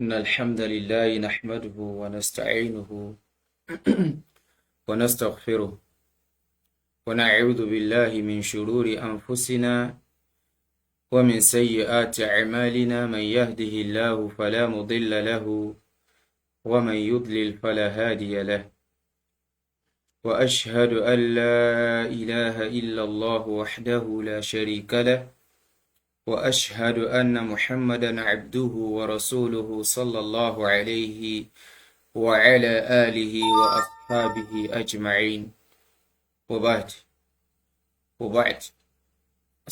إن الحمد لله نحمده ونستعينه ونستغفره ونعوذ بالله من شرور أنفسنا ومن سيئات أعمالنا. من يهده الله فلا مضل له ومن يضلل فلا هادي له، وأشهد أن لا إله إلا الله وحده لا شريك له، وأشهد أن محمدا عبده ورسوله صلى الله عليه وعلى آله وأصحابه أجمعين، وبعد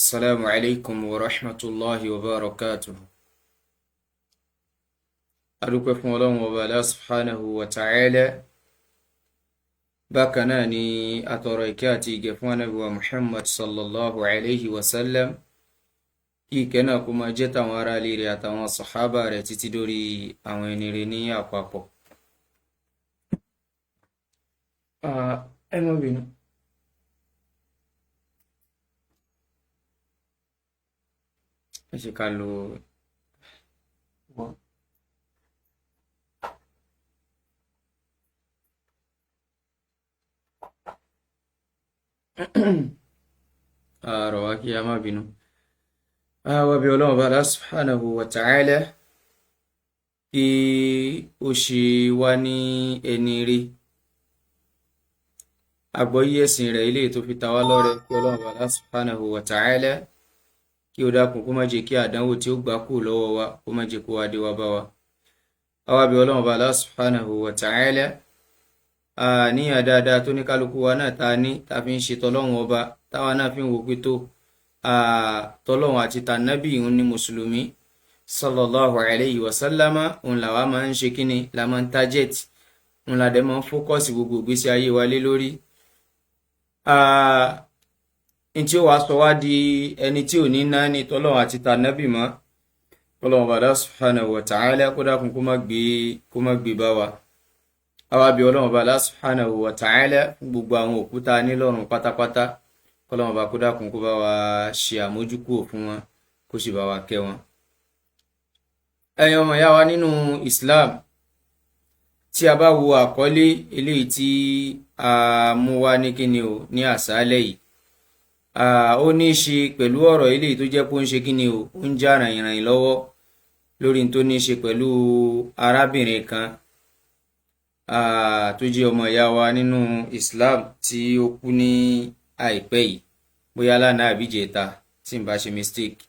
السلام عليكم ورحمة الله وبركاته. adúpẹ́ fún Ọlọ́run Ọba Allah subhanahu wa ta'ala. Bákan náà ni atọrọ ìkẹ́ àti ìgẹ̀ fún Ànábì wa Muhammad sallallahu alayhi wa sallam. Ìkẹ́ náà kó máa jẹ́ tàwọn ará ilé rẹ̀ àtàwọn sàhábà rẹ̀ títí dórí àwọn ẹni rere ní àpapọ̀. Ẹ má bínú. Ẹ ṣe ká lo àrọ̀ wá kí a má bínú. Wa bí Ọlọ́run Ọba Allah subhanahu wa ta'ala kí ó ṣe wá ní ẹni rí, àgbọ́yé ẹ̀sìn rẹ̀ ilé tó fi ta wá lọ́rẹ, kí Ọlọ́run Ọba Allah subhanahu wa ta'ala kí ó dákun kó má jẹ́ kí àdánwò tí ó gbà kú lọ́wọ́ wa kó má jẹ́ kó wá dé wá bá wa. Wa bí Ọlọ́run Ọba Allah subhanahu wa ta'ala níyàn dáadáa tó ní kálukú wa náà ta ní ta fi ń ṣe tọlọ́run ọba, táwa náà fi ń wo pé tó tọlọ́run àti tànábì òun ní mùsùlùmí sallallahu alayhi wa sallama, òun làwa máa ń ṣe kíni, la máa ń target, òun là dẹ̀ máa ń fókọ́sì gbogbo ìgbésí ayé wa lé lórí. N tí ó wàá sọ wá di ẹni tí ò ní náà ní tọlọ́run àti tànábì mọ́, Ọlọ́run Ọba Allah subhanahu wa ta'ala kó dákun kó má gbé bá wa. Àwa bí Ọlọ́run Ọba Allah subhanahu wa ta'ala fún gbogbo àwọn òkúta nílọ́run pátápátá, k'Ọlọ́run Ọba kó dákun kó bá wa ṣe àmójúkúrò fún wọn, kó sì bá wa kẹ́ wọn. Ẹ̀yin ọmọ ìyá wa nínú Islam, tí a bá wo àkọlé eléyìí tí a mú wá ní kíni o ní àṣálẹ́ yìí, ó ní í ṣe pẹ̀lú ọ̀rọ̀ eléyìí tó jẹ́ pé ó ń ṣe kíni o, ó ń já ràyìnràyìn lọ́wọ́ lórí tó ní í ṣe pẹ̀lú arábìnrin kan tó jẹ́ ọmọ ìyá wa nínú Islam tí ó kú ní àìpẹ́ yìí, bóyá lánàá àbí ìjẹta tí n bá ṣe mistake.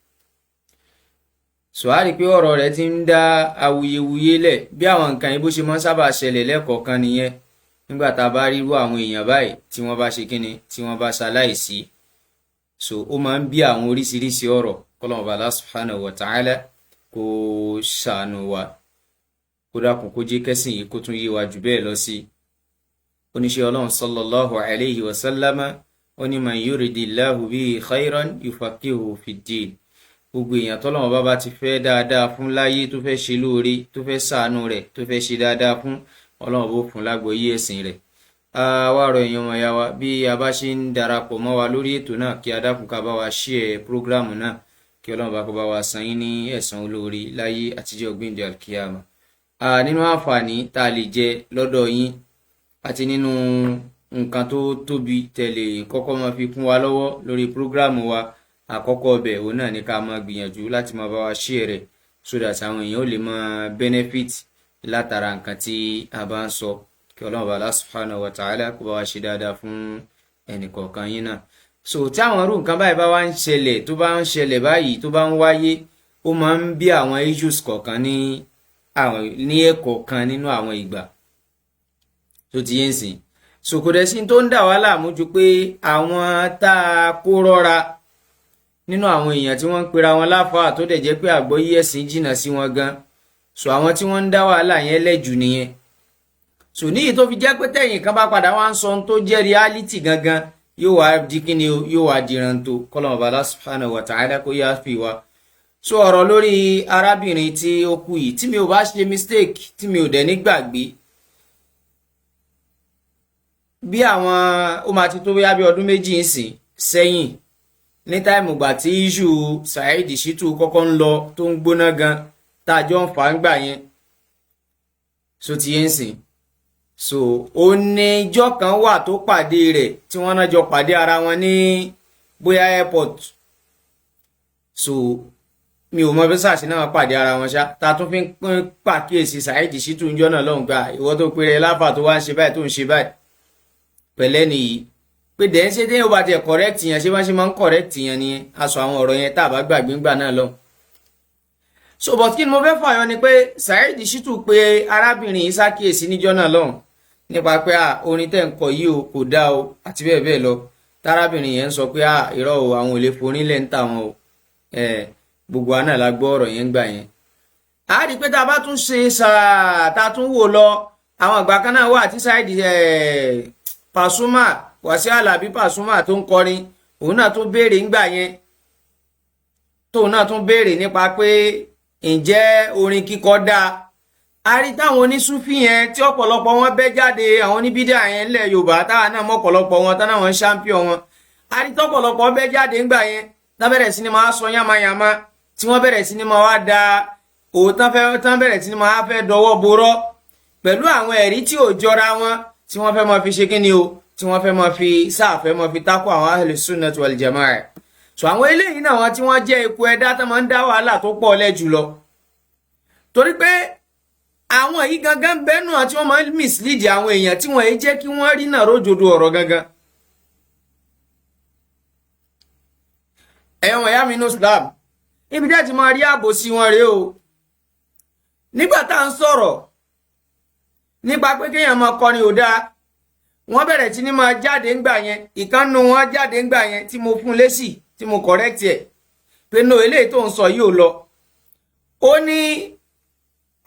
Sọ̀hárì pé ọ̀rọ̀ rẹ̀ ti ń dá awuyewuye lẹ̀, bí àwọn nǹkan yìí bó ṣe máa ń sábà ṣẹlẹ̀ lẹ́ẹ̀kọ̀ọ̀kan nìyẹn nígbà tá a bá rí irú àwọn èèyàn báyìí tí wọ́n bá ṣe kíni, tí wọ́n bá ṣaláìsí. So ó máa ń bí àwọn oríṣiríṣi ọ̀rọ̀, k'Ọlọ́run Ọba Allah subhanahu wa ta'ala kó ṣàánú wa, kó dákun kó jẹ́ kẹ́sìn yìí kó tún yé wa jù bẹ́ẹ̀ lọ sí. Oníṣẹ́ Ọlọ́run sallallahu alayhi wa sallama ó ní man yuridillahu bihi khayran yufaqihuhu fid-din. Gbogbo èèyàn t'Ọlọ́run bá ti fẹ́ dáadáa fún láyé, tó fẹ́ ṣe lóore, tó fẹ́ ṣàánú rẹ̀, tó fẹ́ ṣe dáadáa fún, Ọlọ́run bó fún lágbọ́yé ẹ̀sìn rẹ̀. Wá rọ̀ èèyàn ọmọ ìyá wa, bí a bá ṣe ń darapọ̀ mọ́ wa lórí ètò náà, kí a dákun ká bá wa share prógráàmù náà, kí Ọlọ́run bá kó bá wa san yín ní ẹ̀san olóore láyé àtijọ́ ògbéǹde alkiyama. Nínú àǹfààní tá a lè jẹ lọ́dọ̀ yín àti nínú nǹkan tó tóbi tẹ̀lé kọ́kọ́ máa fi kún wa lọ́wọ́ lórí prógráàmù wa, àkọ́kọ́ ọbẹ̀ òun náà ní ká máa gbìyànjú láti máa bá wa share rẹ̀, so that àwọn èèyàn ó lè máa benefit látara nǹkan tí a bá ń sọ. Kí Ọlọ́run Ọba Allah subhanahu wa ta'ala kó bá wa ṣe dáadáa fún ẹnìkọ̀ọ̀kan yín náà. So tí àwọn irú nǹkan báyìí bá wá ń ṣẹlẹ̀, tó bá ń ṣẹlẹ̀ báyìí, tó bá ń wáyé, ó máa ń bí àwọn issues kọ̀ọ̀kan ní ẹ̀kọ̀ọ̀kan nínú àwọn ìgbà tó ti yé ń sìn. So kò dẹ̀ sí tó ń dà wá láàmú ju pé àwọn tá a kó rọ́ra nínú àwọn èèyàn tí wọ́n ń pera wọn láfáà tó dẹ̀ jẹ́ pé àgbọ́yé ẹ̀sìn jìnnà sí wọn gan, so àwọn tí wọ́n ń dá wàhálà yẹn lẹ́jù nìyẹn. So níyì tó fi jẹ́ pé tẹ̀yìn kan bá padà wá ń sọ ohun tó jẹ́ reality gangan, yóò wá di kíni o, yóò wá di rántó. K'Ọlọ́run Ọba Allah subhanahu wa ta'ala kó yá fi wa. So ọ̀rọ̀ lórí arábìnrin tí ó kú yìí, tí mi ò bá ṣe mistake, tí mi ò dẹ̀ ní gbàgbé, bí àwọn ó máa ti tó bí ọdún méjì ń sìn sẹ́yìn, ní táìmù gbà tí iṣu Saheed Shittu kọ́kọ́ ń lọ tó ń gbóná gan, tá a jọ ń fà ń gbà yẹn, so ti yẹn sìn so ó ní ìjọ kan wà tó pàdé rẹ̀ tí wọ́n náà jọ pàdé ara wọn ní bóyá airport so mi ò mọ bí sáà sí náà pàdé ara wọn ṣá ta tún fi ń pàkíyèsí Saheed Shittu ń jọ́nà lọ́hùn gbà ìwọ tó péré láfà tó wá ń ṣe báyìí tó ń ṣe báyìí pẹ̀lẹ́ nìyí pé dẹ̀ ń ṣe téèyàn bá tiẹ̀ correct yẹn ṣé wọ́n ṣe máa ń correct yẹn ni aṣọ àwọn ọ̀rọ̀ yẹn tá a bá gbàgbé ńgbà náà lọ. so but kí ni mo fẹ́ fààyàn ni pé Saheed Shittu pé arábìnrin yìí ṣàkíyèsí níjọ́ náà lọ́hùn nípa pé orin tẹ́ ń kọ yìí o kò dáa o àti bẹ́ẹ̀ bẹ́ẹ̀ lọ tárábìnrin yẹn ń sọ pé irọ́ o àwọn ò lè forin lẹ́ ń tà wọn o gbogbo àná la gbọ́ ọ̀rọ̀ yẹn gbà yẹn. a rí i pé tá a bá tún ṣe sáà tá a tún wò lọ àwọn àgbà kan náà wà tí Saheed Pasuma Wasiu Alabi Pasuma tó ń kọrin òun náà tún béèrè ńgbà yẹn tóun náà tún béèrè nípa pé ǹjẹ́ orin kíkọ dáa. a rí táwọn onísúfì yẹn tí ọ̀pọ̀lọpọ̀ wọn bẹ́ jáde àwọn oníbídà yẹn ńlẹ̀ Yorùbá táwọn náà mọ̀ ọ̀pọ̀lọpọ̀ wọn táwọn náà wọn champion wọn. a rí tọ́pọ̀lọpọ̀ bẹ́ jáde ńgbà yẹn tá bẹ̀rẹ̀ sí ni máa sọ yánmayànmá tí wọ́n bẹ̀rẹ̀ sí ni máa wá da òótán bẹ̀rẹ̀ sí ni máa fẹ́ dọwọ́ borọ́ pẹ̀lú àwọn ẹ̀rí tí ò jọra wọn tí wọ́n fẹ́ máa fi ṣe kíni o tí wọ́n fẹ́ máa fi sáàfẹ́ máa fi tákù àwọn ahlu sunnah wal jamaa. so àwọn eléyìí náà wọn tí wọ́n jẹ́ eku ẹ̀dá tó máa ń dá wàhálà tó pọ̀ lẹ́ jùlọ torí pé àwọn yìí gangan bẹ́ẹ̀ náà tí wọ́n máa ń mislead àwọn èèyàn tí wọ́n yìí jẹ́ kí wọ́n rí náà rójòdó ọ̀rọ̀ gangan. ẹ̀yọ́n ẹ̀yà mi ní Islam ibi tí a ti máa rí àbòsí wọn rèé o nígbà tá à ń sọ̀rọ̀ nípa pé kéèyàn máa kọrin ò dáa wọ́n bẹ̀rẹ̀ sí ní máa jáde ńgbà yẹn ìkànnù wọn jáde ńgbà yẹn tí mo fún lésì tí mo correct ẹ̀ pé no eléyìí tó ń sọ yìí ò lọ. ó ní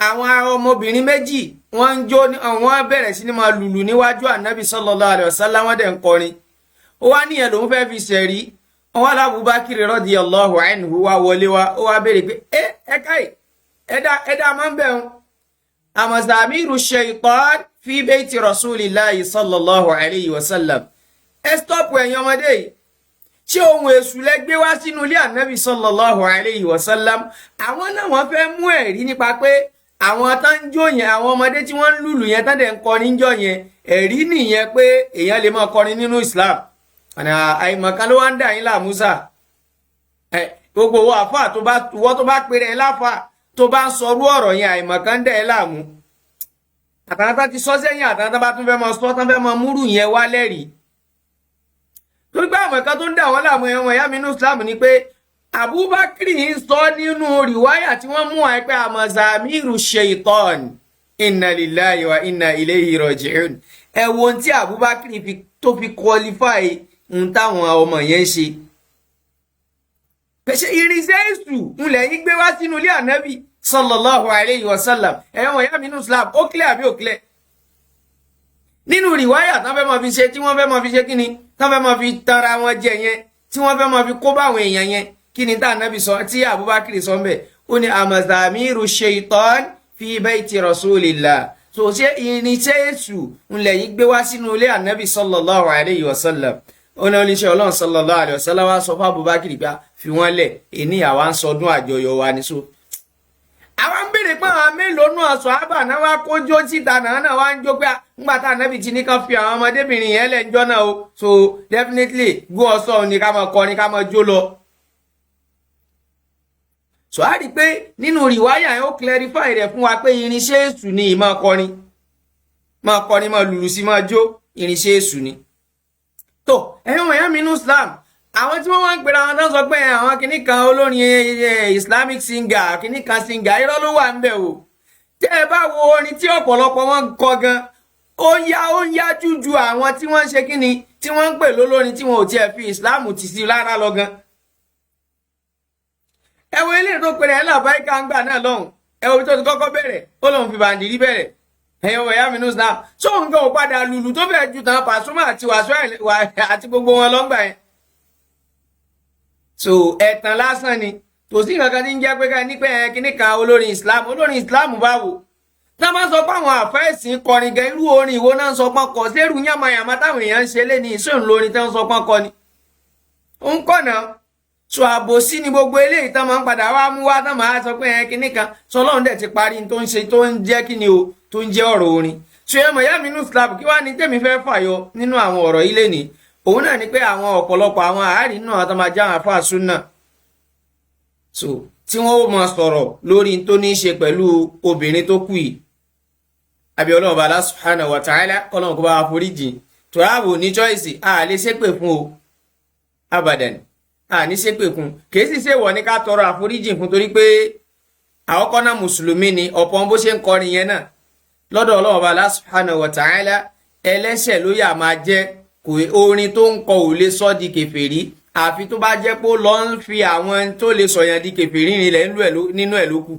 àwọn ọmọbìnrin méjì wọ́n ń jó wọ́n bẹ̀rẹ̀ sí ní máa lùlù níwájú ànábì sallallahu alaihi wasallam wọ́n dẹ̀ ń kọrin ó wá níyẹn lòun fẹ́ fi ṣẹ̀rí wọ́n wá lábúbákiri radiyallahu anhu wá wọlé wá ó wá béèrè pé ẹ káì ẹ̀dá máa ń bẹ̀rùn amazamiru shaitan fi bayti rasulillahi sallallahu alayhi wa sallam ẹ stop ẹ̀yin ọmọdé yìí ṣé ohun èṣù lẹ gbé wá sínú ilé ànábì sallallahu alayhi wa sallam àwọn náà wọ́n fẹ́ mú ẹ̀rí nípa pé àwọn tán ń jó yẹn àwọn ọmọdé tí wọ́n ń lùlù yẹn tán dẹ̀ ń kọrin jọ yẹn ẹ̀rí nìyẹn pé èèyàn lè máa kọrin nínú Islam àìmọ̀kan ló wá ń dà yín láàmúsà gbogbo owó àfà tó bá pèrè ẹ láfà tó bá ń sọrú ọ̀rọ̀ yẹn àìmọ̀kan dẹ̀ ẹ́ láàmú àtàntà ti sọ sẹ́yìn àtàntà bá tún fẹ́ mọ sọ tán fẹ́ mọ múrù yẹn wá lẹ́rìí torí pé àmọ̀kan tó ń dà wọ́n láàmú ẹ̀wọ̀n ẹ̀yà mi ní Islam ni pé Abubakar ń sọ nínú rìwáyà tí wọ́n mú àìpẹ́ amazamiru shaitan inna lillahi wa inna ilayhi raji'un ẹ̀wọ̀n tí Abubakar tó fi qualify ń táwọn ọmọ yẹn ṣe pèsè irinṣẹ́ èṣù ńlẹ̀ yín gbé wá sínú ilé ànábì sallallahu alayhi wa sallam ẹ̀wọ̀n ẹ̀yà mi ní Islam ó clear àbí ó clear nínú rìwáyà tán fẹ́ máa fi ṣe tí wọ́n fẹ́ máa fi ṣe kí ni tán fẹ́ máa fi tanra wọn jẹ yẹn tí wọ́n fẹ́ máa fi kó báwọn èèyàn yẹn kí ni tá ànábì sọ tí Abubakar sọ mbẹ ó ní amazamiru shaitan fi bayti rasulillah so ṣe irinṣẹ́ èṣù ńlẹ̀ yín gbé wá sínú ilé ànábì sallallahu alayhi wa sallam ó ní oníṣẹ́ ọlọ́run sallallahu alayhi wa sallam wá sọ fún Abubakar pé fi wọ́n lẹ̀ èní àwa ń sọdún àjọyọ̀ wa ní so àwa ń béèrè pé àwọn mélòó náà sọ ábà náà wá kójó síta náà wá ń jó pé ńgbà tá ànábì ti ní kan fi àwọn ọmọdébìnrin yẹn lẹ̀ ń jọ́ náà o so definitely gbó ọsọ ni ká máa kọrin ká máa jó lọ. so a rí i pé nínú rìwáyà yẹn ó clarify rẹ̀ fún wa pé irinṣẹ́ èṣù ni ìmọ̀ kọrin máa lùlù sí máa jó irinṣẹ́ èṣù ni. tó ẹ̀yin wọ̀nyẹn mi nínú Islam àwọn tí wọ́n wá ń pèrè àwọn tó ń sọ pé àwọn kìnnì kan olórin Islamic singer kìnnì kan singer irọ́ ló wà ń bẹ̀ o tẹ́ ẹ bá wo orin tí ọ̀pọ̀lọpọ̀ wọn ń kọ gan ó ń yá jújú àwọn tí wọ́n ń ṣe kínni tí wọ́n ń pè lólórin tí wọn ò tiẹ̀ fi Islam tì sí rárá lọ gan. ẹ wo eléyìí tó pèrè ẹ̀ làbáyíká ń gbà náà lọ́hùn ẹ wo tó ti kọ́kọ́ bẹ̀rẹ̀ ó lóun fi bàǹdìrí bẹ̀rẹ̀ ẹ̀yin ọmọ ìyá mi ní Islam sóun gan ò padà lùlù tó fẹ́ ju tàn Pasuma àti Wasiu àti gbogbo wọn lọ́ngbà yẹn so ẹ̀tàn lásán ni kò sí nǹkan kan tí ń jẹ́ pé ká ní pé kíní kan olórin Islam báwo tá bá sọ pé àwọn àfẹ́sìn kọrin gan irú orin ìwo náà ń sọ pọ́n kọ sẹ́rù yàmàyàmá táwọn èèyàn ń ṣe lé ní ìṣòro lórin tí wọ́n sọ pọ́n kọ ni ó ń kọ̀ náà so àbòsí ni gbogbo eléyìí tán máa ń padà wá mú wá tán máa sọ pé kinní kan sọ Ọlọ́run dẹ̀ ti parí tó ń ṣe tó ń jẹ́ kíni o tó ń jẹ́ ọ̀rọ̀ orin so ẹ mọ̀ yá mi nínú Islam kí wá ní tèmi fẹ́ fàyọ nínú àwọn ọ̀rọ̀ yìí lé ní òun náà ni pé àwọn ọ̀pọ̀lọpọ̀ àwọn àárín náà tó máa já àwọn àfáà súnà so tí wọ́n ó máa sọ̀rọ̀ lórí tó ní í ṣe pẹ̀lú obìnrin tó kú yìí àbí Ọlọ́run bá Allah subhanahu wa ta'ala kọ́lọ́run kó bá wa foríjì tó ààbò ní choice a lè ṣépè fún o abadan a ní ṣépè fún kìí sì ṣèwọ̀ ní ká tọrọ àforíjì fún torí pé àkọ́kọ́ náà mùsùlùmí ni ọ̀pọ̀ bó ṣe ń kọrin yẹn náà lọ́dọ̀ Ọlọ́run bá Allah subhanahu wa ta'ala ẹlẹ́ṣẹ̀ ló yà máa jẹ́ kò orin tó ń kọ ò lè sọ di kèfèrí àfi tó bá jẹ́ pé ó lọ ń fi àwọn tó lè sọ̀yàn di kèfèrí nílẹ̀ nínú ẹ̀ ló kù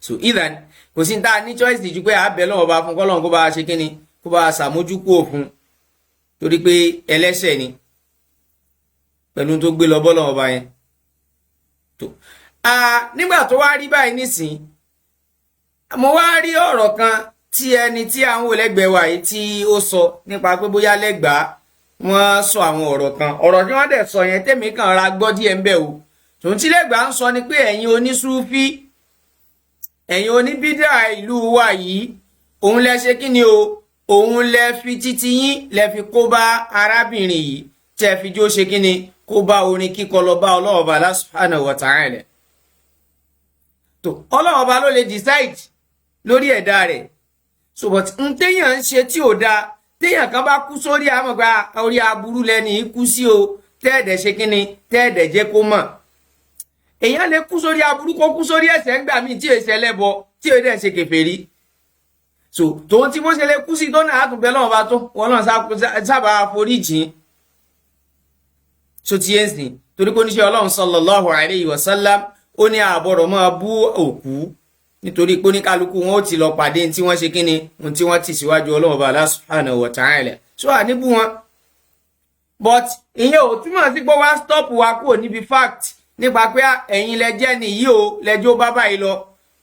so either kò sí ní tá a ní choice ju pé àbẹ̀ lọ́wọ́ bá fún kọ́lọ́run kó bá ṣe kíni kó bá ṣàmójúkú òfun torí pé ẹlẹ́ṣẹ̀ ni pẹ̀lú tó gbé lọ bọ́lọ̀ ọba yẹn tó nígbà tó wá rí báyìí nísìn mo wá rí ọ̀rọ̀ kan tí ẹni tí à ń wò lẹ́gbẹ̀ẹ́ wa yìí tí ó sọ nípa pé bóyá lẹ́gbàá wọ́n sọ àwọn ọ̀rọ̀ kan ọ̀rọ̀ tí wọ́n dẹ̀ sọ yẹn tèmi kan ra gbọ́ díẹ̀ ń bẹ̀ o tòun tí lẹ́gbàá ń sọ ni pé ẹ̀yin onísúfí ẹ̀yin oníbídà ìlú wa yìí òun lẹ ṣe kí ni o òun lẹ fi títí yín lẹ fi kó bá arábìnrin yìí tẹ fi jó ṣe kí ni kó bá orin kíkọ lọ bá Ọlọ́run bá Allah subhanahu wa ta'ala tó Ọlọ́run bá ló lè decide lórí ẹ̀dá rẹ̀ so but n téèyàn ń ṣe tí ò dáa téèyàn kan bá kú sórí àmọ̀gbà orí aburú lẹ́ni kú sí o tẹ́ẹ̀dẹ̀ ṣe kí ni tẹ́ẹ̀dẹ̀ jẹ́ kó mọ̀ èèyàn lè kú sórí aburú kó kú sórí ẹ̀ṣẹ̀ ńgbà míì tí èsì ẹlẹ́bọ tí èdè ṣe kèfèrí so tòun tí wọ́n ṣe lè kú sí tó náà àtúnbẹ̀ lọ́wọ́ bá tó wọn náà sábà foríjì so ti yẹn sìn torí kó níṣẹ́ Ọlọ́run sallallahu alayhi wa sallam ó ní àbọ̀rọ̀ máa bú òkú nítorí pé oníkálukú wọn ó ti lọ pàdé tí wọ́n ṣe kíni ohun tí wọ́n ti síwájú Ọlọ́run bá Allah subhanahu wa ta'ala so àníbù wọn but ìyẹn ò túmọ̀ sí pé wá stop wa kúrò níbi fact nípa pé ẹ̀yin lẹ́jẹ́ nìyí o lẹ́jọ́ bábà yìí lọ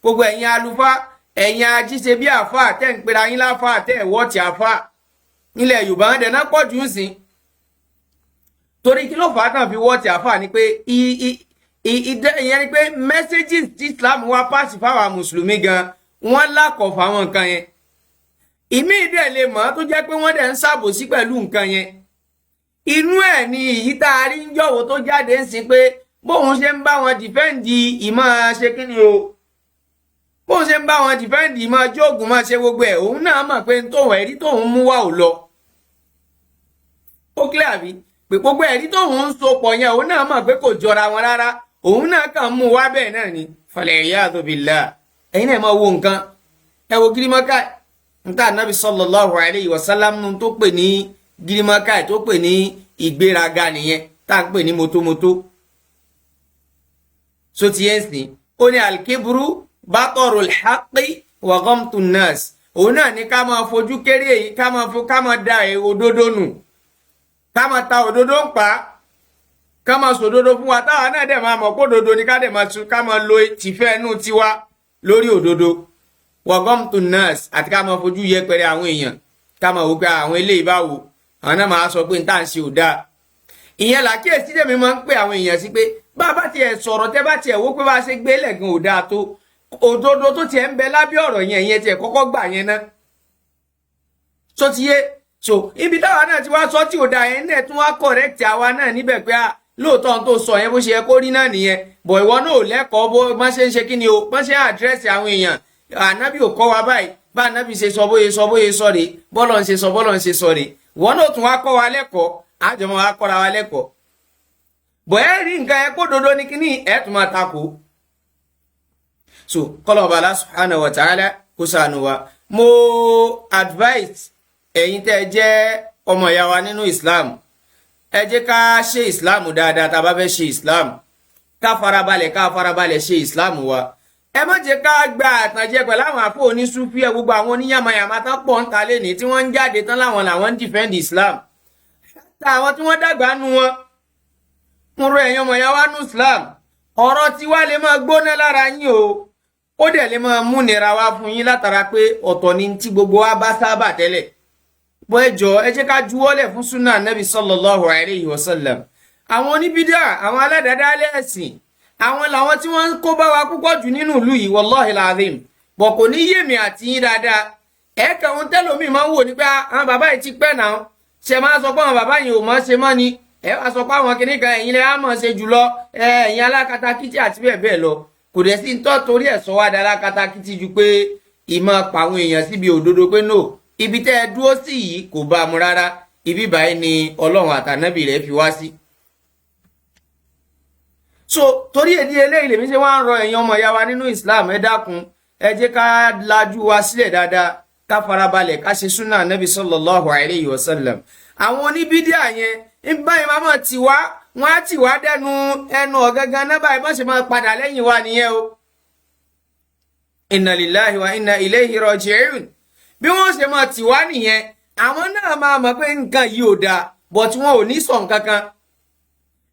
gbogbo ẹ̀yin àlùfáà ẹ̀yin ajíṣe bí àfáà tẹ́ ń pera yín láfáà tẹ́ ẹ̀wọ́ ti àfáà nílẹ̀ Yorùbá ń dẹ̀ náà pọ̀ jù ń sìn torí kí ló fà á tàn fi wọ́ ti àfáà ni pé ìyẹn ni pé messages tí Islam wá pàṣẹ fáwọn mùsùlùmí gan wọ́n lákọ̀ fáwọn nǹkan yẹn ìmí ìdẹ̀ lè mọ̀ tó jẹ́ pé wọ́n dẹ̀ ń ṣàbòsí pẹ̀lú nǹkan yẹn inú ẹ̀ ni èyí tá a rí ń jọ̀wọ́ tó jáde ń sìn pé bóun ṣe ń bá wọn dìfẹ́ǹdì ìmọ̀ ṣe kí ni o bóun ṣe ń bá wọn dìfẹ́ǹdì ìmọ̀ jóògùn máa ṣe gbogbo ẹ̀ òun náà mọ̀ pé tóun ẹ̀rí tóun mú wá ò lọ ó clear àbí pé gbogbo ẹ̀rí tóun ń so pọ̀ yẹn òun náà mọ̀ pé kò jọra wọn rárá òun náà kàn mú wá bẹ́ẹ̀ náà ni fal'iyadhu billah ẹ̀yin náà máa wo nǹkan ẹ wo gírímọ́kà níta Ànábì sallallahu alayhi wa sallam tó pè ní gírímọ́kà tó pè ní ìgbéraga nìyẹn tá à ń pè ní mótómótó so ti yẹn sìn ó ní alkibru batorul haqqi wa ghamtun nas òun náà ní ká máa fojú kéré èyí ká máa da òdodo nù ká máa ta òdodo ń pa ká máa sòdodo fún wa táwa náà dẹ̀ máa mọ̀ pé òdodo ni ká dẹ̀ máa tún ká máa lo tìfẹ́ inú tiwa lórí òdodo wa ghamtun nas àti ká máa fojú yẹpẹrẹ àwọn èèyàn ká máa wò pé àwọn eléyìí bá wò àwọn náà máa sọ pé n tá à ń ṣe ò dáa ìyẹn làkíyèsí tèmi máa ń pè àwọn èèyàn sí pé bá a bá tiẹ̀ sọ̀rọ̀ tẹ́ bá tiẹ̀ wó pé bá a ṣe gbé lẹ́gàn ò dáa tó òdodo tó tiẹ̀ ń bẹ lábẹ́ ọ̀rọ̀ yẹn ìyẹn tiẹ̀ kọ́kọ́ gbà yẹn ná tó ti yé so ibi táwa náà ti wá sọ tí ò dáa yẹn náà tún wá correct àwa náà níbẹ̀ pé lóòótọ́ tó sọ yẹn bó ṣe yẹ kó rí náà nìyẹn bọ̀ ìwọ náà ò lẹ́kọ̀ọ́ bó má ṣe ń ṣe kí ni o má ṣe àdírẹ́sì àwọn èèyàn ànábì ò kọ́ wa báyìí bá ànábì ṣe sọ bóyè sọ rè bọ́lọ̀ ń ṣe sọ rè ìwọ náà tún wá kọ́ wa lẹ́kọ̀ọ́ àjọmọ́ wa kọ́ra wa lẹ́kọ̀ọ́ bọ̀ ẹ́ rí nǹkan ẹ kó dodo ní kíní ẹ̀ tún máa takò so kọ́lọ̀ ọba Allah subhanahu wa ta'ala kó ṣàánú wa mo advice ẹ̀yin tẹ́ jẹ́ ọmọ ìyá wa nínú Islam ẹ jẹ́ ká ṣe Islam dáadáa tá a bá fẹ́ ṣe Islam ká farabalẹ̀ ṣe Islam wa ẹ má jẹ́ ká gba àtànjẹ pẹ̀lú àwọn àfọ onísúfí ẹ gbogbo àwọn oníyàmàyàmà tán pọ̀ ń ta lẹ́ni tí wọ́n ń jáde tán láwọn làwọn ń defend Islam táwọn tí wọ́n dàgbà nu wọn ń ro ẹ̀yàn ọmọ ìyá wa nínú Islam ọ̀rọ̀ tiwa lè máa gbóná lára yín o ó dẹ̀ lè máa múnira wá fún yín látara pé ọ̀tọ̀ ni tí gbogbo wa bá sábà tẹ́lẹ̀ bọ́ ẹ jọ̀ọ́ ẹ jẹ́ ká juwọ́lẹ̀ fún súnà Nabi sallallahu alayhi wa sallam àwọn oníbídà àwọn aládàádálẹ̀ ẹ̀sìn àwọn làwọn tí wọ́n ń kó bá wa púpọ̀ jù nínú ìlú yìí wallahi alazim bọ̀ kò ní yèmí àti yín dáadáa ẹ̀ẹ́kà ohun tẹ́lómi máa ń wò ní pé àwọn bàbá yìí ti pẹ́ náà ṣe máa sọ pé àwọn bàbá yìí ò mọ̀ ṣe mọ́ ni ẹ wá sọ pé àwọn kìnnìkan ẹ̀yin lè á mọ̀ ṣe jùlọ ẹ̀yin alákatakítí àti bẹ́ẹ̀ bẹ́ẹ̀ lọ kò dẹ̀ sí tọ́ torí ẹ̀ sọ wá dá alákatakítí ju pé ìmọ̀ pa àwọn èèyàn síbi òdodo pé no ibi tẹ́ ẹ dúró sí yìí kò bá mu rárá ibi báyìí ni ọlọ́run àtànábì rẹ̀ fi wá sí. so torí èdè eléyìí lèmi ṣe wá ń rọ ẹ̀yin ọmọ ìyá wa nínú Islam ẹ dákun ẹ jẹ́ ká lajú wa sílẹ̀ dáadáa ká farabalẹ̀ ká ṣe súnà nábì sallallahu alayhi wa sallam àwọn oníbídíà yẹn ń báyìí máa mọ̀ tì wá wọ́n á tì wá dẹnu ẹnu ọ̀gángan náà báyìí bọ́n ṣe máa padà lẹ́yìn wa nìyẹn o. inna lillahi wa inna ilayhi raji'un bí wọ́n ṣe máa tì wá nìyẹn àwọn náà máa mọ̀ pé nǹkan yìí ò dáa but wọn ò ní sọ nǹkan kan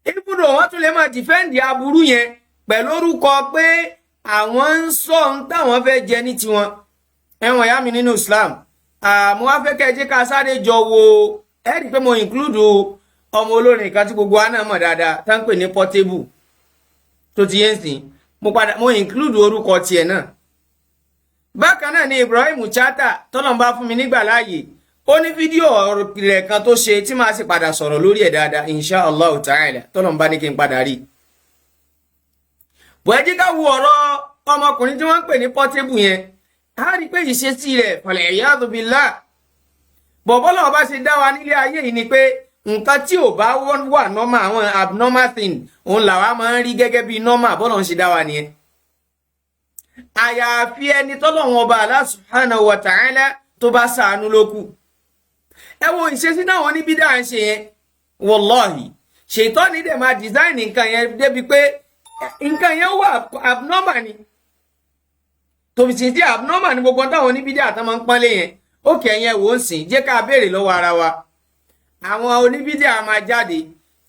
ibùdó wọn tún lè máa dìfẹ́ǹdì aburú yẹn pẹ̀lú orúkọ pé àwọn ń sọ ohun táwọn fẹ́ jẹ ní tiwọn ẹ̀wọ̀n ìyá mi nínú Islam mo wá fẹ́ kẹ́ ẹ jẹ́ ká sáré jọ wo ẹ rí i pé mo include ọmọ olórin kan tí gbogbo wa náà mọ̀ dáadáa tá ń pè ní Portable tó ti yé ń sìn mo include orúkọ tiẹ̀ náà bákan náà ni Ibrahim Chata tọ́lọ́mbá fún mi nígbà láàyè ó ní fídíò rẹ̀ kan tó ṣe tí màá sì padà sọ̀rọ̀ lórí ẹ̀ dáadáa insha Allah ta'ala tọ́lọ́mbá ní kí n padà rí bọ̀ ẹ jẹ́ ká wo ọ̀rọ̀ ọmọkùnrin tí wọ́n ń pè ní Portable yẹn a rí pé ìṣesí rẹ̀ fal iyadhu billah bọ̀bọ́lọ̀ ọba ṣe dá wa nílé ayé yìí ni pé nǹkan tí ò bá wà normal àwọn abnormal thing òun làwa máa ń rí gẹ́gẹ́ bí normal bọ́lọ̀ ń ṣe dá wa nìyẹn àyàfi ẹni tọ́lọ́run ọba Allah subhanahu wa ta'ala tó bá ṣàánú lókù ẹ wo ìṣesí náà wọn ní bídà ń ṣe yẹn wallahi ṣètọ́ni dẹ̀ máa design nǹkan yẹn débi pé nǹkan yẹn wà abnormal ni tòbí sì ti abnormal ni gbogbo táwọn oníbídà àtàwọn máa ń pọ́nlé yẹn ó kẹ̀yìn ẹ̀wò ń sìn jẹ́ ká béèrè lọ́wọ́ ara wa àwọn oníbídà máa jáde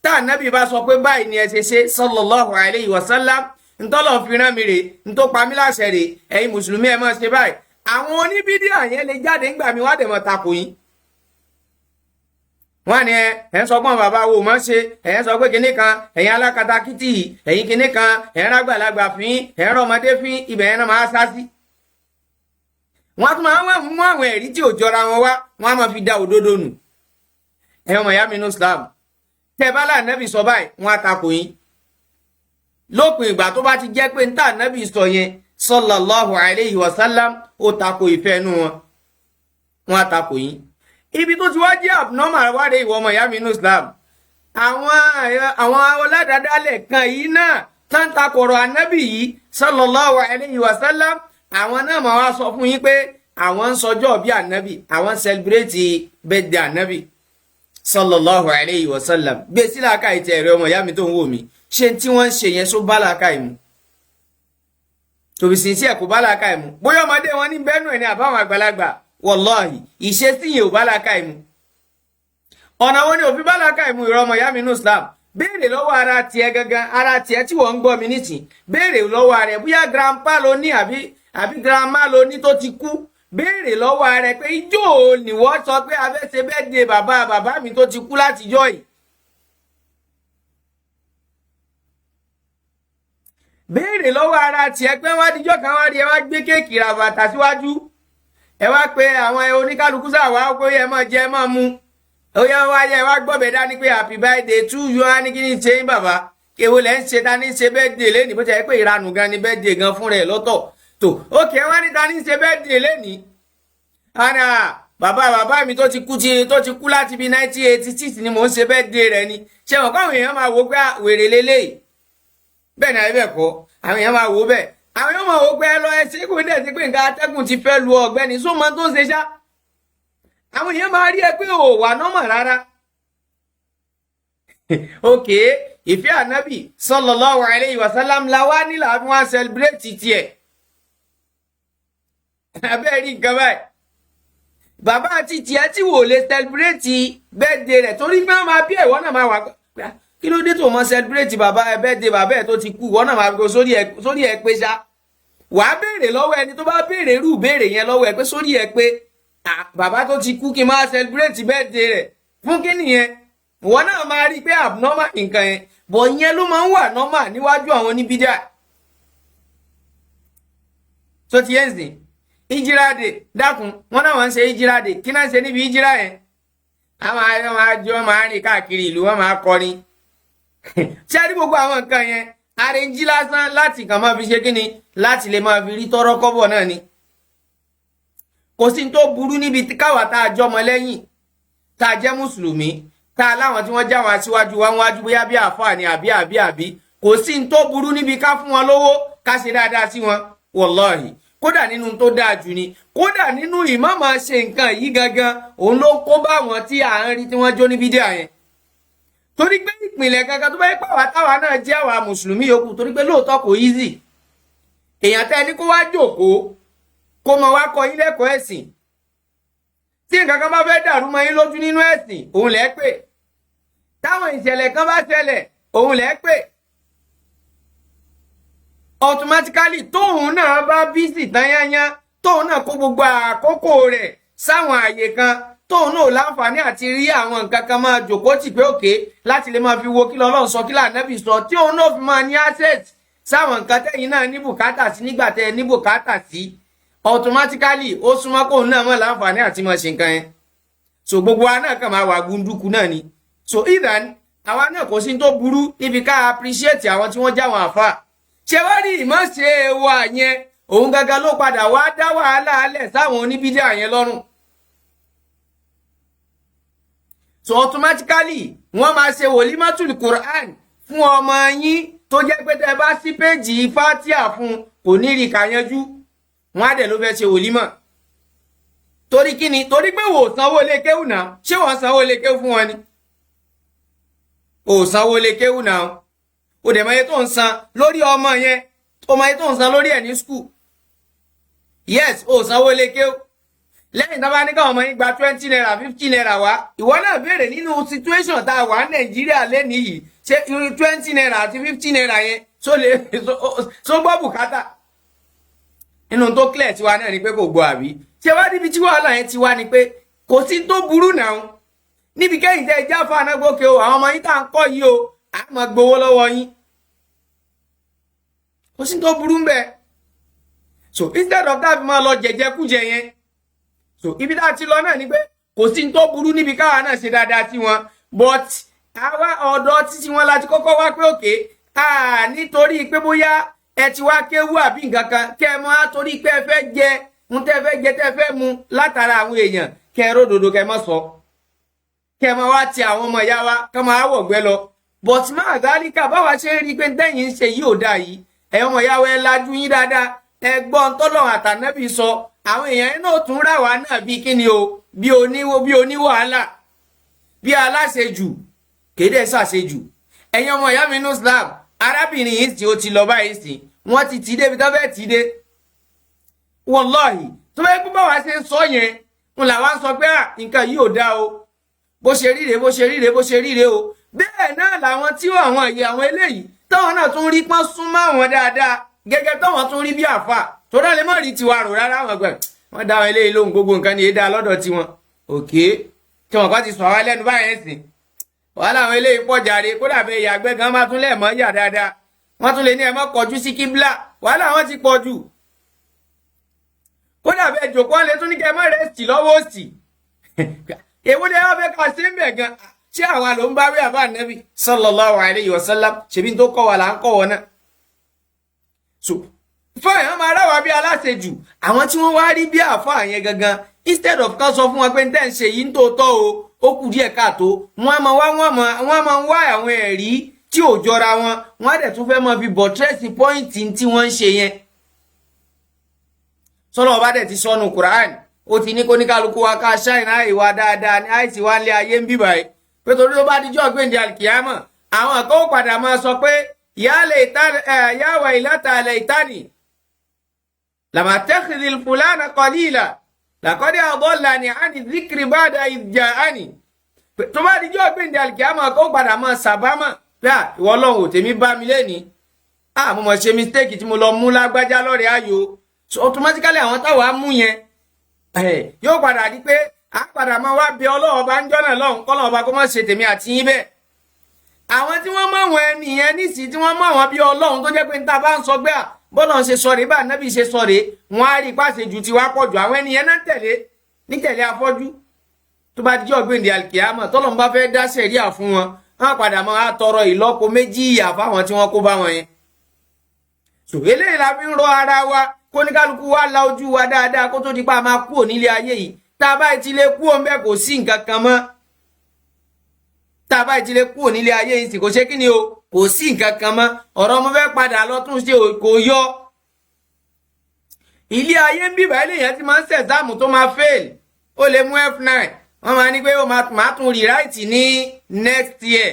tá ànábì bá sọ pé báyìí ni ẹ ṣe ṣe sallallahu alayhi wa sallam ntọ́lọ̀ fi rán mi rè ntó pa mí láṣẹ rè ẹ̀yin mùsùlùmí ẹ̀ máa ṣe báyìí àwọn oníbídà yẹn lè jáde ńgbà mi wá dẹ̀ mọ́ takò yín wọ́n ní ẹ̀ ń sọ pọ́n bàbá wo mọ́ ṣe ẹ̀ ń sọ pé kinní kan ẹ̀yin alákatakítí ẹ̀yin kinní kan ẹ̀ ń rágbàlagbà fín ẹ̀ ń rọmọdé fín ibẹ̀ yẹn náà máa sá sí wọ́n tún máa mú àwọn ẹ̀rí tí ò jọra wọn wá wọ́n á máa fi dá òdodo nù ẹ̀yin ọmọ ìyá mi nínú Islam tẹ́ bá l'Ànábì sọ báyìí wọ́n á takò yín lópin ìgbà tó bá ti jẹ́ pé níta Ànábì sọ yẹn sallallahu alayhi wa sallam ó takò ìfẹ́ inú wọn wọ́n á takò yín ibi tó ti wá jẹ́ abnormal wáde ìwọ ọmọ ìyá mi nínú Islam àwọn aládàádálẹ̀ kan yìí náà tán takọ̀rọ̀ Ànábì yìí sallallahu alayhi wa sallam àwọn náà máa wá sọ fún yín pé àwọn ń sọjọ́ bí Ànábì àwọn ń celebrate birthday Ànábì sallallahu alayhi wa sallam gbé sí làákà ìtẹ̀ ẹ̀rọ ọmọ ìyá mi tó ń wò mí ṣé tí wọ́n ń ṣe yẹn só bá làákà ìmú tòbí sí tí ẹ̀ kò bá làákà ìmú bóyá ọmọdé wọn ní bẹ́ẹ̀nù ẹ̀ ní àbáwọn àgbàlagbà wallahi ìṣesí yẹn ò bá làákà ìmú ọ̀nà wo ni òfin bá làákà ìmú ìrọ̀ ọmọ ìyá mi nínú Islam béèrè lọ́wọ́ ara tiẹ̀ gangan ara tiẹ̀ tí wọ́n ń gbọ́ mi nísìn béèrè lọ́wọ́ ara ẹ̀ bóyá grandpa ló ní àbí grandma ló ní tó ti kú béèrè lọ́wọ́ ara ẹ̀ pé ijó ni wọ́n sọ pé a fẹ́ ṣe birthday bàbá mi tó ti kú látijọ́ yìí béèrè lọ́wọ́ ara tiẹ̀ pé wọ́n adijọ́ kan wá rí ẹ wá gbé kéèkì ràbàtà síwájú ẹ wá pé àwọn oníkálukú sáà wá pé ẹ máa jẹ ẹ máa mu ó yẹ wá yẹ wá gbọ́bẹ̀ dání pé happy birthday to you á ní kí ni ṣe ń bàbá èwo lẹ́ ń ṣe ta ní ṣe birthday lẹ́nìí bó ṣe yẹ pé ìranù gan ni birthday gan fún rẹ̀ lọ́tọ̀ tó ókè wá ní ta ní ṣe birthday lẹ́nìí ana bàbá mi tó ti kú láti bí 1986 ni mò ń ṣe birthday rẹ̀ ni ṣe mọ̀ káwọn èèyàn máa wo pé wèrè lélẹ́yìí bẹ́ẹ̀ náà ibẹ̀ kọ́ àwọn èèyàn máa wo bẹ́ẹ̀ àwọn èèyàn máa wo pé ẹ lọ ẹ ṣe kò dẹ̀ sí pé nǹkan atẹ́gùn ti fẹ́ lu ọ̀gbẹ́ni sómọ tó ń ṣe ṣá àwọn èèyàn máa rí ẹ pé ò wà nọ́mọ̀ rárá ok ìfẹ́ Ànábì sallallahu alayhi wa sallam la wá nílà fún wa celebrate tiẹ̀ abẹ́ rí nǹkan báyìí bàbá àti tiẹ̀ tí wò lè celebrate birthday rẹ̀ torí pé wọ́n máa bí ẹ̀wọ́n náà máa wà kí ló dé tó mọ celebrate bàbá ẹ birthday bàbá ẹ tó ti kú ìwọ náà máa gbé sórí ẹ pé ṣá wàá béèrè lọ́wọ́ ẹni tó bá béèrè irú béèrè yẹn lọ́wọ́ ẹ pé sórí ẹ pé bàbá tó ti kú kí n máa celebrate birthday rẹ̀ fún kí nìyẹn ìwọ náà máa rí pé abnormal nǹkan yẹn bọ̀ ìyẹn ló máa ń wà normal níwájú àwọn oníbídà. tó ti yẹn sìn ìjírádè dákun wọn náà wọn ń ṣe ìjírádè kí náà ṣe níbi ìjírá yẹn àwọn àjọ máa rìn káàkiri ìlú wọn máa kọrin ṣé rí gbogbo àwọn nǹkan yẹn àrèǹjí lásán láti kàn máa fi ṣe kíni láti lè máa fi rí tọrọ kọ́bọ̀ náà ni. kò sí tó burú níbi káwa tá a jọmọ lẹ́yìn tá a jẹ́ mùsùlùmí tá a láwọn tí wọ́n já wọn aṣíwájú wa wájú bóyá bí àfáà ni àbí kò sí tó burú níbi ká fún wọn lówó ká ṣe dáadáa sí wọn wallahi kódà nínú tó dáa jù ni kódà nínú ìmọ̀ọ́mọ̀ ṣe nǹkan yìí gangan òun ló kó bá wọn tí à ń rí tí wọ́n jó ní fídíò yẹn. torí pé ìpìlẹ̀ gangan tó bá yẹ pàwọ́ táwa náà jẹ́ àwa mùsùlùmí yòókù torí pé lóòótọ́ kò easy èèyàn tẹ́ ní kó wá jókòó kó mọ wá kọ́ yín lẹ́kọ̀ọ́ ẹ̀sìn tí nǹkan kan bá fẹ́ dàrú mọ́ yín lójú nínú ẹ̀sìn òun lẹ́ pè táwọn ìṣẹ̀lẹ̀ kan bá ṣẹlẹ̀ òun lẹ́ pè automatically tóun náà bá bísí tányányá tóun náà kó gbogbo àkókò rẹ̀ sáwọn àyè kan tóun náà láǹfààní àti rí àwọn nǹkan kan máa jòkó tì pé òkè láti lè máa fi wo kí l'Ọlọ́run sọ kí l'Ànábì sọ tí òun náà fi máa ní access sáwọn nǹkan tẹ́yìn náà ní bùkátà sí nígbà tẹ́ ẹ ní bùkátà sí automatically ó súnmọ́ kóun náà mọ̀ láǹfààní àti máa ṣe nǹkan yẹn so gbogbo wa náà kàn máa wà gbunduku náà ni so either àwa náà kò sí tó burú níbi ká appreciate àwọn tí wọ́n jáwọn àfà ṣe wá rí ìmọ̀ṣe wa yẹn òun gangan ló padà wá dá wàhálà alẹ̀ sáwọn oníbídà yẹn lọ́rùn so automatically wọ́n máa ṣe wòlímọ́tùlù Quran fún ọmọ yín tó jẹ́ pé tẹ́ bá sí péjì Fátíà fún kò ní rí kàyanjú wọ́n á dẹ̀ ló fẹ́ ṣe wòlímọ̀ torí kíni torí pé wò sanwó lé kéwù náà ṣé wọ́n sanwó lé kéwù fún wọn ni ò sanwó lé kéwù náà ó dẹ̀ mọye tó ń san lórí ọmọ yẹn ó mọye tó ń san lórí ẹ̀ ní school yes ó sanwó lé kéwù lẹ́yìn tó bá ní káwọn ọmọ yín gba 20 naira 50 naira wá ìwọ náà béèrè nínú situation tá a wà ní Nàìjíríà lẹ́nìí yìí ṣé irú 20 naira àti 50 naira yẹn so gbọ́ bùkátà nínú tó clear tiwa náà ni pé kò gbọ́ àbí ṣé wá níbi tí wàhálà yẹn ti wá ni pé kò sí tó burú náà níbi kẹ́yìn tẹ́ ẹ jáfa anágbókè o àwọn ọmọ yín tá à ń kọ́ yìí o a máa gbowó lọ́wọ́ yín kò sí tó burú ń bẹ so instead of that máa lọ jẹjẹkújẹ yẹn so ibi tá a ti lọ náà ni pé kò sí tó burú níbi káwa náà ṣe dáadáa sí wọn but àwa ọ̀dọ́ títí wọn láti kọ́kọ́ wá pé òkè nítorí pé bóyá ẹ ti wá kéwú àbí nǹkan kan kẹ́ ẹ mọ́ á torí pé ẹ fẹ́ jẹ ń tẹ́ fẹ́ jẹ tẹ́ fẹ́ mu látara àwọn èèyàn kẹ́ ẹ ródòdó kẹ́ ẹ mọ́ sọ kẹ́ ẹ mọ́ wá ti àwọn ọmọ ìyá wa kẹ́ mọ́ á wọ̀gbẹ́ lọ but máa dálíkà báwa ṣe ń rí i pé tẹ́yìn ń ṣe yìí ò dáa yìí ẹ ọmọ ìyá wa ẹ lajú yín dáadáa ẹ gbọ́ ń tọ́lọ̀ àtànẹ́bì sọ àwọn èèyàn náà tún rà wá náà bí kíni o bí oníwàhálà bí aláṣejù kéde ṣàṣejù ẹ̀yin ọmọ ìyá mi ní Islam arábìnrin yìí tí ó ti lọ báyìí sí wọ́n ti tì í débi tó fẹ́ tì í dé wallahi tó bá yẹ kó báwa ṣe ń sọ yẹn ń làwa ń sọ pé nǹkan yìí ò dáa o bó ṣe ríre bó ṣe ríre bó ṣe ríre o bẹ́ẹ̀ náà làwọn tí àwọn eléyìí táwọn náà tún rí pọ́n súnmọ́ àwọn dáadáa gẹ́gẹ́ táwọn tún rí bí àfà tó dá lè mọ̀ rí tiwa rò rárá àwọn ẹgbẹ́ wọ́n dá àwọn eléyìí lóhùn gbogbo nǹkan ní èdè lọ́dọ̀ tiwọn òkè tí wọ́n kọ́ ti sọ àwọn ẹlẹ́nu báyẹn sìn wàhálà àwọn eléyìí pọ̀ jàre kódà bẹ́ẹ̀ ìyàgbẹ́ gan máa tún lẹ́ẹ̀mọ́ yà dáadáa wọ́n tún lè ní ẹ má kọjú sí kíbla wàhálà wọn ti pọ̀ jù kódà bẹ́ẹ̀ jòkó lè tún ní kẹ́ má rẹ́sì lọ́wọ́ òsì èwo ni wọ́n fẹ́ ká sí mbẹ̀ gan ṣé àwọn ló ń bá wí àbá nẹ́bí sallallahu alayhi wa sallam ṣèbí tó kọ́ wa là ń kọ́ wọn náà so fún ẹ̀ máa ráwa bí aláṣejù àwọn tí wọ́n wá rí bí àfọ́ àyẹn gangan instead of kan sọ fún wọn pé ń tẹ́ ń ṣe yìí ń tó tọ́ o ó kù díẹ̀ káàtó wọ́n máa ń wá àwọn ẹ̀rí tí ò jọra wọn wọ́n á dẹ̀ tún fẹ́ máa fi bọ̀tírẹ́sì pọ́ìntì tí wọ́n ń ṣe yẹn sọ́nà ọba dẹ̀ ti sọnù Quran ó ti ní kó ní kálukú wa ká ṣáìnà ìwà dáadáa ní àìsí wa lé ayé ń bíbà ẹ̀ pé torí ló bá dijọ́ gbèǹdé alkiyama àwọn kan ó padà máa sọ pé yáwà ìlàtà alẹ́ ìtàní làmàtẹ́kìlì fúlànà kọ́lílà làkọ́dẹ́ àbọ́là ní àní zikiri bàdà ìjà àní tó bá dijọ́ gbèǹdé alkiyama kan ó padà máa sàbámà pé ìwọ Ọlọ́run ò tèmi bá mi lẹ́ni mo mọ̀ ṣe mistake tí mo lọ mú lágbájá lọ́rẹ̀ ayò so automatically àwọn táwa mú yẹn yóò padà di pé á padà máa wá bí Ọlọ́run bá ń jọ́nà lọ́hùn kọ́lọ́run bá kó má ṣe tèmi àti yín bẹ́ẹ̀. àwọn tí wọ́n mọ̀ àwọn ẹni yẹn nísìí tí wọ́n mọ̀ àwọn bí Ọlọ́run tó jẹ́ pé níta bá ń sọ gbé bọ́lá ń ṣe sọ̀rọ̀ bá nábì ṣe sọ̀rọ̀ wọn á rí pàṣẹ ju tiwa pọ̀ jù àwọn ẹni yẹn náà tẹ̀lé nítẹ̀lé afọ́jú tó bá dijọ́ gbèǹde alikiyama tọ́lọ́run bá fẹ́ dá sẹ̀ríà fún wọn wọn padà máa tọrọ ìlọ́po méjì ìyà fáwọn tí wọ́n kó bá wọn yẹn. eléyìí la fi ń rọ ara wa kó ní kálukú wa la ojú wa dáadáa kó tó di pa máa kúrò nílé ayé yìí tá a bá ti lè kúrò ń bẹ kò sí nǹkan kan mọ́ tá a bá ti lè kúrò nílé ayé yìí sì kò ṣe kí ni o kò sí nǹkan kan mọ́ ọ̀rọ̀ mo fẹ́ padà lọ tún ṣe kò yọ. ilé ayé ń bíbá eléyìí ti máa ń ṣẹ̀sáàmù tó máa fail ó lè mú F9 wọ́n máa ní pé ó máa tún rewrite ní next year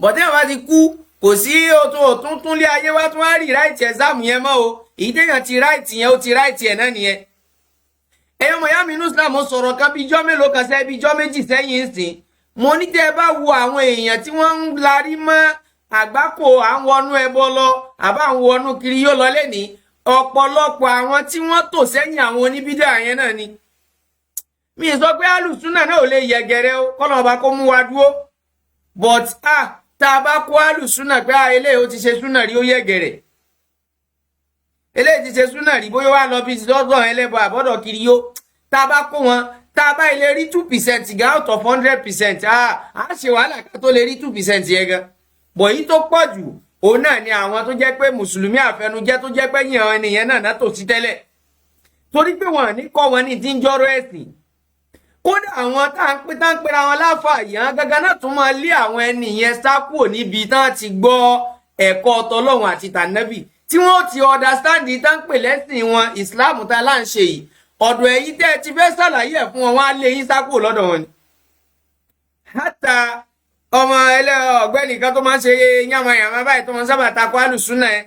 bọ̀dẹ́ wọn ti kú kò sí òtún tún lé ayé wá tún wá rewrite exam yẹn mọ́ o èyí téèyàn ti write yẹn ó ti write yẹn náà nìyẹn. ẹ̀yọ́ mọ̀ yá mi inú Islam mo sọ̀rọ̀ kan bí ijọ́ mélòó kan sẹ́ bí ijọ́ méjì sẹ́yìn ń sìn mo ní tẹ́ ẹ bá wo àwọn èèyàn tí wọ́n ń larí mọ́ àgbákò à ń wọnú ẹbọ lọ àbá ń wọnú kiri yóò lọ lẹ́ni ọ̀pọ̀lọpọ̀ àwọn tí wọ́n tò sẹ́yìn àwọn oníbídà yẹn náà ni. mi sọ pé alùsùnà náà ò lè yẹgẹrẹ o kọ́nà ọba kó mú wa dúró but tá a bá kó alùsùnà pé eléyìí ó ti ṣe súnà rí ó yẹgẹrẹ eléyìí ti ṣe súnà rí bóyá wà lọ bí lọ́dọ̀ ẹlẹ́bọ àbọ̀dọ̀ kiri yó tá a bá kó wọn tá a bá ilé rí 2% gan out of 100% á ṣe wàhálà ká tó lè rí 2% yẹn gan bọ̀ yìí tó pọ̀ jù òun náà ni àwọn tó jẹ́ pé mùsùlùmí àfẹnujẹ́ tó jẹ́ pé yìnyín ènìyàn náà tò sí tẹ́lẹ̀ torí pé wọn ní kọ́ wọn ní ti ń jọ́rọ̀ ẹ̀sìn kódà àwọn tá ń pera wọn láfààyàn gangan náà tún máa lé àwọn ẹni yẹn sá kúrò níbi tán ti gbọ́ ẹ̀kọ́ tọlọ́run àti tànẹ́bì tí wọ́n ti understand tá ń pè lẹ́sìn wọn ìsìláàmù tá là ń ṣe yìí ọ̀dọ̀ ẹ̀yin tẹ́ ẹ ti fẹ́ ṣàlàyé ẹ̀ fún wọn wọ́n á lé yín sá kúrò lọ́dọ̀ wọn ni. hátà ọmọ ọ̀gbẹ́ni kan tó máa ń ṣe yàmàyàmà báyìí tó máa ń sábà takò àlùsùnà ẹ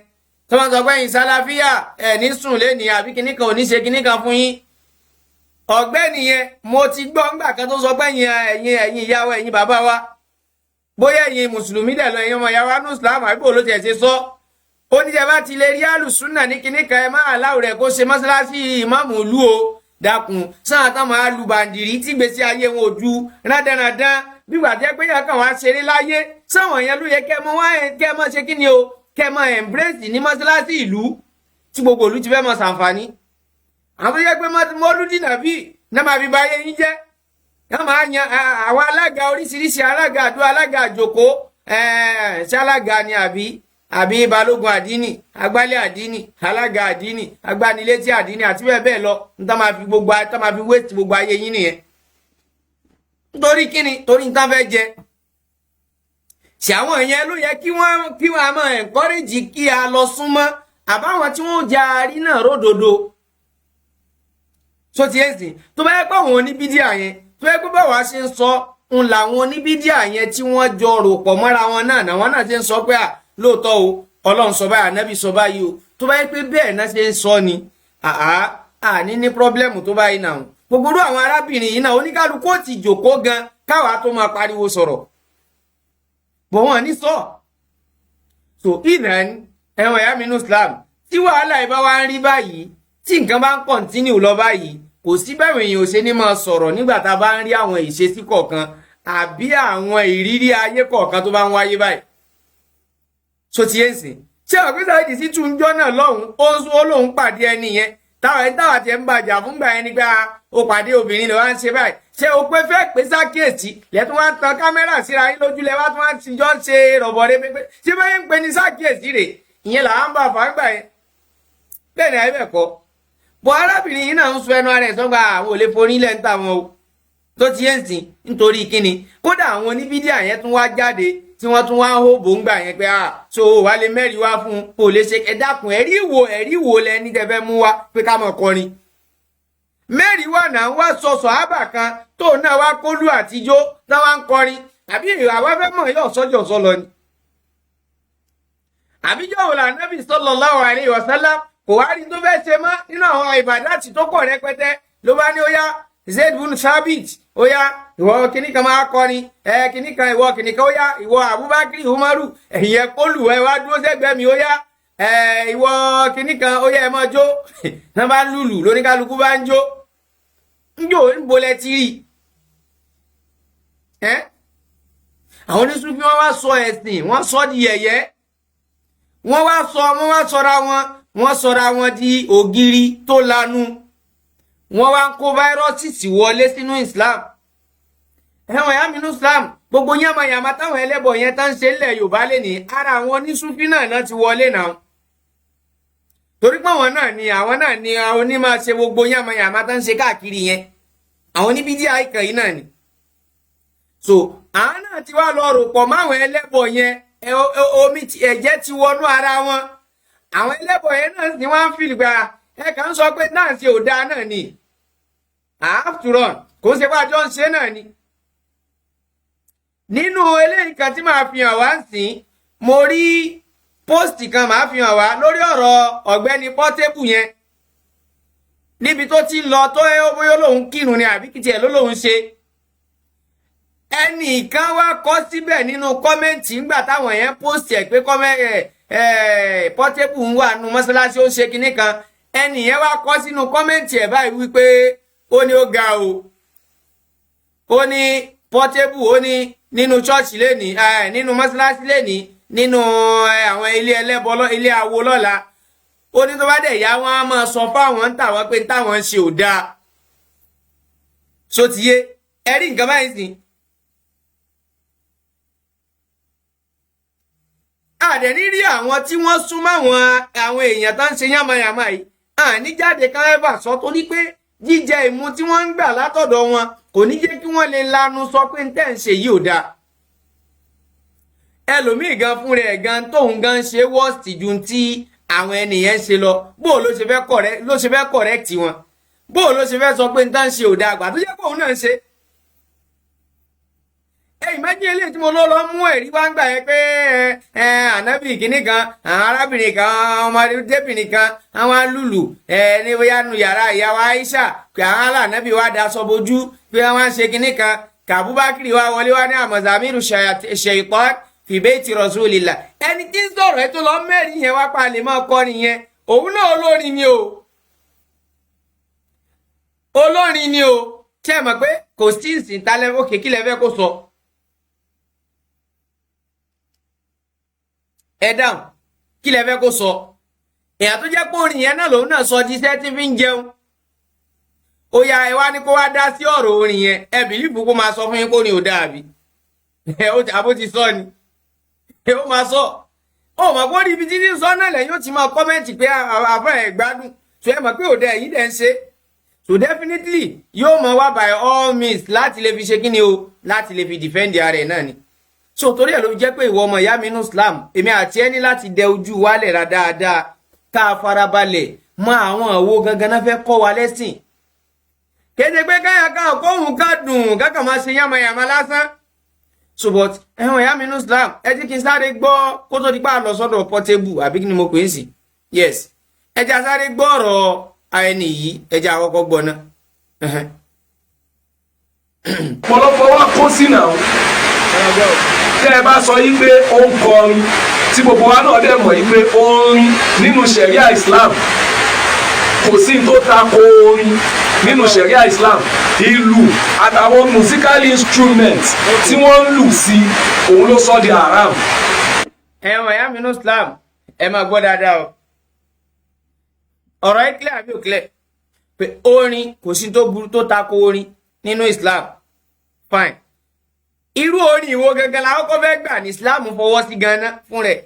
tó máa ń sọ pé ẹ̀yin sálàfíà ẹ̀ ní sùn lẹ́nìí àbí kíníkan ò ní ṣe kíníkan fún yín ọ̀gbẹ́ni yẹn mo ti gbọ́ ńgbà kan tó sọ pé ẹ̀yin ìyàwó ẹ̀yin bàbá wa bóyá ẹ̀yin mùsùlùmí dẹ̀ lọ ẹ̀yin ọmọ ìyàwó anú islam àbí bò ló tiẹ̀ ṣe sọ ó ní jẹ́ bá ti lè rí àlùsùnà ní kíní kan ẹ má aláwò rẹ̀ kó ṣe mọ́ṣáláṣí ìmáàmù ìlú o dákun sáà tán máa lu bàǹdìrí tí gbèsè ayé wọn ò ju rádánradán bígbà jẹ́ pé yàtọ̀ wá ṣeré láyé sáwọn yẹn ló yẹ kẹ́ mọ́ ṣe kí ni o kẹ́ mọ́ embrace ní mọ́ṣáláṣí ìlú tí gbogbo ìlú ti fẹ́ mọ́ ṣàǹfààní àwọn tó yẹ pé mọ́lúdì nàbí náà máa fi ba ayé yín jẹ́ wọ́n máa yan àwọn alága oríṣiríṣi alága àdó alága àjòkó ṣé alága ni àbí balógun àdínì agbálẹ̀ àdínì alága àdínì agbanilétí àdínì àti bẹ́ẹ̀ bẹ́ẹ̀ lọ níta máa fi wéètì gbogbo ayé yín nìyẹn nítorí kíni torí níta fẹ́ jẹ ṣé àwọn yẹn ló yẹ kí wọ́n máa encourage kí a lọ súnmọ́ àbáwọn tí wọ́n jẹ àárí náà ródòdó so ti ẹ̀sìn tó bá yẹ pé àwọn oníbídíà yẹn tó yẹ pé báwa ṣe ń sọ ń làwọn oníbídíà yẹn tí wọ́n jọ rò pọ̀ mọ́ra wọn náà ṣe ń sọ pé lóòótọ́ o ọlọ́run sọ báyìí ànábì sọ báyìí o tó bá yẹ pé bẹ́ẹ̀ náà ṣe ń sọ ni àní ní pírọ́blẹ́mù tó báyìí náà gbogbo àwọn arábìnrin yìí náà oníkálukú ó ti jòkó gan káwa tó máa pariwo sọ̀rọ̀ bọ̀ wọ́n ní sọ so even ẹ̀wọ̀n ẹ̀yà mi ní Islam tí wàhálà ìbá wa ń rí báyìí tí nǹkan bá ń kọ̀ntínú lọ báyìí kò sí bẹ́ẹ̀ èèyàn ò ṣe ní máa sọ̀rọ̀ nígbà tá a bá ń rí àwọn ìṣesí kọ̀ọ̀kan àbí àwọn ìrírí ayé kọ̀ọ̀kan tó bá ń wáyé báyìí. so ti yẹn sìn ṣé ọ̀gbẹ́sà ìdí sí tún jọ́ náà lọ́hùn ó lóun pàdé ẹni yẹn táwa tiẹ̀ ń bàjà fúngbà ẹni pé ó pàdé obìnrin ló wá ń ṣe báyìí ṣé o pé fẹ́ pé sákèsì lẹ́tún wá ń tan kámẹ́rà síra yín lójú lẹ́wà tó wá ti jọ ń ṣe rọ̀bọ̀rẹ́ pépé ṣé báyẹn ń pe ní sákèsì rè ìyẹn làwọn ń bà fàgbà yẹn bẹ́ẹ̀ ni àyè bẹ́ẹ̀ kọ́ bọ́ arábìnrin yìí náà ń sọ ẹnu ara ẹ̀ sọ́gbà àwọn ò lè forí ilẹ̀ ń tà wọn o tó ti yẹn sìn nítorí kíni kódà àwọn oníbídíà yẹn tún wá jáde tí wọ́n tún wá ń hó bòńgbà yẹn pé so wà lè mẹ́rin wá fún un kò lè ṣe ẹ dákun ẹ̀rí wo lẹ ní tẹ́ fẹ́ mú wá pé ká mọ̀ kọrin mẹ́rin wà náà wá sọ̀sọ̀ ábà kan tó náà wá kólú àtijọ́ náà wá ń kọrin àbí àwa fẹ́ mọ̀ yóò sọ́jọ́ sọ lọ ni àbíjọ́ wò l'Ànábì sallallahu alaihi wasallam kò wá rí tó fẹ́ ṣe mọ́ nínú àwọn ìbàdàtì tó pọ̀ rẹpẹtẹ ló bá ní ó yá Zaid bin Thabit ó yá ìwọ kìnnìkan máa kọrin kìnnìkan ìwọ kìnnìkan ó yá ìwọ Abubakar Umaru ẹ̀yẹ kólù ẹ wá dúró sẹ́gbẹ̀ẹ́ mi ó yá ìwọ kìnnìkan ó yá ẹ máa jó náà bá lùlù lóníkálukú bá ń jó njó níbo lẹ ti rí àwọn onísúfí wọ́n wá sọ ẹ̀sìn wọ́n sọ di yẹ̀yẹ́ wọ́n sọra wọn di ògiri tó lanu wọ́n wá ń kó fáírọ́ọ̀sì wọlé sínú Islam ẹ̀wọ̀n ya nínú Islam gbogbo yàmàyàmà táwọn ẹlẹ́bọ̀ yẹn tán ṣe ilẹ̀ Yorùbá lè ní ara àwọn onísúfí náà ti wọlé náà torí pé àwọn náà ni àwọn onímọ̀ ṣe gbogbo yàmàyàmà tán ṣe káàkiri yẹn àwọn oníbídí àìkàn yìí náà ni so àwọn náà ti wá lọ rò pọ̀ máwọn ẹlẹ́bọ̀ yẹn omi ẹ̀jẹ̀ ti wọnú ara wọn àwọn ẹlẹ́bọ̀ yẹn náà sì wá ń fìlì gbà ẹ kàn ń sọ pé náà ṣe ò dáa náà ni after all kò ṣe pé àjọ ń ṣe náà ni nínú eléyìí kan tí màá fi hàn wá sìn mo rí póòstì kan màá fi hàn wá lórí ọ̀rọ̀ ọ̀gbẹ́ni Portable yẹn níbi tó ti lọ tó bóyá lòun kírun ni àbí kìtì ẹ̀ ló lòun ṣe ẹnìkan wá kọ síbẹ̀ nínú kọ́mẹ́ǹtì ńgbà táwọn yẹn póòstì ẹ̀ pé Portable ń wà nù mọ́ṣáláṣí ó ṣe kinní kan ẹnìyẹn wá kọ sínú kọ́mẹ́ǹtì ẹ̀ báyìí wípé ó ní ó ga o ó ní Portable ó ní nínú ṣọ́ọ̀ṣì lẹ́ni nínú mọ́ṣáláṣí lẹ́ni nínú àwọn ilé ẹlẹ́bọ ilé awo lọ́la ó ní tó bá dẹ̀ yá wọn á máa sọ fáwọn ń tàwọn pé táwọn ń ṣe ò dáa so ti yé ẹ rí nǹkan báyìí sìn àdẹ̀ní rí àwọn tí wọ́n súnmọ́ àwọn èèyàn tó ń ṣe yánmayàmá yìí àníjáde kan ẹ́fà sọ tó ní pé jíjẹ ìmu tí wọ́n ń gbà látọ̀dọ̀ wọn kò ní jẹ́ kí wọ́n lè lanu sọ pé ń tẹ̀ ń ṣe yìí ò dáa ẹlòmíì gan fún rẹ̀ gan tóun gan ṣe wọ́ọ̀sì ju ti àwọn ènìyàn ṣe lọ bó ló ṣe fẹ́ kọ̀rẹ́kìtì wọn bó ló ṣe fẹ́ sọ pé ń tẹ̀ ń ṣe ò dáa àgbà tó jẹ́ pé òun náà ń ṣe ìmájí eléyìí tí mo lọ mú ẹ̀rí wá ń gbà yẹn pé ànábì kìíní kan àwọn arábìnrin kan ọmọdébìnrin kan àwọn alùlù ní bóyá nu yàrá ìyàwó Aisha pé àwọn alànábì wá daṣọ bojú pé wọ́n ṣe kìíní kan kàbúbákiri wá wọlé wá ní àmọ̀zàmírù ṣèyítọ́ fi bayti Rasulillah ẹni tí ń sọ̀rọ̀ ẹ tó lọ mẹ́rin yẹn wá pa lè máa kọrin yẹn òun náà olórin ni o ṣé ẹ mọ̀ pé kò sí ìsìn tálẹ́ òkè kí lẹ fẹ́ kó sọ. ẹ dáhùn kí lẹ fẹ́ kó sọ èèyàn tó jẹ́ pé orin yẹn náà lòun náà sọ di iṣẹ́ tí fi ń jẹun ó yá ẹ wá ní kó wá dá sí ọ̀rọ̀ orin yẹn ẹ bìlífù kó máa sọ fún yín kó ní ò dàbí àbó ti sọ ni ó máa sọ ó mọ̀ pé ó rí ibi títí sọ náà lẹ́yìn ó ti máa kọ́mẹ́ǹtì pé àfẹ́ ẹ̀ gbádùn tó ẹ mọ̀ pé òde ẹ̀yìn dẹ̀ ń ṣe so definitely yóò mọ̀ wá by all means láti lè fi ṣe kí ni o láti lè fi defend ara ẹ̀ náà ni so torí ẹ̀ ló jẹ́ pé ìwọ ọmọ ìyá mi nínú Islam èmi àti ẹni láti dẹ ojú wálẹ̀ ra dáadáa ká farabalẹ̀ mọ àwọn àwo gangan náà fẹ́ kọ́ wa lẹ́sìn kéde pé káyà ká kóhùn ká dùn káka máa ṣe yàmàyàmà lásán so but ẹ̀wọ̀n ìyá mi nínú Islam ẹ ti kí n sáré gbọ́ kó tó di pa lọ sọ́dọ̀ Portable àbí kí ni mo pè é sí yes ẹ jẹ́ sáré gbọ́ ọ̀rọ̀ ẹni yìí ẹ jẹ́ àkọ́kọ́ gbọ́ náà. ọ̀pọ̀lọpọ̀ wa kó sí náà tẹ́ ẹ bá sọ yí pé ó ń kọrin tí gbogbo wa náà dẹ̀ mọ̀ yí pé orin nínú ṣẹ̀ríà Islam kò sí tó tako orin nínú ṣẹ̀ríà Islam ìlù àtàwọn musical instruments tí wọ́n ń lù sí òun ló sọ di haram. ẹ̀wọ̀n ẹ̀yà mi nínú Islam ẹ máa gbọ́ dáadáa o ọ̀rọ̀ ẹ̀ clear àbí ò clear pé orin kò sí tó burú tó tako orin nínú Islam fine irú orin ìwo gangan la kọ́kọ́ fẹ́ gbà ní Islam fọwọ́ sí ganan fún rẹ̀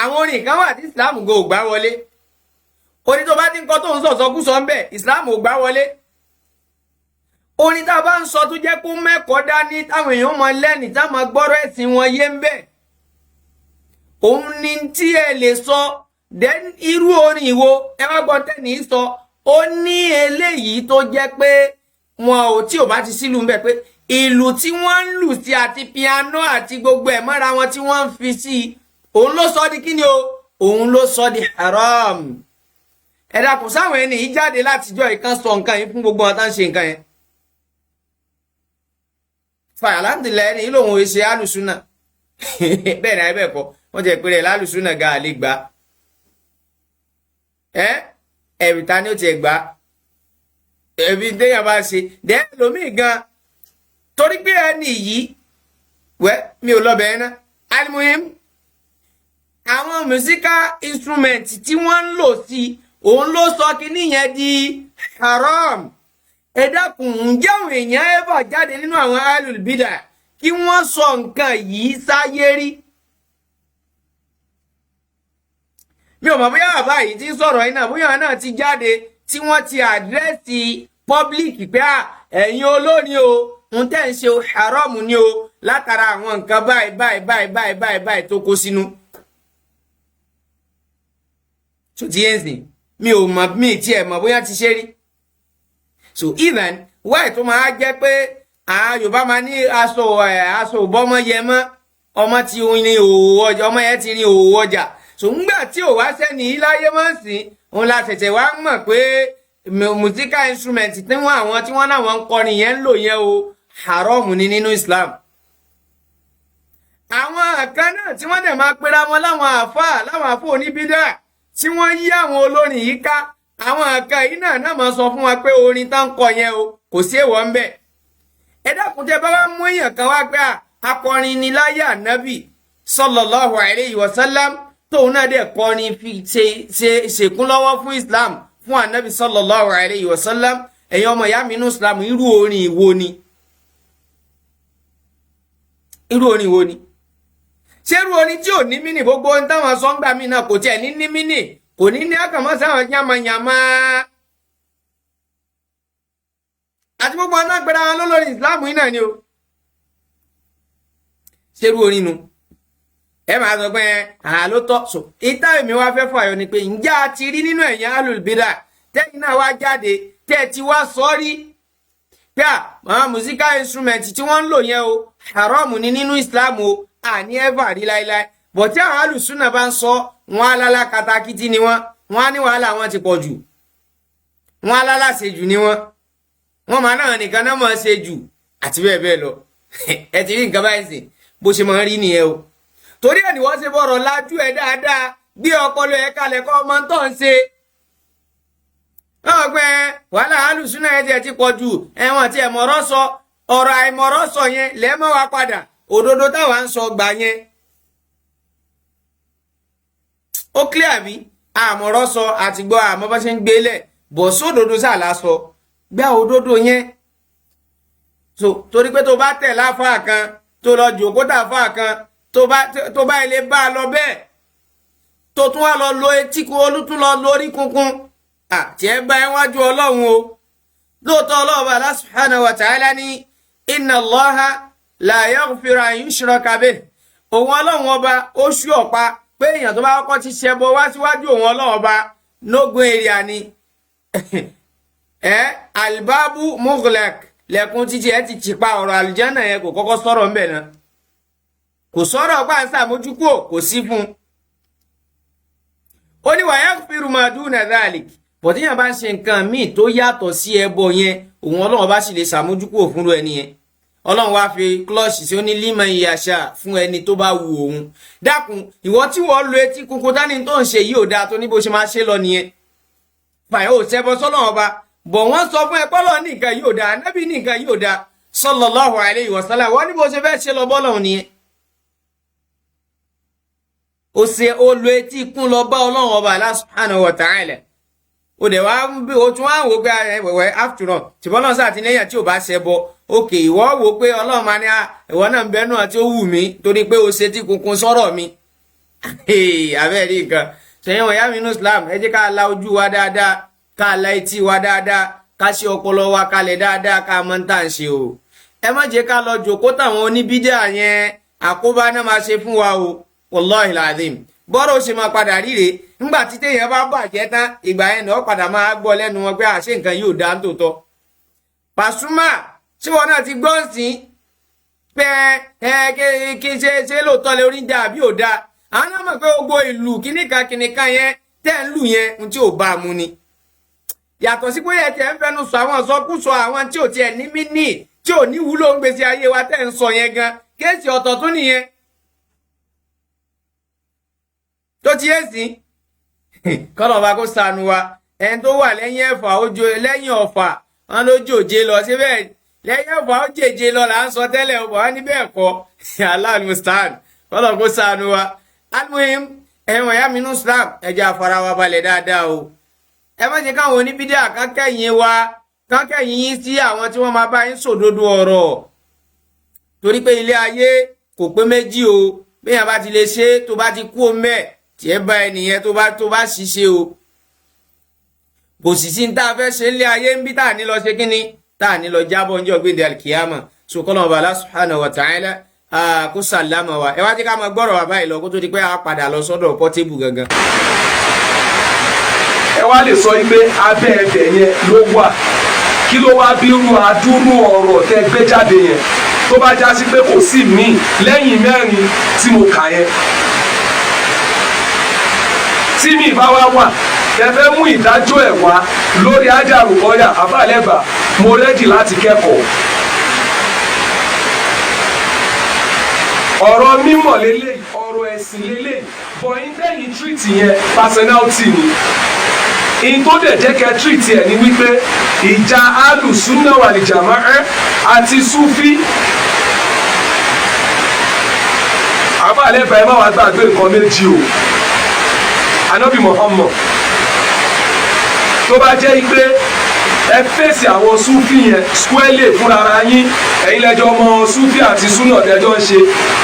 àwọn orin kan wà tí Islam go gbà wọlé orin tó bá ti ń kọ́ tó ń sọ̀sọ́kúsọ ń bẹ̀ Islam ò gbà wọlé orin tá a bá ń sọ tó jẹ́ kó mẹ́kọ̀ọ́ dání táwọn èèyàn mọ lẹ́nìí táwọn máa gbọ́rọ̀ ẹ̀sìn wọn yé ń bẹ̀ òun ni tí ẹ lè sọ then irú orin ìwo ẹ wá gbọ́ tẹ́ni sọ ó ní eléyìí tó jẹ́ pé wọn ò tí ò bá ti sílùú ń bẹ̀ pé ìlù tí wọ́n ń lù sí àti piano àti gbogbo ẹ̀ mọ́ra wọn tí wọ́n ń fi sí òun ló sọ di kíni o òun ló sọ di haram ẹ dákun sáwọn ẹni yìí jáde látijọ́ ìkan sọ nǹkan yìí fún gbogbo wọn tá ń ṣe nǹkan yẹn fàyà alhamdulillah ẹni yìí lòun ò ṣe alùsùnà bẹ́ẹ̀ ni àìbẹ̀ kọ́ wọ́n jẹ́ pé rẹ̀ lálùsùnà ga àlè gbà ẹ̀rì ta ni ó ti ẹ̀ gbà ẹbí téèyàn bá ṣe dẹ́ lómi gan torí pé ẹni yìí wẹ́ mi ò lọ bẹ̀ẹ́ ná alimuhim àwọn musical instrument tí wọ́n ń lò sí òun ló sọ kíní yẹn di haram. Ẹ dákun ǹjẹ́ àwọn èèyàn ẹ̀fà jáde nínú àwọn alùbídà kí wọ́n sọ nǹkan yìí sáyé rí. Mi ò mọ̀ bóyá bàbá yìí ti ń sọ̀rọ̀ yìí náà bóyá náà ti jáde tí wọ́n ti àdírẹ́sì public pé ẹ̀yin olórin o ń tẹ̀ ń ṣe haram ni o látara àwọn nǹkan báyìí tó kó sínú. So ti yẹn sìn mi ò mọ̀ mi tiẹ̀ mọ̀ bóyá ti ṣe rí. So even why tó máa jẹ́ pé Yorùbá máa ní aṣọ òbọ́mọ yẹ mọ́ ọmọ tí rin òwò ọjà ọmọ yẹn ti rin òwò ọjà. So ńgbà tí ò wá sẹ́ni iláyé mọ́ sí òun la ṣẹ̀ṣẹ̀ wá mọ̀ pé musical instrument tí wọ́n náà wọ́n ń kọrin yẹn ń lò yẹn o haram ni nínú Islam. Àwọn kan náà tí wọ́n dẹ̀ máa pera wọn láwọn àfáà oníbídà tí wọ́n yí àwọn olórin yìí ká àwọn àkà yìí náà máa sọ fún wa pé orin tá ń kọ yẹn o kò sí èèwọ̀ ń bẹ̀. Ẹ dákun tẹ́ bá wá mú èèyàn kan wá pé akọrin ni láyé ànábì sallallahu alayhi wa sallam tóun náà dẹ̀ kọrin fi ṣèkún lọ́wọ́ fún Islam fún ànábì sallallahu alayhi wa sallam ẹ̀yin ọmọ ìyá mi nínú Islam irú orin ìwo ni? Irú orin ìwo ni? Ṣé irú orin tí ò ní mínì gbogbo ohun táwọn sọ́ngbà mí náà kò tiẹ̀ ní mínì kò ní àkàmọ́ sáwọn yamayama àti gbogbo alágbèrè àwọn olórí Islam yìí náà ni o. Ṣé irú orin nu? Ẹ máa sọ pé ló tọ́ so ìta èmi wá fẹ́ fàyọ ni pé ǹjẹ́ a ti rí nínú ẹ̀yìn alùbídà tẹ́yìn náà wá jáde tẹ́ ẹ ti wá sọ́rí pé àwọn musical instrument tí wọ́n ń lò yẹn o haram ni nínú Islam o àní ẹ̀fà rí láíláí bọ̀ tí àwọn alùsùnà bá ń sọ wọn alálà katakítí ni wọn á ní wàhálà wọn ti pọ̀ jù wọn alálà ṣe jù ni wọn máa náà nìkan náà máa ṣe jù àti bẹ́ẹ̀ bẹ́ẹ̀ lọ ẹ ti rí nǹkan báyìí sìn bó ṣe máa rí nìyẹn o torí ẹ̀ ni wọ́n ṣe bọ̀rọ̀ lájú ẹ̀ dáadáa gbé ọpọlọ ẹ̀ kalẹ̀ kọ́ ọmọ tó ń ṣe. wọ́n pẹ́ wàhálà alùsùnà ẹ̀ ti pọ̀ jù ẹ̀wọ̀n tí ẹ̀mọ̀rọ̀ sọ ọ̀rọ̀ àìmọ̀rọ̀ sọ yẹn lẹ́mọ̀ wá padà òdodo táwa ń sọ gbà yẹn. Ó clear bí àmọ̀rọ̀ sọ àti gbọ́ àmọ́ bá ṣe ń gbélẹ̀ bọ̀ sódodo sàlá sọ gbá òdodo yẹn. So torí pé tó bá tẹ̀ láfáà kan tó lọ jòkó tàfáà kan tó bá ilé bá a lọ bẹ́ẹ̀ tó tún wá lọ lo etí kó olútún lọ lórí kunkun àti ẹ bá ẹ wájú Ọlọ́run o. Lóòótọ́ Ọlọ́run Allah subhanahu wa ta'ala ní inna Allaha la yaghfiru an yushraka bih òun Ọlọ́run ọba ó ṣú ọ̀pá pé èèyàn tó bá kọ́kọ́ ti ṣẹbọ wá síwájú òun Ọlọ́run ọba nógún èrìà ni albabu mughlaq lẹ́kùn títí ẹ ti tìpa ọ̀rọ̀ àlùjánnà yẹn kò kọ́kọ́ sọ̀rọ̀ ńbẹ̀ náà kò sọ̀rọ̀ ọgbà ń sàmójúkú kò sí fún un. Ó ní wa yaghfiru ma duna dhalik bọ̀díyàn bá ń ṣe nǹkan míì tó yàtọ̀ sí ẹbọ yẹn òun Ọlọ́run bá sì lè sàmójúkú fún ẹni yẹn. Ọlọ́run wá fi klọ́ọ̀ṣì tí ó ní liman yasha fún ẹni tó bá wu òun. Dákun ìwọ tí wọ́n lo etí kunkun dání tó ń ṣe yìí ò dáa tó ní bó ṣe máa ṣe lọ nìyẹn. Fàyọ̀ ò ṣẹbọ sọ́lọ́run ọba bọ̀ wọ́n sọ fún ẹ pọ́lọ́ ní nǹkan yìí ò dáa nábì ní nǹkan yìí ò dáa sallallahu alayhi wa sallam wọ́n ní bó ṣe fẹ́ ṣe lọ bọ́lọ́run nìyẹn. Ó ṣe ó lo etí kún lọ bá Ọlọ́run ọba Allah subhanahu wa ta'ala. Ó dẹ̀ wá ó tún wá wò pé ẹ̀wẹ̀ after all ṣùgbọ́n náà sàtìlẹ́yìn tí ò bá ṣẹbọ òkè ìwọ wò pé Ọlọ́run máa ní ìwọ náà ń bẹ náà tí ó wù mí torí pé ó ṣe tí kunkun sọ̀rọ̀ mi. Abẹ́rẹ́ nǹkan ṣẹ̀yìn wọ̀nyá mi nínú Islam ẹ jẹ́ ká la ojú wa dáadáa ká la etí wa dáadáa ká ṣe ọpọlọ wa kalẹ̀ dáadáa ká mọ̀ ń tà ń ṣe o. Ẹ má jẹ́ ká lọ jòkó táwọn oníbídà yẹn àkóbá náà máa ṣe fún wa o wallahi alazim bọ́rọ̀ ó ṣe máa padà ríre nígbà tí téèyàn bá bàjẹ́ tán ìgbà yẹn náà padà máa gbọ́ lẹ́nu wọn pé àṣé nǹkan yóò dá nítòótọ́. Pasuma tí wọn náà ti gbọ́ sí pé kí ṣe lóòótọ́ lè orin dá àbí ò dáa àwọn náà mọ̀ pé gbogbo ìlú kìnnìkan yẹn tẹ́ ń lù yẹn ohun tí ò bá a mu ni. Yàtọ̀ sí pé ẹ tiẹ̀ ń fẹnu sọ àwọn sọkúsọ àwọn tí ò tiẹ̀ ní mí ní tí ò ní wúlò ń gbèsè ayé wa tẹ́ ń sọ yẹn gan kéèsì ọ̀tọ̀ tún nìyẹn. Tó ti yé sí kọ́nà ọba kó ṣàánú wa ẹni tó wà lẹ́yìn ẹ̀fà ojú lẹ́yìn ọ̀fà wọ́n ló jòjé lọ síbẹ̀ lẹ́yìn ọ̀bọ̀ ó jèjé lọ là ń sọ tẹ́lẹ̀ ọ̀bọ̀ wá níbẹ̀ ẹ̀kọ́ aláàlùmùsítàn kọ́lọ̀ kó sànù wa almuhim ẹ̀wọ̀n ya minú Islam ẹja afárá wa balẹ̀ dáadáa o ẹ má jẹ́ káwọn oníbídà kánkẹ́yìn wa kánkẹ́yìn yín sí àwọn tí wọ́n máa bá yín sòdodo ọ̀rọ̀ torí pé ilé ayé kò pé méjì o bí yàn bá ti lè ṣe tó bá ti kú omi ẹ̀ tí ẹ bá ẹnìyẹn tó bá ṣiṣẹ́ o kò sì sí ní tá a fẹ́ ṣe nílé ayé ń bí tá à ní lọ ṣe kínní tá à ní lọ jábọ̀ ń jọ gbéde alkiyama sùkọ́nà ọba Allah subhanahu wa ta'ala kó sàlámà wa ẹ wá jẹ́ ká máa gbọ́rọ̀ wa báyìí lọ kó tó di pé a padà lọ sọ́dọ̀ Portable gangan. ẹ wá lè sọ pé abẹ́ ẹbẹ̀ yẹn ló wà kí ló wá bí irú adúrú ọ̀rọ̀ tẹ́ gbé jáde yẹn tó bá já sí pé kò sí míì lẹ́yìn mẹ́rin tí mo kà yẹn tí mi bá wá wà ẹ fẹ́ mú ìdájọ́ ẹ̀ wá lórí ájà Ruqoyyat àbálẹ́bà mo rẹ́dì láti kẹ́kọ̀ọ́. ọ̀rọ̀ mímọ̀ lélẹ́yìí ọ̀rọ̀ ẹ̀sìn lélẹ́yìí bọ̀ intẹ́yìn treat yẹn personality ni in tó dẹ̀ jẹ́ kẹ́ treat ẹ̀ ni wípé ìjà alùsùnà wal jama'a àti sufi àbálẹ́bà ẹ má wá gbàgbé nǹkan méjì o Ànábì Muhammad tó bá jẹ́ pé ẹ fèsì àwọn súfì yẹn squarely fúnra ara yín ẹ̀yin lẹ́jọ́ ọmọ súfì àti súnà lẹ́jọ́ ń ṣe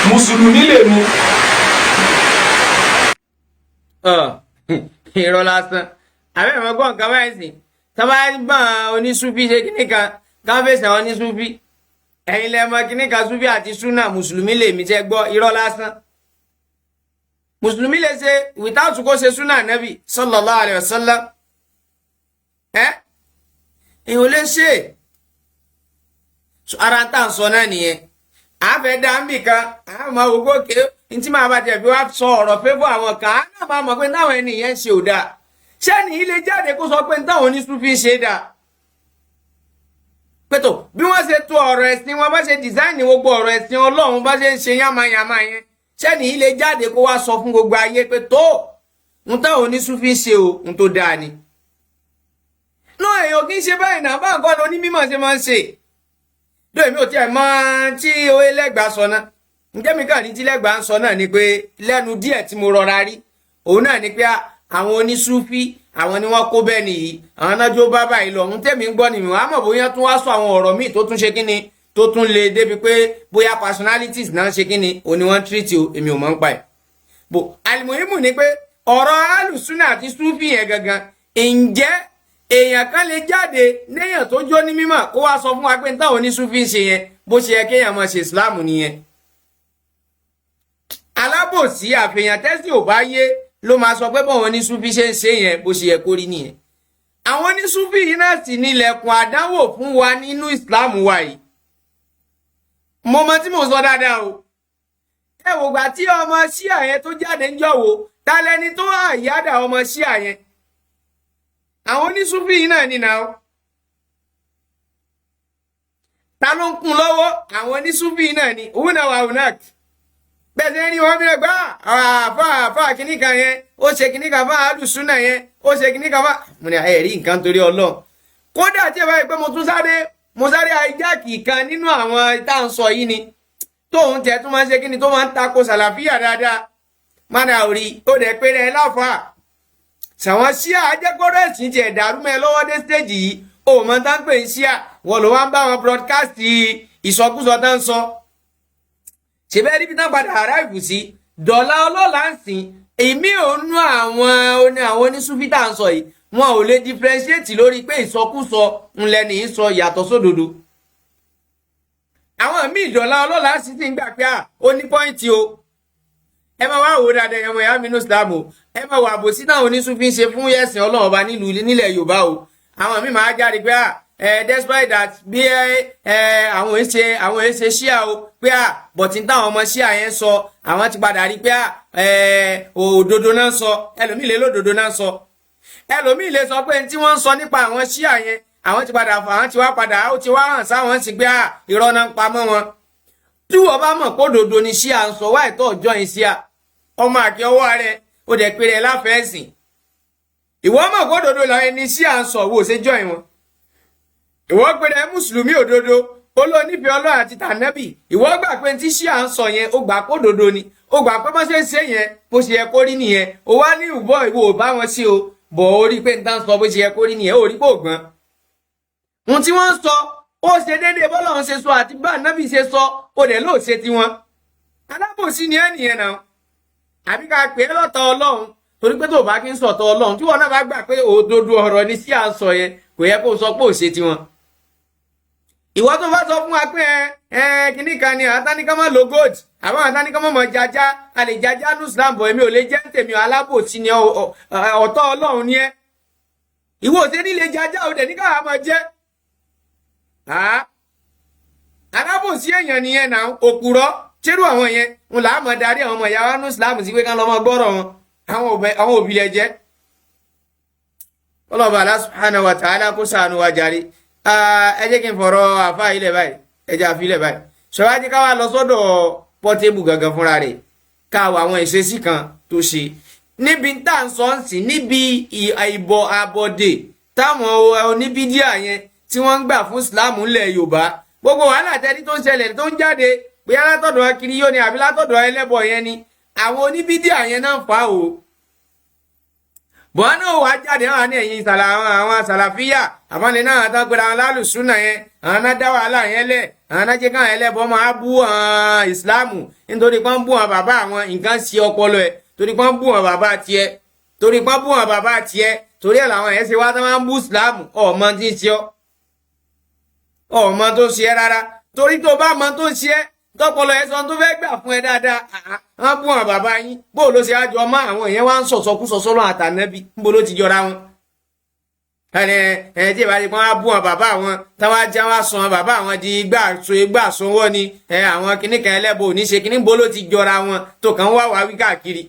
mùsùlùmí lèmi. irọ́ lásán àbẹ́ ìmọ̀ gbọ́ nǹkan báyìí sìn tọ́ba gbọ́n onísúfì ṣe kíní kan káwọn fèsì àwọn onísúfì ẹ̀yin lẹ́mọ kíní kan súfì àti súnà mùsùlùmí lèmi tẹ́ gbọ́ irọ́ lásán mùsùlùmí lè ṣe without kó ṣe súnà Nábì sallallahu alaihi wasallam èèyàn lè ṣe ara tá à ń sọ náà nìyẹn àfẹ́ dáńbì kan àmọ́ gbogbo ké ntí máa bá tẹ̀ fi wá sọ ọ̀rọ̀ pé fún àwọn kan á náà máa mọ̀ pé táwọn ènìyàn ṣe ò dáa ṣé nìyí lè jáde kó sọ pé táwọn onísúfì ṣe dáa pẹ̀tọ̀ bí wọ́n ṣe to ọ̀rọ̀ ẹ̀sìn wọn bá ṣe dìsáìnì gbogbo ọ̀rọ̀ ẹ̀sìn Ọlọ́run bá ṣe ń ṣe yánmayànmá yẹn ṣé nìyí lè jáde kó wá sọ fún gbogbo ayé pé tó ń táwọn onísúfì ṣe o ń tó dáa ni no èèyàn kì í ṣe báyìí náà bá nǹkan lóní mímọ̀ ṣe máa ń ṣe ló èmi ò tiẹ̀ mọ̀ tí owó lẹ́gbàá sọ náà ǹjẹ́ mi kàn ní tí lẹ́gbàá ń sọ náà ni pé lẹ́nu díẹ̀ tí mo rọra rí òun náà ni pé àwọn onísúfí àwọn ni wọ́n kó bẹ́ẹ̀ nìyí àwọn nájó bá báyìí lọ ohun tẹ̀mí ń gbọ́ nìyí wọ́n á mọ̀ bóyá tún wá sọ àwọn ọ̀rọ̀ míì tó tún ṣe kíni tó tún lè débi pé bóyá personalities náà ṣe kíni òní wọ́n treat o èmi ò mọ̀ ń pa ẹ̀ bò àlùmọ́ìmù ni pé ọ̀rọ̀ alùsùnà àti súfì yẹn gangan ǹjẹ́ èèyàn kan lè jáde léèyàn tó jó ní mímọ̀ kó wá sọ fún wa pé táwọn onísúfì ń ṣe yẹn bó ṣe yẹ kéèyàn máa ṣe ìsìláàmù nìyẹn alábòsí àfihàn tẹ́sí ò bá yé ló máa sọ pé báwọn onísúfì ṣe ń ṣe yẹn bó ṣe yẹ kó rí nìyẹn àwọn onísúfì yìí náà sì ní ilẹ̀kùn àdánwò fún wa nínú ìsìláàmù wa yìí mo mọ tí mo sọ dáadáa o ẹ wò gbà tí ọmọ ṣíà yẹn tó jáde ń jọ̀wọ́ ta lẹni tó àyádà ọmọ ṣíà yẹn àwọn onísúfì yìí náà nínà ó ta ló ń kún lọ́wọ́ àwọn onísúfì yìí náà ni òun náà wà òun náà bẹ́ẹ̀ ni wọ́n fi gbá àfáà kìíní kan yẹn ó ṣe kìíní kan fáà alùsùnà yẹn ó ṣe kìíní kan fáà mo ní ẹ̀rí nǹkan torí Ọlọ́run kódà tí ẹ bá rí pé mo sáré àìjáàkì kan nínú àwọn tá à ń sọ yìí ni tóun tẹ tó máa ń ṣe kíni tó máa ń tako sàlàfíà dáadáa mádà orí ó dẹ̀ pé rẹ̀ láfàá sàwọn ṣíà ajẹ́kọ́rọ́ ẹ̀sìn tiẹ̀ dàrú mẹ́ lọ́wọ́ dé stéèjì yìí ó mọ̀ tá ń pè ń ṣíà wọ́n ló wá ń bá wọn broadcast ìsọkúsọ tá ń sọ ṣèbẹ́ níbi náà padà aráàlú sí dọ̀là ọlọ́lá ń sìn èmi ò nú àwọn onísúfí tá à ń sọ yìí wọn ò lè differentiate lórí pé ìsọkúsọ ńlẹ̀ ní í sọ yàtọ̀ sódodo àwọn míì dọ̀là ọlọ́lá sì ti ń gbà pé ó ní pọ́ìntì o ẹ máa wá wò dáadáa ẹmọ ìyá mi ní Islam o ẹ máa wà bò sí náà onísúfí ń ṣe fún ẹ̀sìn Ọlọ́run ọba nílẹ̀ Yorùbá o àwọn míì máa jáde pé despite that bí àwọn èsè ṣíà o pé bọ̀tí táwọn ọmọ ṣíà yẹn sọ àwọn ti padà rí pé òdodo náà sọ ẹlòmíì lè lódodo náà sọ ẹlòmíì lè sọ pé tí wọ́n ń sọ nípa àwọn ṣíà yẹn àwọn ti wá padà ó ti wá hàn sáwọn sì pé irọ́ náà ń pamọ́ wọn tí wọ́n bá mọ̀ pé òdodo ni ṣíà ń sọ wáyé tó ọjọ́ yìí ṣíà ọmọ àti ọwọ́ rẹ̀ ó dẹ̀ pé rẹ̀ láfẹ̀ẹ́sìn ìwọ mọ̀ pé òdodo làwọn ẹni ṣíà ń sọ wò ṣe jọ́ ìwọ̀n ìwọ pé ẹ mùsùlùmí òdodo ó lọ nífẹ̀ẹ́ Ọlọ́run àti tànẹ́bì ìwọ gbà pé tí ṣíà ń sọ yẹn ó gbà pé òdodo ni ó gbà pé bó ṣe ń ṣe yẹn bó ṣe yẹ kó rí nìyẹn ó wá ní ìwọ ò bá wọn sí o bọ̀ ó rí pé n tán sọ bó ṣe yẹ kó rí nìyẹn ó rí pé ògbọ́n ohun tí wọ́n ń sọ ó ṣe déédéé bọ́lọ́run ṣe sọ àti bá ànábì ṣe sọ ó dẹ̀ lóò ṣe tiwọn alábòsí ni ẹ́ nìyẹn náà àbí ká pè é lọ́tọ̀ Ọlọ́run torí pé tó bá kí ń sọ̀tọ̀ Ọlọ́run tí wọn náà bá gbà pé òdodo ọ̀rọ̀ ni sí à ń sọ yẹn kò yẹ kó sọ pé ò ṣe tiwọn ìwọ tó bá sọ fún wa pé kinní kan ni àtàníkà máa lo gold àwọn àtàníkà máa mọ jaja a lè jaja ní Islam bọ̀ èmi ò lè jẹ́ tèmi alábòsí ni ọ̀tọ̀ Ọlọ́run ni ẹ́ ìwọ ò ṣe ní lè jaja ò dẹ̀ ní káwá máa jẹ́ alábòsí èèyàn nìyẹn náà òpùrọ́ ṣerú àwọn yẹn ń là á mọ̀ darí àwọn ọmọ ìyá wa ní Islam sí pé ká lọ́ mọ gbọ́rọ̀ wọn àwọn òbí lẹ jẹ́ ọlọ́ba Allah subhanahu wa ta'ala kó ṣàánú wa jàre ẹ jẹ́ kí n fọ̀rọ̀ àfa ilẹ̀ báyìí ẹ jẹ́ àfilẹ̀ báyìí ṣọwájú ká wá lọ sọ́dọ̀ Portable gangan fúnra rẹ̀ ká wọ àwọn ìṣesí kan tó ṣe níbi tá à ń sọ ń sìn níbi ìbọ̀ àbọ̀dè táwọn oníbídíà yẹn tí wọ́n ń gbà fún Islam ńlẹ̀ Yorùbá gbogbo wàhálà tẹ́lí tó ń ṣẹlẹ̀ tó ń jáde pé látọ̀dọ̀ Akiriyó ni àbí látọ̀dọ̀ ẹlẹ́bọ̀ yẹn ni àwọn oníbídíà yẹn náà fà ó bọ́n náà wàá jáde hàn ní ẹ̀yìn àwọn sàlàfíà àbọ̀nlé náà àtàwọn pẹ̀lú àwọn lálùsúnà yẹn àwọn náà dá wàhálà yẹn lẹ̀ àwọn náà jẹ́ káwọn ẹlẹ́bọ̀ máa bú ìsìláàmù nítorí pé wọ́n bú wọn bàbá àwọn nǹkan sí ọpọlọ ẹ̀ torí pé wọ́n bú wọn bàbá tiẹ̀ torí pé wọ́n bú wọn bàbá tiẹ̀ torí ẹ̀ làwọn ẹ̀ ṣe wá tó máa ń bú ìsìláàmù ọmọ tí ń ṣe ọmọ tó ń ṣe rárá torí tó bá mọ tó ń ṣe tọpọlọ ẹ sọ tó fẹ́ gbà fún ẹ dáadáa wọn bú wọn bàbá yín bó ló ṣe ájọ ọmọ àwọn èèyàn wá ń sọsọkúsọ sọlọ àtànẹbí níbo ló ti jọra wọn tí ìbáraẹni kan wá bú wọn bàbá wọn táwọn ajá wá sọ wọn bàbá wọn di igbá sanwó ni àwọn kìnnìkan ẹlẹ́bọ ò ní ṣe kìnnì bó ló ti jọra wọn tó kàn wá wá wí káàkiri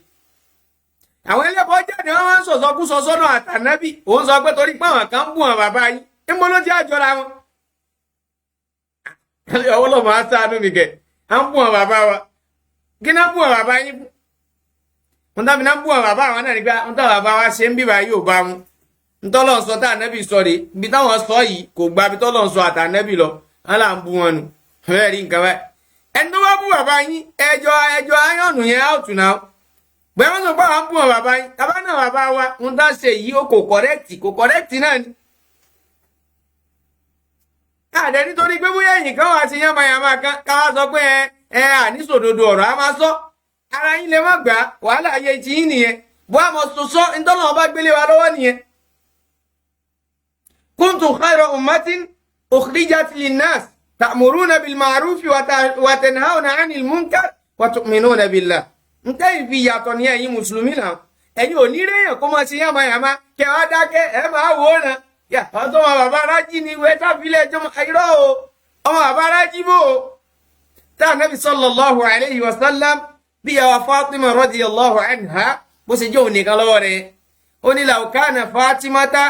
àwọn ẹlẹ́bọ jáde wọn wá ń sọsọkúsọ sọlọ àtànẹbí òun sọ pé torí pé àwọn kan bú wọn bàbá yín níbo ló ti àjọra wọn ọwọ́lọ́mọ á sáánú mi kẹ à ń bú wọn bàbá wa kí náà bú wọn bàbá yín fún wọn tàbí náà bú wọn bàbá wọn náà nígbà wọn tàbí bàbá wa ṣe ń bíbá yóò bá wọn ntọ́lọ̀ ń sọ tá ànẹ́bì sọ rè ibi táwọn sọ yìí kò gba ibi tọ́lọ̀ ń sọ àtànẹ́bì lọ wọn là ń bú wọn nù bẹ́ẹ̀ rí nǹkan báyìí ẹni tó bá bú bàbá yín ẹjọ́ ayọ̀nù yẹn áùtù náà bẹ́ẹ̀ wọ́n sọ pé àwọn bú wọn bàbá yín tàbá náà bàbá wa ń dá ṣe yìí ó kò kọ̀rẹ́kìtì náà ni àdẹ nítorí pé bóyá ẹ̀yìn kan wà sí yánmayàmá kan káwá sọ pé àníṣòdodo ọ̀rọ̀ a máa sọ ara yín lè má gbà wàhálà ayé ti yín nìyẹn bó àmọ́ sọ ntọ́nà ọba gbélé wa lọ́wọ́ nìyẹn. kuntum khayra ummatin ukhrijat linnas ta'muruna bil ma'rufi wa tanhauna 'anil munkar wa tu'minuna billah. ntẹ́ ìfi yàtọ̀ ní ẹ̀yin mùsùlùmí náà ẹ̀yin ò ní réyàn kó máa ṣe yánmayàmá kẹwàá dákẹ́ ẹ̀ máa wò ó náà yà ọtọ ọmọ bàbá arájí ni ìwé tábìlẹ̀ ẹjọ́ irọ́ o ọmọ bàbá arájí bò ó tá ànábì sallallahu alayhi wa sallam bí yàwá Fatima radiyallahu anha bó ṣe jẹ́ òun nìkan lọ́wọ́ rẹ̀ ó ní law kana Fatimata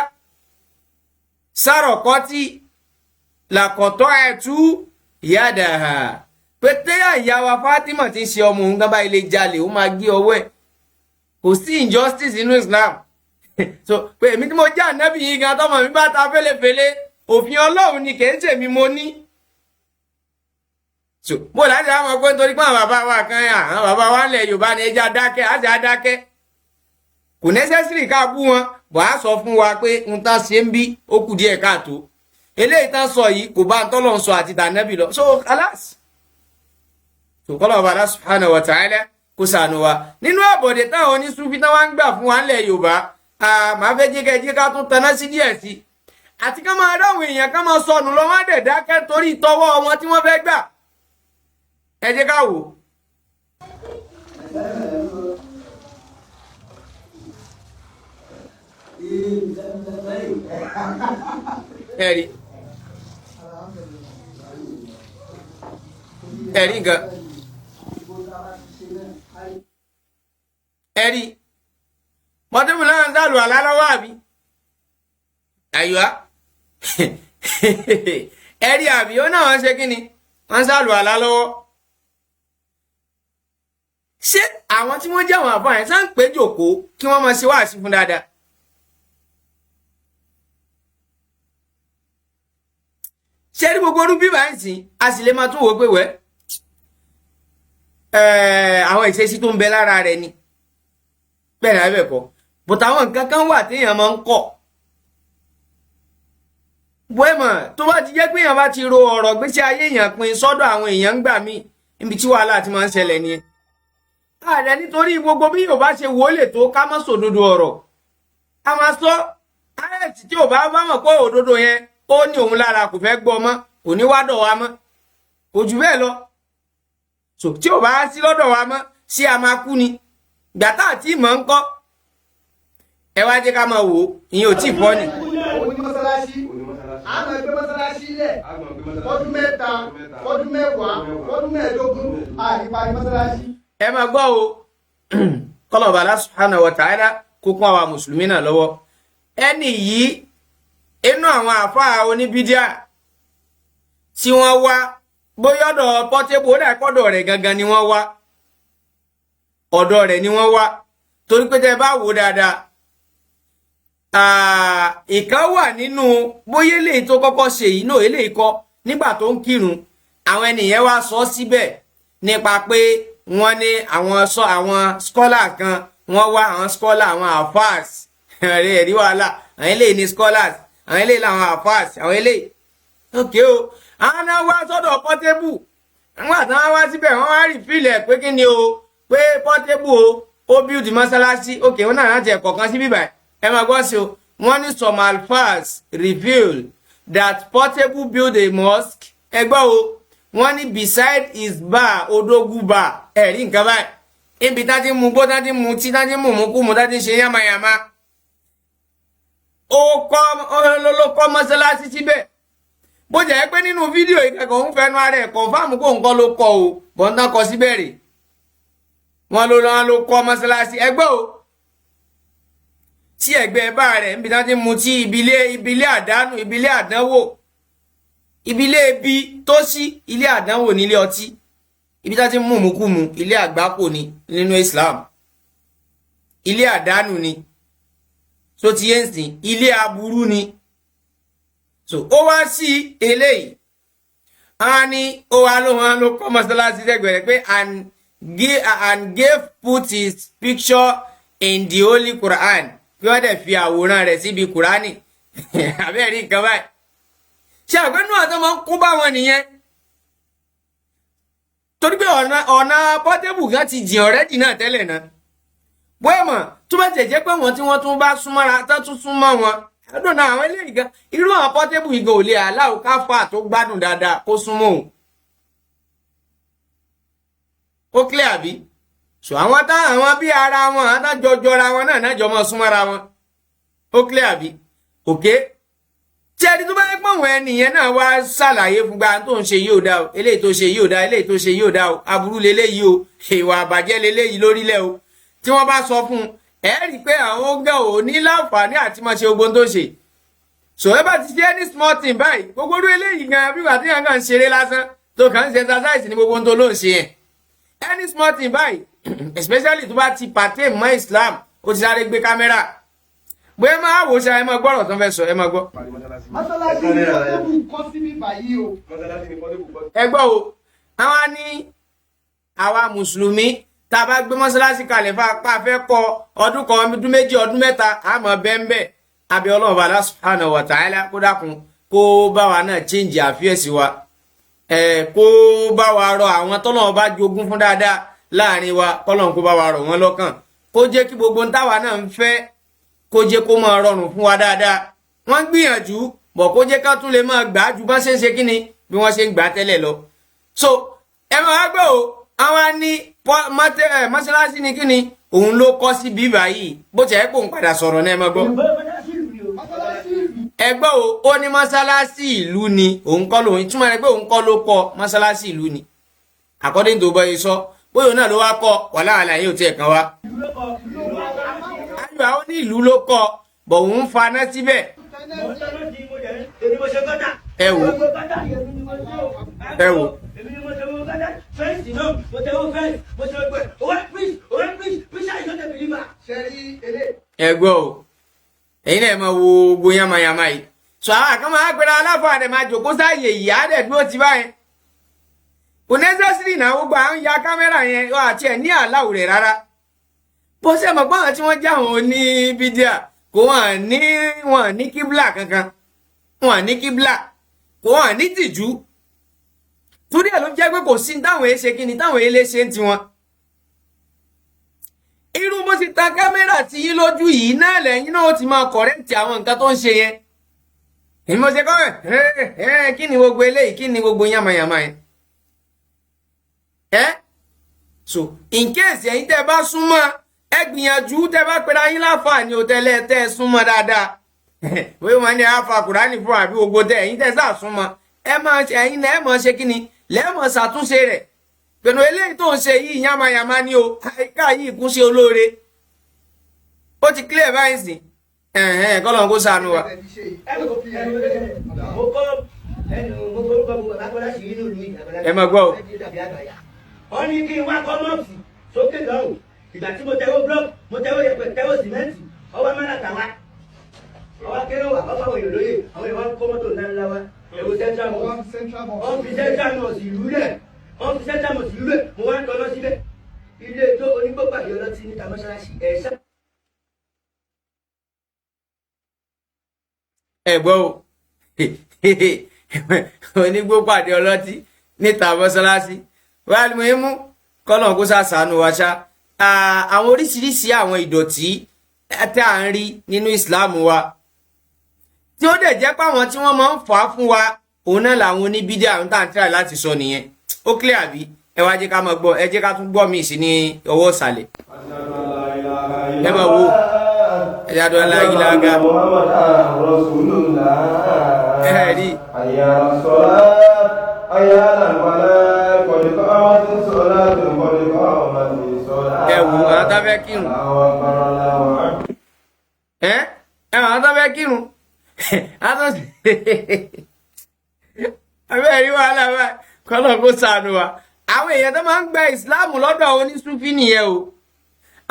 saraqati laqata'tu yadaha pété àyàwá Fatima ti ń ṣe ọmọ òun gán bá ilé jalè ó máa gé ọwọ́ ẹ̀ kò sí injustice nínú Islam so pé èmi tí mo jẹ́ ànábì yìí gan tọ́mọ mi bá ta fẹ́lẹ́fẹ́lẹ́ òfin Ọlọ́run ni kìí ṣèmi mo ní. so mo láti àwọn ọgbọ́n nítorí pé àwọn bàbá wa kan àwọn bàbá wa ńlẹ̀ Yorùbá ni ẹja dákẹ́ àti àdákẹ́ kò nẹ́sẹ̀sìrì ká bú wọn bọ̀ á sọ fún wa pé n tán ṣe ń bí ó kù díẹ̀ káàtó eléyìí tán sọ yìí kò bá ń tọ́lọ̀ ń sọ àti tànábì lọ so alas so kọ́lọ̀ bàbá subhanahu wa ta'ala kó ṣàánú wa nínú àbọ̀dé táwọn oníṣúfì tán wá ń gbà fún wa ńlẹ̀ Yorùbá màá fẹ́ jẹ́ ká tún taná sí díẹ̀ sí àti ká máa ráwọn èèyàn ká máa sọnù lọ wọ́n dẹ̀ dákẹ́ torí tọwọ́ wọn tí wọ́n fẹ́ gbà ẹ jẹ́ ká wò. ẹ̀rí nǹkan ẹ̀rí mọ́tẹ́bù náà ń sàlù àlá lọ́wọ́ àbí àyíwá ẹ̀rí àbí ó náà wọ́n ṣe kí ni wọ́n sàlù àlá lọ́wọ́ ṣé àwọn tí wọ́n jẹ́ àwọn àbọ̀ yẹn sáà ń pé jòkó kí wọ́n máa ṣe wáàsí fún dáadáa ṣé ní gbogbo ọdún bíbá ń sìn a sì lè máa tún wò pé wẹ́ àwọn ìṣesí tó ń bẹ lára rẹ̀ ni bẹ́ẹ̀ ni abẹ́ kọ́ but àwọn nǹkan kan wà téèyàn máa ń kọ̀ bóyá tó bá ti jẹ́ pé èèyàn bá ti ro ọ̀rọ̀ gbésí ayé èèyàn pin sọ́dọ̀ àwọn èèyàn ń gbà mí níbi tí wàhálà ti máa ń ṣẹlẹ̀ ni ààrẹ nítorí gbogbo bí yóò bá ṣe wò ó lè tó ká má sòdodo ọ̀rọ̀ a máa sọ ààrẹ tí ò bá mọ̀ pé òdodo yẹn ó ní òun lára kò fẹ́ gbọ́ mọ́ kò ní wá dọ̀ wa mọ́ kò jù bẹ́ẹ̀ lọ so tí ò bá sí lọ́dọ̀ wa mọ́ sí a máa kú ni gbàtà àti ìmọ̀ ń kọ́ ẹ wá jẹ́ ká máa wò ó ìyẹn ò tí ì fọ́ ni. àmọ́ ẹgbẹ́ mọ́sálásí lẹ̀ fọ́dún mẹ́ta fọ́dún mẹ́wàá fọ́dún mẹ́ẹ̀ẹ́dógún àìparí mọ́sálásí. ẹ máa gbọ́ o kọ́lọ̀bà Allah subhanahu wa ta'ala kó kún àwa mùsùlùmí náà lọ́wọ́ ẹni yìí inú àwọn àfáà oníbídíà tí wọ́n wá bóyá ọ̀dọ̀ Portable ó dà kọ́dọ̀ rẹ̀ gangan ni wọ́n wá ọ̀dọ̀ rẹ̀ ni wọ́n wá torí pé tẹ́ bá wò dáadáa ìkan wà nínú bóyá eléyìí tó kọ́kọ́ ṣe yìí náà eléyìí kọ́ nígbà tó ń kírun àwọn ènìyàn wá sọ síbẹ̀ nípa pé wọ́n ní àwọn scholars kan wọ́n wá àwọn scholars àwọn afars ẹ̀rí wàhálà àwọn eléyìí ní scholars àwọn eléyìí làwọn afars àwọn eléyìí okay o àwọn náà wá sọ́dọ̀ Portable àwọn àtàwọn wá síbẹ̀ wọ́n wá rí fílẹ̀ pé kí ni o pé Portable ó build mọ́sálásí okay wọ́n náà láti ẹ̀kọ́ kan sí bíbá ẹ máa gbọ́ sí o wọ́n ní some alfas revealed that Portable build a mosque ẹgbẹ́ o wọ́n ní beside his bar odógún bar ẹ̀rí nǹkan báyìí ibi tá ti mú gbó tá ti mú tí tá ti mú kú mú tá ti ṣe yàmàyàmà ó kọ́ mọ́sálásí síbẹ̀ bó jẹ́ pé nínú fídíò ìkẹ́kọ̀ọ́ ń fẹnu ara ẹ̀ kọ̀ǹfàmù kó nǹkan ló kọ́ o bọ́ńtà kọ síbẹ̀ rè wọ́n ló kọ́ mọ́sálásí ẹgbẹ́ o tí ẹgbẹ́ bá rẹ̀ níbi tá ti mú tí ìbílẹ̀ àdánù ìbílẹ̀ àdánwò ìbílẹ̀ ebi tó sí ilé àdánwò nílé ọtí ibi tá ti mú mùkúmu ilé àgbákò ni nínú Islam ilé àdánù ni so ti yẹn sìn ilé aburú ni so ó wá sí eléyìí a ní ó wá ló kọ́ mọ́sálásí sẹ́gbẹ̀rẹ̀ pé and gave put his picture in the Holy Quran bí wọ́n dẹ̀ fi àwòrán rẹ̀ síbi Kùránì àbẹ́ẹ̀rí nǹkan báyìí ṣe àgbẹ̀nú àtọ́ máa ń kó bá wọn nìyẹn torí pé ọ̀nà Portable gan ti jìn ọ̀rẹ́dì náà tẹ́lẹ̀ náà bóyá mọ̀ tó bá tẹ̀ jẹ́ pé wọ́n tí wọ́n tún bá súnmọ́ra tán tún súnmọ́ wọn ẹ̀dùn náà àwọn eléyìí gan irú àwọn Portable ìgò ò lè aláwò káfà tó gbádùn dáadáa kó súnmọ́ òun ó clear àbí so àwọn bí ara wọn àtàjọjọra wọn náà jọ mọ́ súnmọ́ra wọn ó clear àbí òkè tí ẹni tó bá yẹ pọ̀ wọn ẹnìyẹn náà wá ṣàlàyé fún gba tó ń ṣe yóò dá o eléyìí tó ṣe yóò dá eléyìí tó ṣe yóò dá o aburú leléyìí o ìwà àbàjẹ́ leléyìí lórílẹ̀ o tí wọ́n bá sọ fún un ẹ rí i pé àwọn ọgá ò ní láǹfààní àti máa ṣe ogun tó ṣe so ẹ bá ti ṣe any small thing báyìí gbogbo orí eléyìí gan bí wà tí yàn kàn ń ṣeré lásán tó kàn ń ṣe exercise ní gbogbo tó ló ń ṣe yẹn any small thing báyìí especially tó bá ti pàtẹ́ mọ́ Islam ó ti sáré gbé kámẹ́rà bóyá máa wò ṣe ẹ máa gbọ́rọ̀ tó ń fẹ́ sọ ẹ máa gbọ́. mọ́sálásí ni Portable kọ́ síbí báyìí o. ẹ gbọ́ o àwa ní àwa mùsùlùmí tá a bá gbé mọ́sálásí kalẹ̀ fà fẹ́ kọ́ ọdún kan ọdún méjì ọdún mẹ́ta àmọ́ bẹ́ẹ̀ abẹ́ Ọlọ́run Allah subhanahu wa ta'ala kó dákun kó bá wa náà change àfíẹ́sì wa kó bá wa rọ àwọn tọ́lọ́run bá jogún fún dáadáa láàrin wa kọ́lọ́run kó bá wa rọ̀ wọ́n lọ́kàn kó jẹ́ kí gbogbo ń táwa náà ń fẹ́ kó jẹ́ kó máa rọrùn fún wa dáadáa wọ́n gbìyànjú bọ̀ kó jẹ́ ká tún lè máa gbà á ju bá ṣe ń ṣe kíni bí wọ́n ṣe ń gbà á tẹ́lẹ̀ lọ. so ẹ máa gbọ́ o àwọn ní mọ́ṣáláṣí ni kíni òun ló kọ́ sí bíbá yìí bó ti ẹ̀ kó ń padà sọ̀rọ̀ náà ẹ máa gbọ́. ẹ gbọ́ o ó ní mọ́ṣáláṣí ìlú ni òun kọ́ lòun túmọ̀ rẹ̀ pé òun kọ́ ló kọ́ mọ́ṣáláṣí ìlú ni according to bọ́yì sọ bóyá náà ló wá kọ́ wàhálà àlàyé ò tiẹ̀ kan wá. ayọ̀ àwọn ní ìlú ló kọ́ bọ̀ òun faná síbẹ̀. ẹ wò ẹ wò. ẹ gbọ́ o ẹ̀yin náà máa wo gbogbo yamayama yìí so àwọn kan máa gbéra aláfà rẹ̀ máa jòkó sáàyè ìyá rẹ̀ dúró ti báyẹn kò necessary náà gbogbo àwọn ya kámẹ́rà yẹn àti ẹ̀ ní àláwò rẹ̀ rárá bó ṣe mọ̀ pé àwọn tí wọ́n já wọn ní bídíà kò wọ́n ní kíbla kankan wọ́n ní kíbla kò wọ́n ní tìjú torí ẹ̀ ló jẹ́ pé kò sí táwọn èé ṣe kí ni táwọn èé lè ṣe ń tiwọn irú bó ti ta kámẹ́rà tí yín lójú yìí náà lẹ́yìn náà ó ti máa kọ̀rẹ́ǹtì àwọn nǹkan tó ń ṣe yẹn èmi mo ṣe kọ́ ẹ̀ kí ni gbogbo eléyìí kí ni gbogbo yàmàyàmà yẹn so in case ẹ̀yin tẹ́ bá súnmọ́ ẹ gbìyànjú tẹ́ bá pera yín láǹfààní òtẹ́lẹ̀ tẹ́ súnmọ́ dáadáa bóyá wọn ní àfa kùránì fún àbí gbogbo tẹ́ ẹ̀yin tẹ́ sá súnmọ́ ẹ̀yin náà ẹ máa ṣe kí ni lẹ́ẹ̀mọ̀ ṣàtúnṣe rẹ̀ pẹ̀lú eléyìí tó ń ṣe yìí yàmàyàmà ni o àìká yìí kún ṣe olóore ó ti clear báyìí sí kọ́lọ̀ kó ṣàánú wa. ẹ máa gbọ́ o. wọ́n ní kí n wá kọ́mọ́ọ̀sì sókè lọ́hùn ìgbà tí mo tẹ́wọ́ blọ́ọ̀kì mo tẹ́wọ́ yẹpẹ̀ tẹ́wọ́ sìmẹ́ǹtì ọwọ́ mẹ́ta tàwa ọwọ́ kéré wà ọwọ́ àwọn èèyàn lóye àwọn èèyàn kọ́ mọ́tò ńláńlá wa èwo central mosque wọ́n fi central mosque ìlú rẹ̀ wọ́n fi central mosque ìlú rẹ̀ mo wá ń tọ́lọ́ síbẹ̀ ilé ijó onígbòpàdé ọlọ́tí níta mọ́ṣáláṣí ẹ̀ṣá. ẹ gbọ́ o onígbòpàdé ọlọ́tí níta mọ́ṣáláṣí wàá mú imú kọ́lọ̀ kó ṣàṣàánú wa ṣá àwọn oríṣiríṣi àwọn ìdọ̀tí tí à ń rí nínú Islam wa tí ó dẹ̀ jẹ́ pé àwọn tí wọ́n máa ń fà á fún wa òun náà làwọn oníbídíà àwọn tá à ń tíra láti sọ nìyẹn ó clear àbí ẹ wá jẹ́ ká máa gbọ́ ẹ jẹ́ ká tún gbọ́ míì sí ní ọwọ́ ìsàlẹ̀ ẹ máa wo ẹ jẹ́ àdúrà láàyè lága ẹ rí. ẹ wò àwọn tá fẹ́ kírun àwọn tó fẹ́ kírun abẹ́ rí wàhálà báyìí kọ́lọ̀ kó ṣàánú wa àwọn èèyàn tó máa ń gba ìsìláàmù lọ́dọ̀ àwọn onísúfí nìyẹn o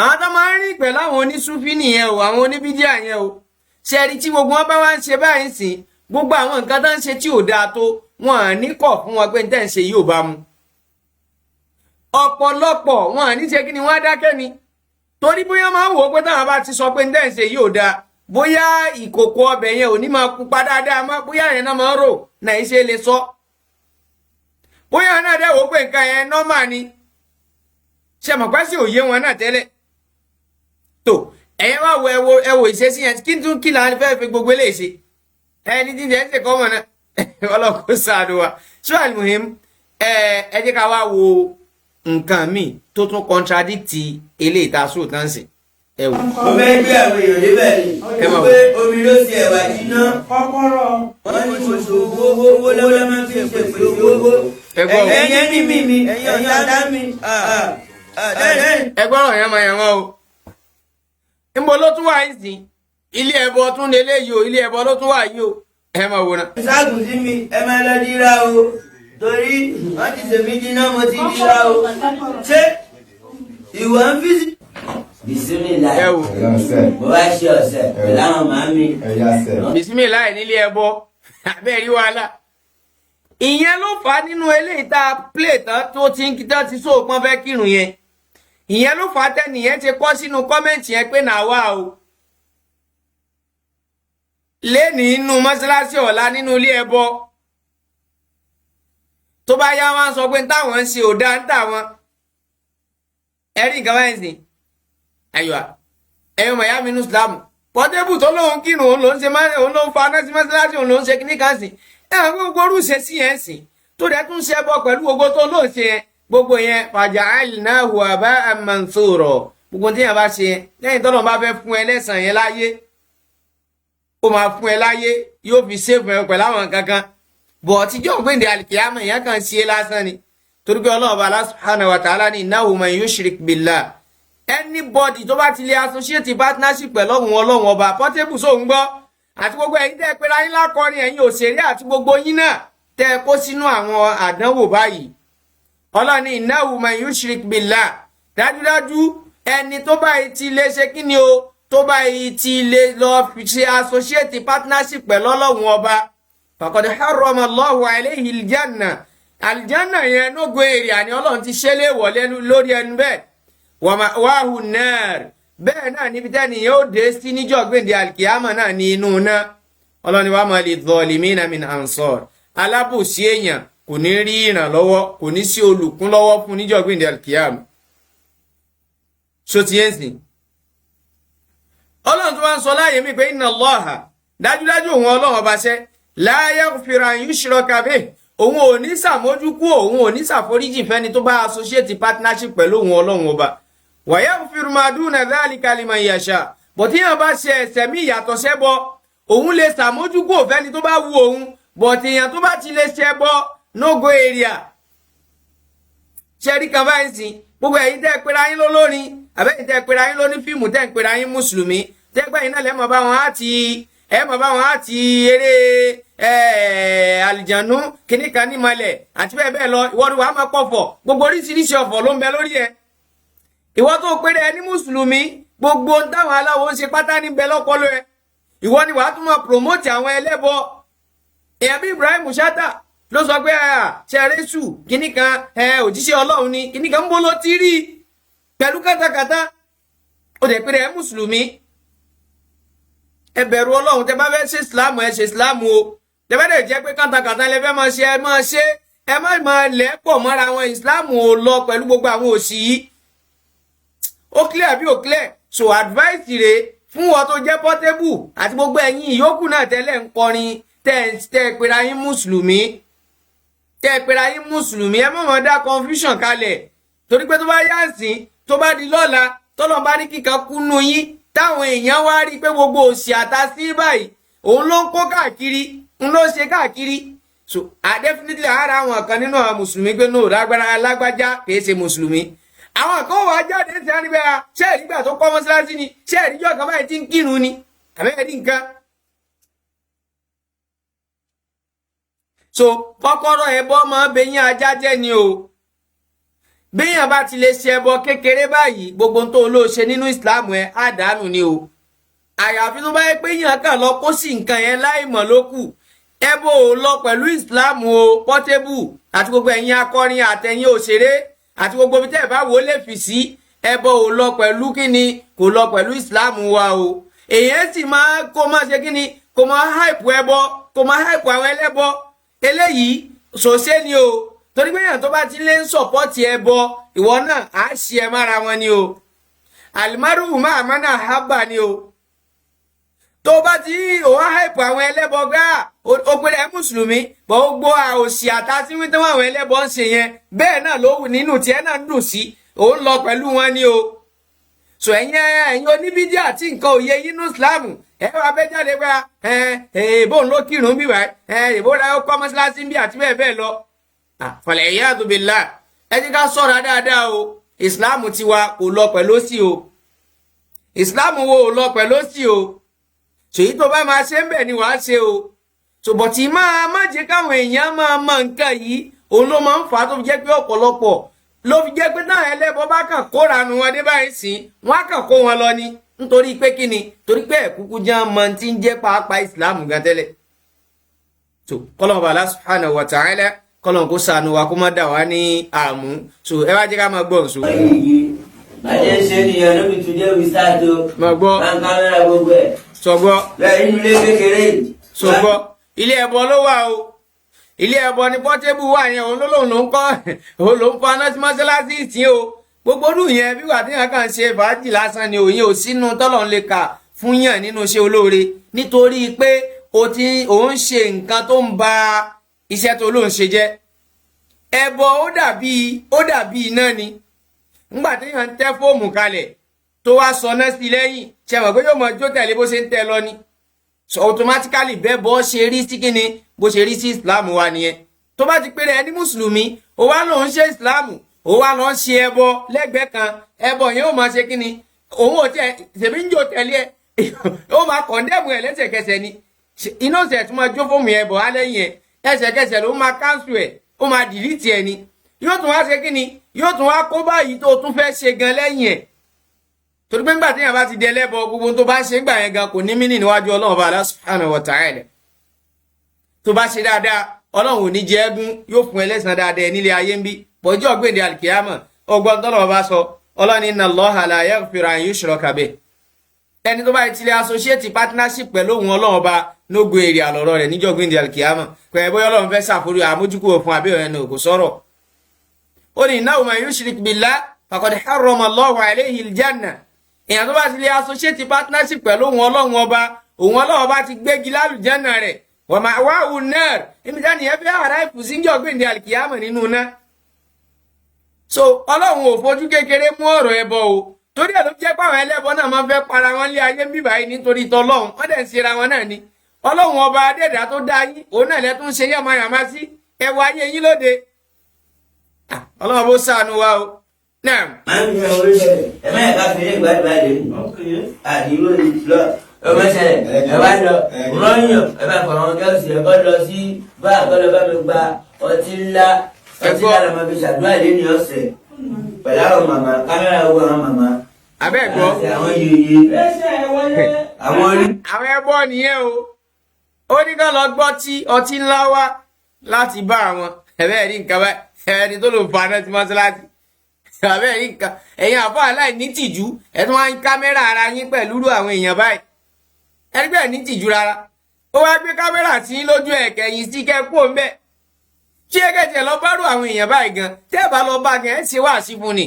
àwọn tó máa ń rìn pẹ̀lú àwọn onísúfí nìyẹn o àwọn oníbídíà yẹn o ṣe rí tí gbogbo wọn bá wá ń ṣe báyìí sìn gbogbo àwọn nǹkan tó ń ṣe tí ò dáa tó wọn à ní kọ̀ fún wọn pé ní tẹ́ ń ṣe yìí ò bá mu ọ̀pọ̀lọpọ̀ wọn à ní ṣe kí ni wọ́n á dákẹ́ ni torí bóyá máa ń wò ó pé táwọn bá ti sọ pé ní tẹ́ ń ṣe yìí ò dáa bóyá ìkòkò ọbẹ̀ yẹn ò ní máa pupa dáadáa mọ́ bóyá yẹn náà máa ń rò náà ṣe lè sọ bóyá náà dẹ̀ wò ó pé nǹkan yẹn nọ́mà ni ṣe mọ̀ pẹ́ sí òye wọn náà tẹ́lẹ̀ tó ẹ̀yẹ́ wá wo ẹwọ ìṣesí yẹn kí n tún kí làwọn fẹ́ẹ́ fi gbogbo eléyìí ṣe ẹni tí ẹ̀ ń ṣe kọ́ mọ̀ náà ọlọ́kùn sáàdù wa ṣùgbọ́n àlùmọ́hìm ẹ jẹ́ ká wá wo nǹkan míì tó tún kọ́ntradíktì eléyìí tá a sùn tán sí ẹ wò. mo fẹ́ gbé àwọn èèyàn débẹ̀ ni wọ́n pé omi ló ti ẹ̀wà jiná kọ́kọ́rọ́ wọ́n ní oṣù owó lọ́wọ́ máa fi ṣe pèsè owó ẹ̀yẹ́ ní mímí ẹ̀yẹ́ ọ̀dá mi. ẹ gbọ́dọ̀ yẹn máa yẹn wọ́n o níbo ló tún wà yìí sí ilé ẹbọ tún lélẹ yìí o ilé ẹbọ ló tún wà yìí o ẹ máa wò náà. ṣáàgùn sí mi ẹ máa lọ dira o torí wọ́n ti ṣèmí jiná mo ti dira o ṣé ìwọ ń fi sí. Bisimilayi mo wá ṣe ọ̀sẹ̀ pẹ̀lú àwọn màmí. Bisimilayi nílé ẹbọ abẹ́rí wàhálà ìyẹn ló fà á nínú eléyìí tá a play tán tó ti ń kíta ti sóòpọn fẹ́ kírun yẹn ìyẹn ló fà á tẹ́nìyẹn ti kọ́ sínú kọ́mẹ́ǹtì yẹn pé náà wà o lẹ́ni inú mọ́ṣáláṣí ọ̀la nínú ilé ẹbọ tó bá yá wọn sọ pé táwọn ń ṣe ò dá ń tà wọn ẹ̀rí nǹkan báyìí sìn aywa ẹ̀yọ́ mọ̀ ya minú islam pọ́tébù tó lóun kírun òun ló ń ṣe òun ló ń fa aná sí mọ́ṣáláṣí òun ló ń ṣe kíní kan sìn ẹ̀wọ̀n gbogbo orúṣe sí yẹn sìn tó dẹ̀ tún ṣe bọ́ pẹ̀lú gbogbo tó lóun ṣe yẹn gbogbo yẹn faja'alnahu haba'an mansura gbogbo tí yẹn bá ṣe yẹn lẹ́yìn tọ́lọ́ bá fẹ́ fún ẹ lẹ́sàn yẹn láyé ó máa fún ẹ láyé yóò fi ṣèfù ẹ pẹ̀lú àwọn kankan bọ̀ tíjọ́ gbèǹde àlìkìyàmọ̀ yẹn kàn ṣe lásán ni torí pé Ọlọ́run Allah subhanahu wa ta'ala ní innahu man yushrik billah anybody tó bá ti lè associate partnership pẹ̀lú Ọlọ́run ọba Portable sóun gbọ́ àti gbogbo ẹ̀yin tẹ́ ẹ pera yín lákọrin ẹ̀yin òṣèré àti gbogbo yín náà tẹ́ ẹ kó sínú àwọn àdánwò báyìí Ọlọ́run ní innahu man yushrik billah dájúdájú ẹni tó bá ti lè ṣe kí ni o tó bá yìí ti lè lọ ṣe associate partnership pẹ̀lú Ọlọ́run ọba faqad harrama Allahu alayhi aljanna aljanna yẹn nógo èrè àní Ọlọ́run ti ṣe léèwọ̀ lẹ́nu lórí ẹnu bẹ́ẹ̀ wa ma'wahu an-nar bẹ́ẹ̀ náà níbi tẹ́ni yóò dé sí níjọ́ gbèǹde alkiyama náà ní inú náà Ọlọ́run ni wa ma lidh-dhalimina min ansar alábòsí èèyàn kò ní rí ìrànlọ́wọ́ kò ní sí olùkúnlọ́wọ́ fún níjọ́ gbèǹde alkiyama so ti yẹn sìn Ọlọ́run tó wá ń sọ láàyè mi pé inna Allaha dájúdájú òun Ọlọ́run ọba ṣẹ́ la yaghfiru an yushraka bihi òun ò ní ṣàmójúkú òun ò ní ṣàforíjì fẹ́ni tó bá associate partnership pẹ̀lú òun Ọlọ́run ọba wa yaghfiru ma duna dhalika liman yasha bọ̀ tí yàn bá ṣe ẹ̀ṣẹ̀ mí ìyàtọ̀ ṣẹbọ òun lè ṣàmójúkú òfẹ́ni tó bá wù òun bọ̀ tí yàn tó bá ti lè ṣẹbọ no go area ṣẹ́rí kan báyìí sìn gbogbo ẹ̀yin tẹ́ pera yín lólórin àbẹ́yìn tẹ́ pera yín lóní fíìmù tẹ́ pera yín mùsùlùmí tẹ́ gbà yín náà lẹ́mọ̀ bá wọn àti eré àlìjànú kìnnìkan nímọ̀lẹ̀ àti bẹ́ẹ̀ bẹ́ẹ̀ lọ ìwọ ni wàá máa pọ̀fọ̀ gbogbo oríṣiríṣi ọ̀fọ̀ ló ń bẹ lórí ẹ̀ ìwọ tó péré ẹ ní mùsùlùmí gbogbo táwọn aláwo ń ṣe pátá níbẹ̀ lọ́pọ̀lọ́ ẹ ìwọ ni wàá tún máa promote àwọn ẹlẹ́bọ èèyàn bí Ibrahim Shatta ló sọ pé ṣẹrẹsù kìnnìkan òjíṣẹ́ Ọlọ́run ni kìnnìkan ń bọ́ ló ti rí pẹ̀lú kátàkátà ó dẹ̀ péré ẹ mùsùlùmí ẹ bẹ̀rù Ọlọ́run tẹ́ bá fẹ́ ṣe ìsìláàmù ẹ ṣe ìsìláàmù o tẹ́ bá dẹ̀ jẹ́ pé kátàkátà lẹ fẹ́ máa ṣe ẹ máa ṣe ẹ má máa lẹ́pọ̀ mọ́ra àwọn ìsìláàmù ò lọ pẹ̀lú gbogbo àwọn òṣì yìí ó clear bí ó clear so advice rèé fún wọn tó jẹ́ Portable àti gbogbo ẹ̀yin ìyókù náà tẹ́lẹ̀ ń kọrin tẹ́ pera yín mùsùlùmí ẹ má máa dá confusion kalẹ̀ torí pé tó bá yá sí tó bá di lọ́la tọ́lọ́ bá ní kíkan kúnnú yín táwọn èèyàn wá rí pé gbogbo òsì àtàsí báyìí òun ló ń kó káàkiri ń ló ṣe káàkiri so definitely ara àwọn kan nínú àwọn mùsùlùmí pé no lágbájá kìí ṣe mùsùlùmí àwọn kan wà jáde sí àníbẹ̀ ṣé ìdígbà tó kọ́ mọ́ṣáláṣí ni ṣé ìdíjọ́ kan báyìí ti ń kírun ni àbẹ́ẹ̀dí nǹkan so kọ́kọ́rọ́ ẹbọ máa bẹyìn ajá jẹ́ ni o béèyàn bá ti lè ṣe ẹbọ kékeré báyìí gbogbo tó ló ṣe nínú ìsìláàmù ẹ àdánù ni o àyàfi tó bá yẹ pé yàn kàn lọ kó sí nǹkan yẹn láìmọ̀ ló kù ẹbọ ò lọ pẹ̀lú ìsìláàmù o Portable àti gbogbo ẹ̀yin akọrin àtẹ̀yin òṣèré àti gbogbo bí tẹ́ ẹ̀ bá wò lè fi sí ẹbọ ò lọ pẹ̀lú kíni kò lọ pẹ̀lú ìsìláàmù wa o èyàn sì máa kó máa ṣe kíni kó máa hype ẹbọ kó máa hype àwọn ẹlẹ́bọ eléyìí ṣòṣe ni o torí pé èèyàn tó bá ti lé ń sọ̀pọ́tì ẹbọ ìwọ náà á ṣe ẹ mára wọn ni o alimaru máa mánà hábà ni o tó bá ti òun hype àwọn ẹlẹ́bọ gbá ó pèrè mùsùlùmí bọ́ ó gbọ́ òsì àtàsíwí tí wọ́n àwọn ẹlẹ́bọ ń ṣe yẹn bẹ́ẹ̀ náà ló wù nínú tiẹ̀ náà ń dùn sí òun lọ pẹ̀lú wọn ni o so ẹ̀yin oníbídíà àti nǹkan òye yínú ìsìláàmù ẹ wá bẹ́ jáde pé èèbó ló kírun bí wá èèbó rẹ ó kọ́ mọ́ṣáláṣí bí àti bẹ́ẹ̀ bẹ́ẹ̀ lọ fọlẹ̀ ìyá àdúgbò ẹ ti ká sọ̀rọ̀ dáadáa o ìsìláàmù tiwa kò lọ pẹ̀lú sí o ìsìláàmù wo ò lọ pẹ̀lú sí o ṣèyí tó bá máa ṣe ń bẹ̀ ni wàá ṣe o ṣùgbọ́n má jẹ́ káwọn èèyàn máa mọ nǹkan yìí òun ló máa ń fà á tó fi jẹ́ pé ọ̀pọ̀lọpọ̀ ló fi jẹ́ pé náà ẹlẹ́bọ bá kàn kóra nu wọn dé báyìí sí wọn á kàn kó wọn lọ ni nítorí pé kí ni torí pé ẹ̀kúkú jẹ́ ọmọ tí ń jẹ́ pàápàá ìsìláàmù gan tẹ́lẹ̀ so kọ́lọ́mù bàálà subhanahu wa ta'ala kọ́lọ́mù kó ṣàánú wa kó má dà wá ní àmú so ẹ wá jẹ́ ká máa gbọ́ nsọ. ajé ṣe nìyẹn ló fi tún jẹ́ wíṣáàtò máa gbọ́ kámẹ́rà gbogbo ẹ̀ sọgbọ́ lẹ́yìn ilé kékeré yìí. sọgbọ́ ilé ẹbọ ló wà o ilé ẹbọ ni Portable wà yẹn òun ló ń kọ́ òun ló ń fa nọ́ọ̀sì mọ́ṣáláṣí ìsìn o gbogbo ọdún yẹn bí wà tí yẹn kàn ṣe fàájì lásán ni òun ò sínú tọ́lọ̀ ń lè kà fún yàn nínú iṣẹ́ olóore nítorí pé òun ṣe nǹkan tó ń ba iṣẹ́ tó lóun ṣe jẹ́ ẹbọ ó dàbí iná ni ńgbà tí yàn ń tẹ́ fóòmù kalẹ̀ tó wá sọ náà sí lẹ́yìn ṣe mọ̀ pé yóò mọ jó tẹ̀lé bó ṣe ń tẹ́ lọ ni so automatically bẹ́ẹ̀ bọ́ ṣe rí sí kíni bó ṣe rí sí Islam wa nìyẹn tó bá ti péré ẹni mùsùlùmí ó wá lòun ṣe Islam ó wá lọ ṣe ẹbọ lẹ́gbẹ̀ẹ́ kan ẹbọ yẹn ó máa ṣe kíni òun ò tiẹ̀ ṣèbí ń jò tẹ̀lé ẹ ó máa kọ̀ndẹ́mù ẹ̀ lẹ́sẹ̀kẹsẹ̀ ni iná ọ̀sẹ̀ tó máa jó fóònù ẹbọ alẹ́ yẹn ẹsẹ̀kẹsẹ̀ ló máa cancel ẹ̀ ó máa delete ẹ̀ ni yóò tún wá ṣe kíni yóò tún wá kó báyìí tó tún fẹ́ ṣe gan lẹ́yìn ẹ̀ torí pé ńgbà téèyàn bá ti di ẹlẹ́bọ gbogbo tó bá ń ṣe ńgbà yẹn gan kò ní mínì níwájú Ọlọ́run bá Allah subhanahu wa ta'ala. tó bá ṣe dáadáa Ọlọ́run ò ní jẹ ẹ́gún yóò fún ẹlẹ́san dáadáa nílé ayé ń bí bọ́jọ́ gbèǹde alkiyama ọgbọ́n tọ́lọ̀ bá sọ Ọlọ́run inna Allaha la yaghfiru an yushraka bihi. ẹni tó bá ti lè associate partnership pẹ̀lú òun Ọlọ́run bá nógo èrè àlọ́rọ̀ rẹ̀ níjọ́ gbèǹde alkiyama pẹ̀lú bóyá Ọlọ́run fẹ́ ṣàforí àmójúkúrò fún abẹ́ ẹni òkú sọ̀rọ̀. ó ní innahu man yushrik billah faqad harrama Allahu alayhi al-janna. èèyàn tó bá ti lè associate partnership pẹ̀lú òun Ọlọ́run ọba ti gbégi lálùjánnà rẹ̀ wa ma'wahu an-nar. ibi táni ẹ fẹ́ ara ìfùsíńjọ́ gbèǹde alkiyama nínú náà. so Ọlọ́run ò fojú kékeré mú ọ̀rọ̀ ẹbọ o torí ẹ̀ ló jẹ́ pé àwọn ẹlẹ́bọ náà máa ń fẹ́ para wọn lé ayé bíbá yìí nítorí tọlọ́run wọ́n dẹ̀ ń ṣera wọn náà ni Ọlọ́run ọba adẹ́dà tó dá yín òun náà lẹ́tún ṣe yàmáyàmá sí ẹwà ayé yín lóde. Ọlọ́run bó ṣàánú wa o. náà. máa ń yẹ orí ṣẹlẹ̀ ẹ má yẹ ká fi ní gbàdúrà lè mú àdìrò lọ ọmọ ṣẹlẹ̀ ẹ bá lọ rọyàn ẹ bá fọ àwọn gẹ́ọ̀sì ẹ kọ́ lọ sí bá àkọlọ bá mi gba ọtí ńlá lọmọ fi ṣàdúrà lé ní ọ̀sẹ̀ pẹ̀lú àwọn màmá kámẹ́rà owó àwọn màmá. abẹ́ gbọ́. àwọn yeye àwọn orí. àwọn ẹbọ nìyẹn o ó ní ká lọ gbọ́ tí ọtí ńlá wá láti bá àwọn ẹ̀bẹ́ rí nǹkan báyìí ẹni tó lò fa náà ti mọ́ṣáláṣí ẹ̀bẹ́ rí nǹkan ẹ̀yin àbọ̀ aláìní tìjú ẹ̀ tún wá ń kámẹ́rà ara yín pẹ̀lú àwọn èèyàn báyìí ẹgbẹ́ ní tìjú rárá ó wá gbé kámẹ́rà tí lójú ẹ̀kẹ́yìn sí kẹ́kọ̀ọ́ ń bẹ̀ ṣé ẹ̀kẹ́tẹ̀ lọ bá rú àwọn èèyàn báyìí gan tẹ́ ẹ̀ bá lọ bá gan ẹ̀ ṣe wáàsí fún ni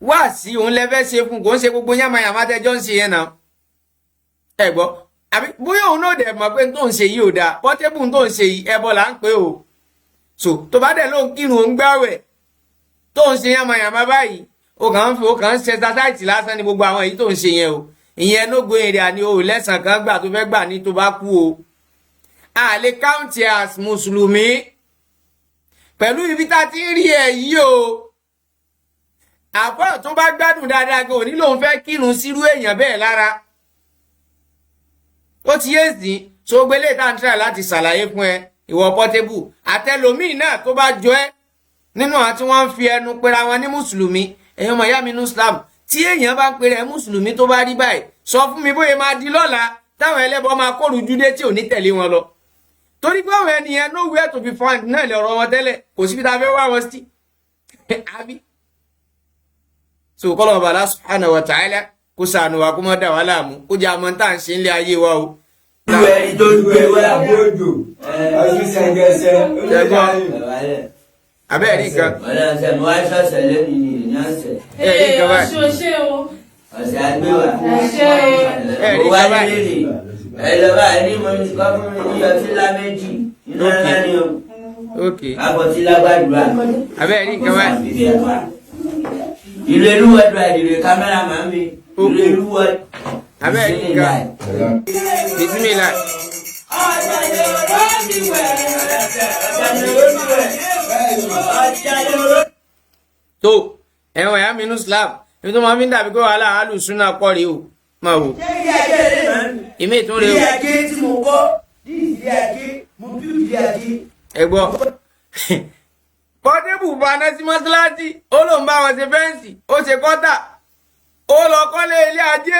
wáàsí òun lẹ́fẹ́ ṣe fún kò ń ṣe gbogbo yàmàyàmá tẹ́jọ́ ń ṣe yẹn náà ẹ gbọ́ àbí bóyá òun náà dẹ̀ mọ̀ pé tó ń ṣe yìí ò dáa pọ́tébù tó ń ṣe yìí ẹbọ là ń pè o so tó bá dẹ̀ ló ń kírun òun gbáwẹ̀ tó ń ṣe yàmàyàmá báyìí ó kàn ń ṣe ṣẹṣáìtì lásán ni gbogbo àwọn èyí tó ń ṣe yẹn o ìyẹn nógo èrè àní o lẹ́sàn kan gbà tó fẹ́ gbà ní tó bá kú o a lè káùntì as mùsùlùmí pẹ̀lú ibi tá a ti ń rí ẹ̀ yìí o àbọ̀ tó bá gbádùn dáadáa gan òní lòun fẹ́ kírun sírú èèyàn bẹ́ẹ̀ lára ó ti yé sí so gbélé tá à ń try láti ṣàlàyé fún ẹ ìwọ Portable àtẹlòmíì náà tó bá jọ ẹ nínú àwọn tí wọ́n ń fi ẹnu pera wọn ní mùsùlùmí èèyàn ọmọ ìyá mi ní Islam tí èèyàn bá ń pèrè ẹ mùsùlùmí tó bá rí báyìí sọ fún mi bóyá máa di lọ́la táwọn ẹlẹ́bọ máa kóru júdé tí ò ní tẹ̀lé wọn lọ torí pé àwọn ènìyàn nowhere to be found náà lè ọ̀rọ̀ wọn tẹ́lẹ̀ kò síbi tá a fẹ́ wá wọn sí àbí. so kọ́lọ̀ bàbá subhanahu wa ta'ala kó ṣàánú wa kó má dà wá láàmú kó jẹ́ àmọ́ tá à ń ṣe nílé ayé wa o. ìwé ẹni tó ń gbé wá àbójò ọdún sẹgẹsẹ abẹ́ẹ̀ rí nǹkan. ọ̀sẹ̀ mo wá ṣọ̀ṣẹ̀ lẹ́nu ní ọ̀sẹ̀. ẹ rí nǹkan báyìí. ọ̀sẹ̀ àgbéwà. ẹ rí mo wá nǹkan báyìí. nílé ẹ lọ bá ní mo ní kọ́ fún mi ní ọtí lá méjì nínú ńlá ni o. ok àbọ̀tí lágbàdúrà. abẹ́ẹ̀ rí nǹkan báyìí. ìlú elúwẹ̀dù àdìrẹ kámẹ́rà máa ń mi ìlú elúwẹ̀dù. abẹ́ẹ̀ rí nǹkan. bismillah. tó ẹ̀wọ̀n ẹ̀yà minú Islam ibi tó máa fi ń dàbí pé wàhálà alùsùnà pọ̀ rí o máa wò. ìmí ìtún rè o. ẹ gbọ́ Portable bana sí mọ́sálásí ó ló ń bá wọn ṣe fẹ́ǹsì ó ṣe kọ́tà ó lọ kọ́lé ilé ajé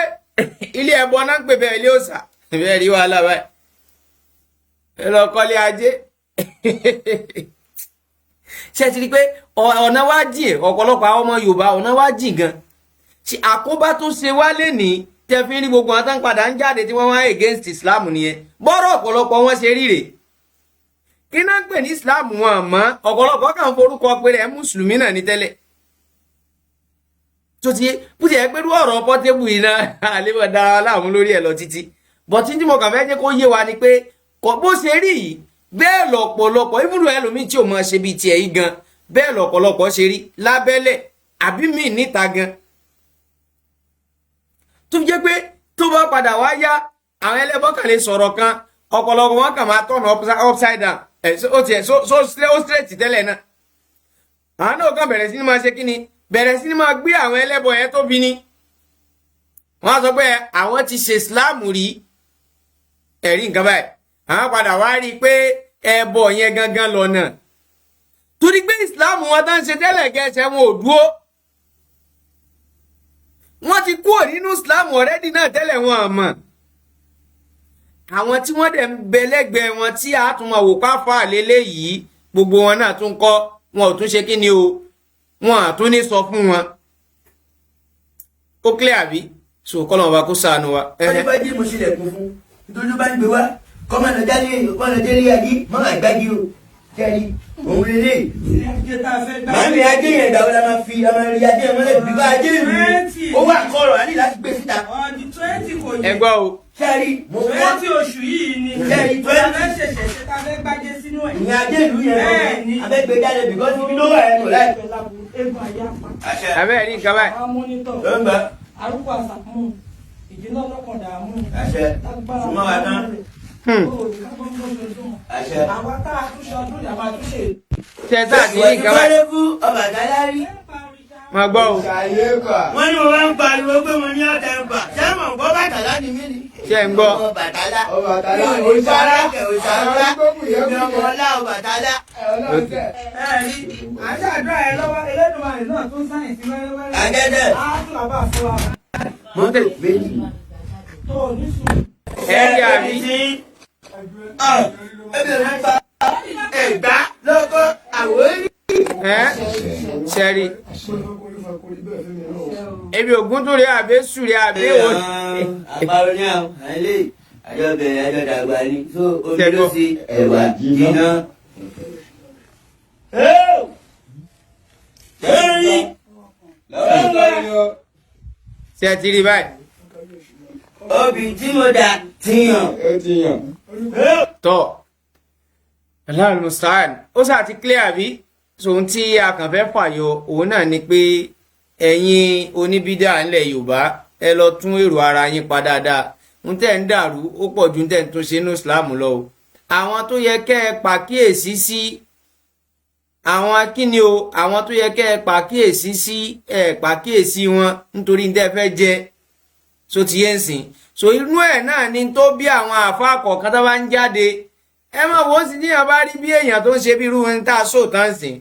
ilé ẹ̀bọ náà ń pè bẹ́ẹ̀ ilé òòṣà bẹ́ẹ̀ rí wàhálà báyìí ẹ lọ kọ́lé ajé ṣe ti rí pé ọ̀nà wá jìn ọ̀pọ̀lọpọ̀ àwọn ọmọ Yorùbá ọ̀nà wá jìn gan ṣe àkóbá tó ṣe wá lẹ́nìí tẹ́ fi ń rí gbogbo àwọn tán padà ń jáde tí wọ́n wá against Islam nìyẹn bọ́rọ̀ ọ̀pọ̀lọpọ̀ wọn ṣe ríre kí náà ń pè ní Islam wọn àmọ́ ọ̀pọ̀lọpọ̀ kàn forúkọ pé rẹ̀ mùsùlùmí náà ní tẹ́lẹ̀ tó ti bó ti ẹ̀ pé irú ọ̀rọ̀ Portable yìí náà àlébọ̀ dára láàmú lórí ẹ̀ lọ títí bọ̀tí tí mo kàn fẹ́ jẹ́ kó yé wa ni pé kò bó ṣe rí yìí bẹ́ẹ̀ lọ̀pọ̀lọpọ̀ ibùdó ẹlòmíì tí ò mọ̀ ṣe bíi tiẹ̀ yìí gan bẹ́ẹ̀ lọ̀pọ̀lọpọ̀ ṣe rí lábẹ́lẹ̀ àbí míì níta gan tó fi jẹ́ pé tó bá padà wá yá àwọn ẹlẹ́bọ kan lè sọ̀rọ̀ kan ọ̀pọ̀lọpọ̀ wọn kàn máa tọ̀nà upside down ó tiẹ̀ ó straight tẹ́lẹ̀ náà àwọn náà kàn bẹ̀rẹ̀ sí ni máa ṣe kí ni bẹ̀rẹ̀ sí ni máa gbé àwọn ẹlẹ́bọ yẹn tóbi ni wọ́n á sọ pé àwọn ti ṣe Islam rí ẹ̀rí nǹkan báyìí àwọn padà wá rí i pé ẹbọ yẹn gangan lọ́nà torí pé Islam wọn tán ṣe tẹ́lẹ̀ gẹ̀ẹ́sẹ̀ wọn ò dúró wọ́n ti kúrò nínú Islam already náà tẹ́lẹ̀ wọn àmọ́ àwọn tí wọ́n dẹ̀ ń bẹ lẹ́gbẹ̀ẹ́ wọn tí a tún máa wò káfà lélẹ́yìí gbogbo wọn náà tún kọ́ wọn ò tún ṣe kí ni o wọn à tún ní sọ fún wọn ó clear àbí so kọ́lọ̀ wọn bá kó sànù wa. wọ́n ní bá jí mo sílẹ̀ kún fún nítorí bá ń gbé wá kọ́mọ̀nà jáde kọ́mọ̀nà délé ayé mọ́ àgbájí o kẹ́rí òun lélẹ̀. màmí ajé yẹn ìgbà wo la máa fi a máa rí ajé yẹn mọ́lẹ̀ bí bá ajé ìlú ó wà kọ́rọ̀ á ní láti gbé síta. ẹ gbọ́ o. kẹ́rí mo wọ́n tí oṣù yìí ni kẹ́rí abẹ́ ṣẹ̀ṣẹ̀ ṣe tá a fẹ́ gbájé sínú ẹ̀. ìyẹn ajé ìlú yẹn lọ abẹ́gbẹ́ jáde bìkọ́ síbi ló wà ẹnu láì. abẹ́ rí nǹkan báyìí. ló ń gbà. arúgbó àṣàkùn ìjìnlẹ̀ ọlọ́kàn dààmú. àṣẹ súnmọ́ wa tán. àṣẹ. àwa tá a túnṣe ọdún yàrá túnṣe. ṣe tá a ti rí nǹkan báyìí. wọ́n fún Ọbàtálá rí. mo gbọ́ o. wọ́n ní mo máa ń pariwo pé mo ní ọ̀tẹ̀ ń bà ṣé mo gbọ́ Bàtálá ni mí ni. ṣe ń gbọ́. Ọbàtálá òṣàrà mi ọmọ ọlá Ọbàtálá. ẹ̀rí àṣàdúrà ẹ lọ́wọ́ Elédùmarè náà tún sáyìn sí wẹ́rẹ́wẹ́rẹ́. àgẹ́dẹ̀. á tún làbá fún wa. mọ́tò méjì. tó o ní sùn. ẹ rí àbí. ẹbí rẹ̀ ń pa ẹ̀gbá lọ́kọ́ àwòrí. sẹ́rí ebi ògún tó rí àbí sùn rí àbí wò. àpárò ní àwọn àlè àjọ bẹ̀rẹ̀ àjọ dàgbà ni tó omi ló sí ẹ̀wà jiná. ṣe ti rí báyìí. obì tí mo dà tiyàn. tọ́ aláàlú sáàn ó sà ti clear àbí sóhun tí a kàn fẹ́ fàyọ òun náà ni pé ẹ̀yin oníbídà ńlẹ̀ Yorùbá ẹ lọ tún èrò ara yín pa dáadáa ń tẹ̀ ń dàrú ó pọ̀ ju ń tẹ̀ ń tún ṣe ní Islam lọ o àwọn tó yẹ kẹ́ ẹ pàkíyèsí sí àwọn kíni o àwọn tó yẹ kẹ́ ẹ pàkíyèsí sí ẹ pàkíyèsí wọn nítorí ń tẹ́ fẹ́ jẹ so ti yẹn sìn so inú ẹ̀ náà ni tó bí àwọn àáfàá kọ̀ọ̀kan tó bá ń jáde ẹ mọ̀ wọ́n sì níyàn bá rí bí èèyàn tó ń ṣe bí irú ní tá a sóòtán sìn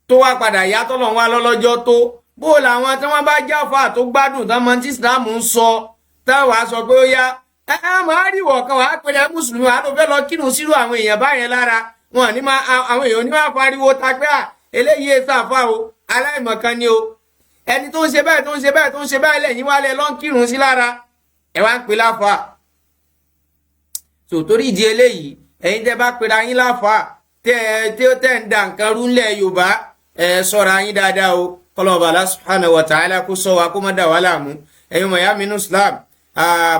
tó wá padà yá tọ́lọ̀ wá lọ́lọ́jọ́ tó bó làwọn tí wọ́n bá jáfà tó gbádùn tán mọ tí Islam ń sọ táwa sọ pé ó yá ẹ máa rí ìwọ̀ kan wàá pẹ̀lẹ́ mùsùlùmí wàá tó fẹ́ lọ kírun sírú àwọn èèyàn báyẹn lára wọn ní máa àwọn èèyàn ní máa pariwo tagbé à eléyìí èso àfa o aláìmọ̀kan ni o ẹni tó ń ṣe báyìí tó ń ṣe báyìí tó ń ṣe báyìí lẹ́yìn wálé lọ́n kírun sí lára ẹ wá ń pè láfa so torí ìdí eléyìí ẹ̀yin tẹ́ bá pera yín láfa tẹ́ ń da nǹkan rú ńlẹ̀ Yorùbá ṣọ́ra yín dáadáa o kọlọ́ọ̀bà Allah subhanahu wa ta'ala kó sọ wa kó má dà wá láàmú ẹ̀yin mọ̀ ya mi nínú Islam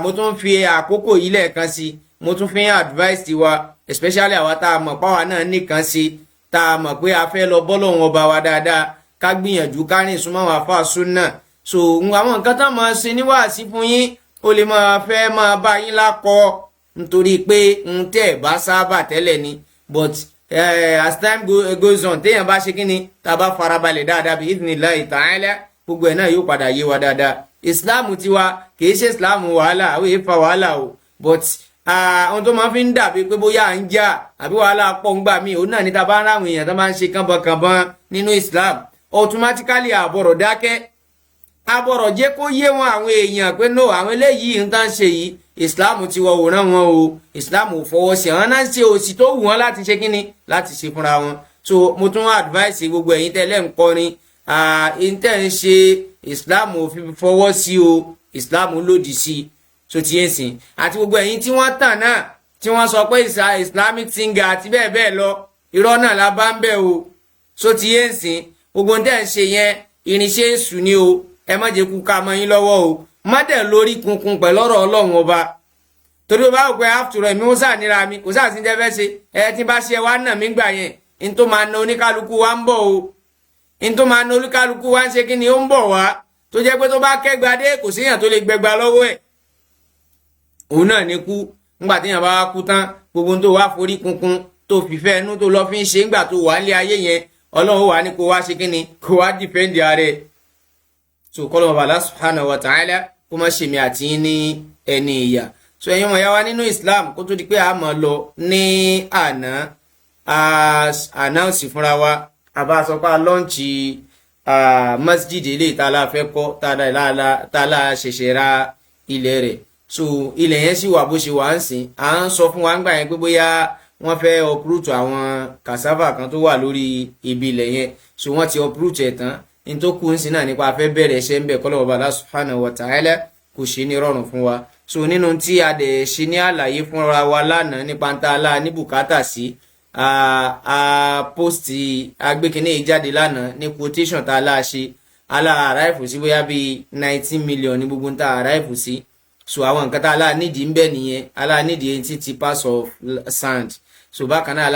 mo tún fi àkókò yìí lẹ́ẹ̀kan sí mo tún fi advice ti wa especially àwa tá a mọ̀ páwa náà nìkan sí tá a mọ̀ pé a fẹ́ lọ bọ́lọ́hun ọba wa dáadáa ká gbìyànjú ká rìn súnmọ́ àwọn àfáà súnà so àwọn nǹkan tá máa ṣe níwáàsí fún yín ó lè máa fẹ́ máa bá yín lákọ nítorí pé ń tẹ́ bá sábà tẹ́lẹ̀ ni but as time goes on téèyàn bá ṣe kíni tá a bá farabalẹ̀ dáadáa bí idhnillahi ta'ala gbogbo ẹ̀ náà yóò padà yé wa dáadáa islam tiwa kìí ṣe islam wàhálà àwọn èèyàn fa wàhálà o but ohun tó máa fi ń dàbí pé bóyá à ń jà àbí wàhálà pọ̀ ń gbà mí òun náà ní ta bá ń ráwọn èèyàn tó máa ń ṣe kánbọ̀kánbọ̀n nínú islam automatically àbọ̀rọ̀ dákẹ́ àbọ̀rọ̀ jẹ́ kó yé wọn àwọn èèyàn pé no àwọn eléyìí ń tán ṣe yìí islam ti wọ òwòrán wọn o islam ò fọwọ́ sí àwọn náà ń ṣe òsì tó wù wọn láti ṣe kíni láti ṣe fúnra wọn so mo tún advice gbogbo ẹ̀yin tẹ́lẹ̀ ń kọrin ìtẹ̀ ń ṣe islam ò fi fọwọ́ sí o islam lòdì sí so ti yẹn sìn àti gbogbo ẹ̀yin tí wọ́n tàn náà tí wọ́n sọ pé islamic singer àti bẹ́ẹ̀ bẹ́ẹ̀ lọ irọ́ náà la bá ń bẹ̀ o so ti yẹn sìn gbogbo ń tẹ̀ ń ṣe yẹn irinṣẹ́ èṣù ni o ẹ má jẹ́ kú ká mọ́ yín lọ́wọ́ o má dẹ̀ lórí kunkun pẹ̀lú ọ̀rọ̀ ọlọ́run ọba torí o bá wò pé after all mi ó sà níra mi kò sáà sí jẹ́ fẹ́ ṣe ẹ tí bá ṣe wá nà mí gbà yẹn n tó máa na oníkálukú wa ń bọ̀ o n tó máa na oníkálukú wa ń ṣe kí ni ó ń bọ̀ wá tó jẹ́ pé tó bá kẹ́gba dé kò síyàn tó lè gbẹgba lọ́wọ́ ẹ̀ òun náà ní kú ńgbà téèyàn bá kú tán gbogbo tó wá forí kunkun tó fìfẹ́ ẹnu tó lọ fi ń ṣe ńgbà tó wà nílé ayé yẹn ọlọ́run wà ní kó wá ṣe kí ni kó wá dìfẹ́ǹdì ààrẹ so kọ́lọ́ bàbá Allah subhanahu wa ta'ala kó má ṣe mi àti ní ẹni ìyà so ẹ̀yin wọ̀nyá wa nínú Islam kó tó di pé a máa lọ ní àná announce fúnra wa àbá sọ pé a lọ́ǹchì masjid eléyìí tá a la fẹ́ kọ́ tá a la ṣẹ̀ṣẹ̀ ra ilẹ̀ rẹ̀ so ilẹ̀ yẹn sì wà bó ṣe wà ń sìn à ń sọ fún wa ń gbà yẹn pé bóyá wọ́n fẹ́ uproot àwọn cassava kan tó wà lórí ibi ilẹ̀ yẹn so wọ́n ti uproot ẹ̀ tán ní tó kù ń sìn náà nípa fẹ́ bẹ̀rẹ̀ iṣẹ́ ń bẹ̀ kọ́ lọ́wọ́ Allah subhanahu wa ta'ala kò ṣe ní rọrùn fún wa so nínú tí a dẹ̀ ṣe ní àlàyé fúnra wa lánàá nípa tá a lá ní bùkátà sí a post agbékiní ìjáde lánàá ní quotation tá a lá ṣe arrive sí bóyá bíi 19 million ní gbogbo tá a arrive sí so àwọn nǹkan tá a lá nídìí ń bẹ nìyẹn a lá nídìí 80 tippers of sand so bákan náà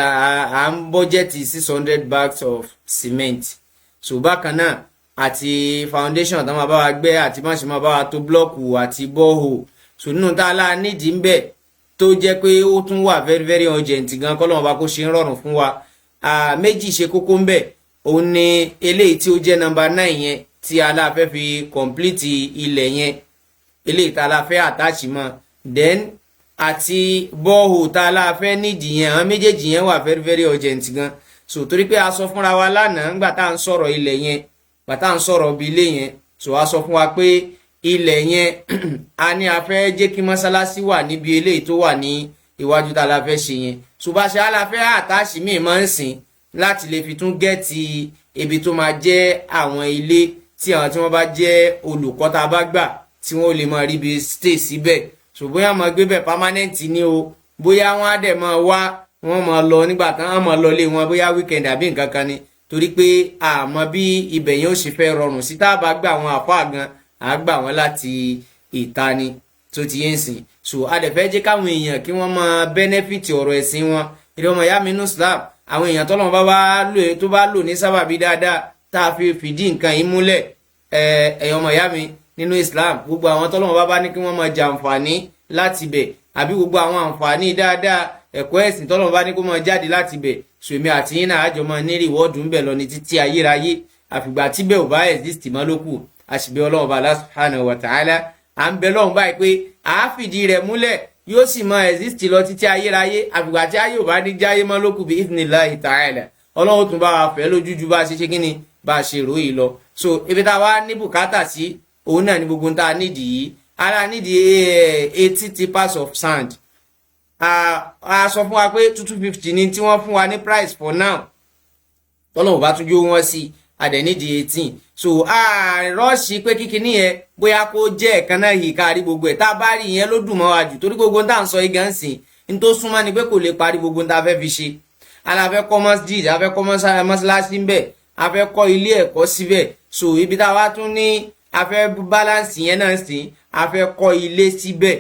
à ń bọ́jẹ́tì 600 bags of cement so bákan náà àti foundation tá máa bá wa gbẹ́ àti má ṣe máa bá wa tó blọ́ọ̀kù àti borehole so nínú tá a lá nídìí ń bẹ tó jẹ́ pé ó tún wà very very urgent gan kọ́lọ́mọba kó ṣe ń rọrùn fún wa méjì ṣe kókó ń bẹ òun ni eléyìí tí ó jẹ́ number 9 yẹn tí a lá fẹ́ fi complete ilẹ̀ yẹn eléyìí tá a lá fẹ́ attach mọ́ then àti borehole tá a lá fẹ́ nídìí yẹn àwọn méjèèjì yẹn wà very very urgent gan so torí pé a sọ fúnra wa lánàá ńgbà tá à ń sọ̀rọ̀ ilẹ̀ yẹn gbà tá à ń sọ̀rọ̀ bí ilé yẹn so a sọ fún wa pé ilẹ̀ yẹn a ní a fẹ́ jẹ́ kí mọ́sálásí wà níbi eléyìí tó wà ní iwájú tá a la fẹ́ ṣe yẹn so bá ṣe a la fẹ́ àtàṣì míì máa ń sìn láti lè fi tún gẹ́ẹ̀tì ibi tó máa jẹ́ àwọn ilé tí àwọn tí wọ́n bá jẹ́ olùkọ́ tá a bá gbà tí wọ́n lè máa rí ibi stay síbẹ̀ so bóyá máa gbé bẹ̀ permanent ni o bóyá wọ́n á dẹ̀ máa wá wọ́n máa lọ nígbà tán wọ́n máa lọ lé wọn bóyá weekend àbí nǹkan kan ni torí pé àmọ́ bí ibẹ̀ yẹn ó ṣe fẹ́ rọrùn sí tá a bá gbà àwọn àfáà gan a gbà wọ́n láti ìta ni tó ti yẹn sìn so a dẹ̀ fẹ́ jẹ́ káwọn èèyàn kí wọ́n máa benefit ọ̀rọ̀ ẹ̀sìn wọn ìdí ọmọ ìyá mi nínú Islam àwọn èèyàn tọ́lọ́mọ bá lò ní sábàbí dáadáa tá a fi fìdí nǹkan yìí múlẹ̀ ẹ̀yàn ọmọ ìyá mi nínú Islam gbogbo àwọn tọ́lọ́mọ bá ní kí wọ́n máa jàǹfààní láti bẹ̀ àbí gbogbo àwọn àǹfààní dáadáa ẹ̀kọ́ ẹ̀sìn tọ́lọ́mọ bá ní kó máa jáde láti bẹ̀ sòmí àti yín náà àjọ máa ní rìwọ́ọ̀dù ń bẹ̀ lọ ní títí ayérayé àfìgbà tí bẹ́ẹ̀ ò bá exist mọ́ lókù àṣìbí ọlọ́run bá Allah subhanahu wa ta'ala à ń bẹ lọ́run báyìí pé àáfìdí rẹ̀ múlẹ̀ yóò sì máa exist lọ títí ayérayé àfìgbà tí ayé ò bá ní jáyé mọ́ lókù bí idhnillahi ta'ala ọlọ́run tún bá wa fẹ́ lójújú bá a ṣe ṣe kí ni bá a ṣe ròyìn lọ so ibi tá a wá ní bùkátà sí òun náà ní gbogbo tá a nídìí yìí ara nídìí 80 tippers of sand a sọ fún wa pé 250 ni tí wọ́n fún wa ní price for now tọ́lọ́run bá tún jó wọ́n sí àdẹ̀nídìí 18 so rọ́ọ̀ṣì pé kíkiní yẹn bóyá kó jẹ́ ẹ̀kan náà yìí kárí gbogbo ẹ̀ tá a bá rí ìyẹn ló dùn mọ́ wa jù torí gbogbo tá à ń sọ igi ń sìn ní tó súnmọ́ ni pé kò lè parí gbogbo tá a fẹ́ fi ṣe aláfẹ́ kọ́ masjid a fẹ́ kọ́ mọ́sálásí ń bẹ̀ a fẹ́ kọ́ ilé ẹ̀kọ́ síbẹ̀ so ibi tá a wá tún ní a fẹ́ balance yẹn náà sìn a fẹ́ kọ́ ilé síbẹ̀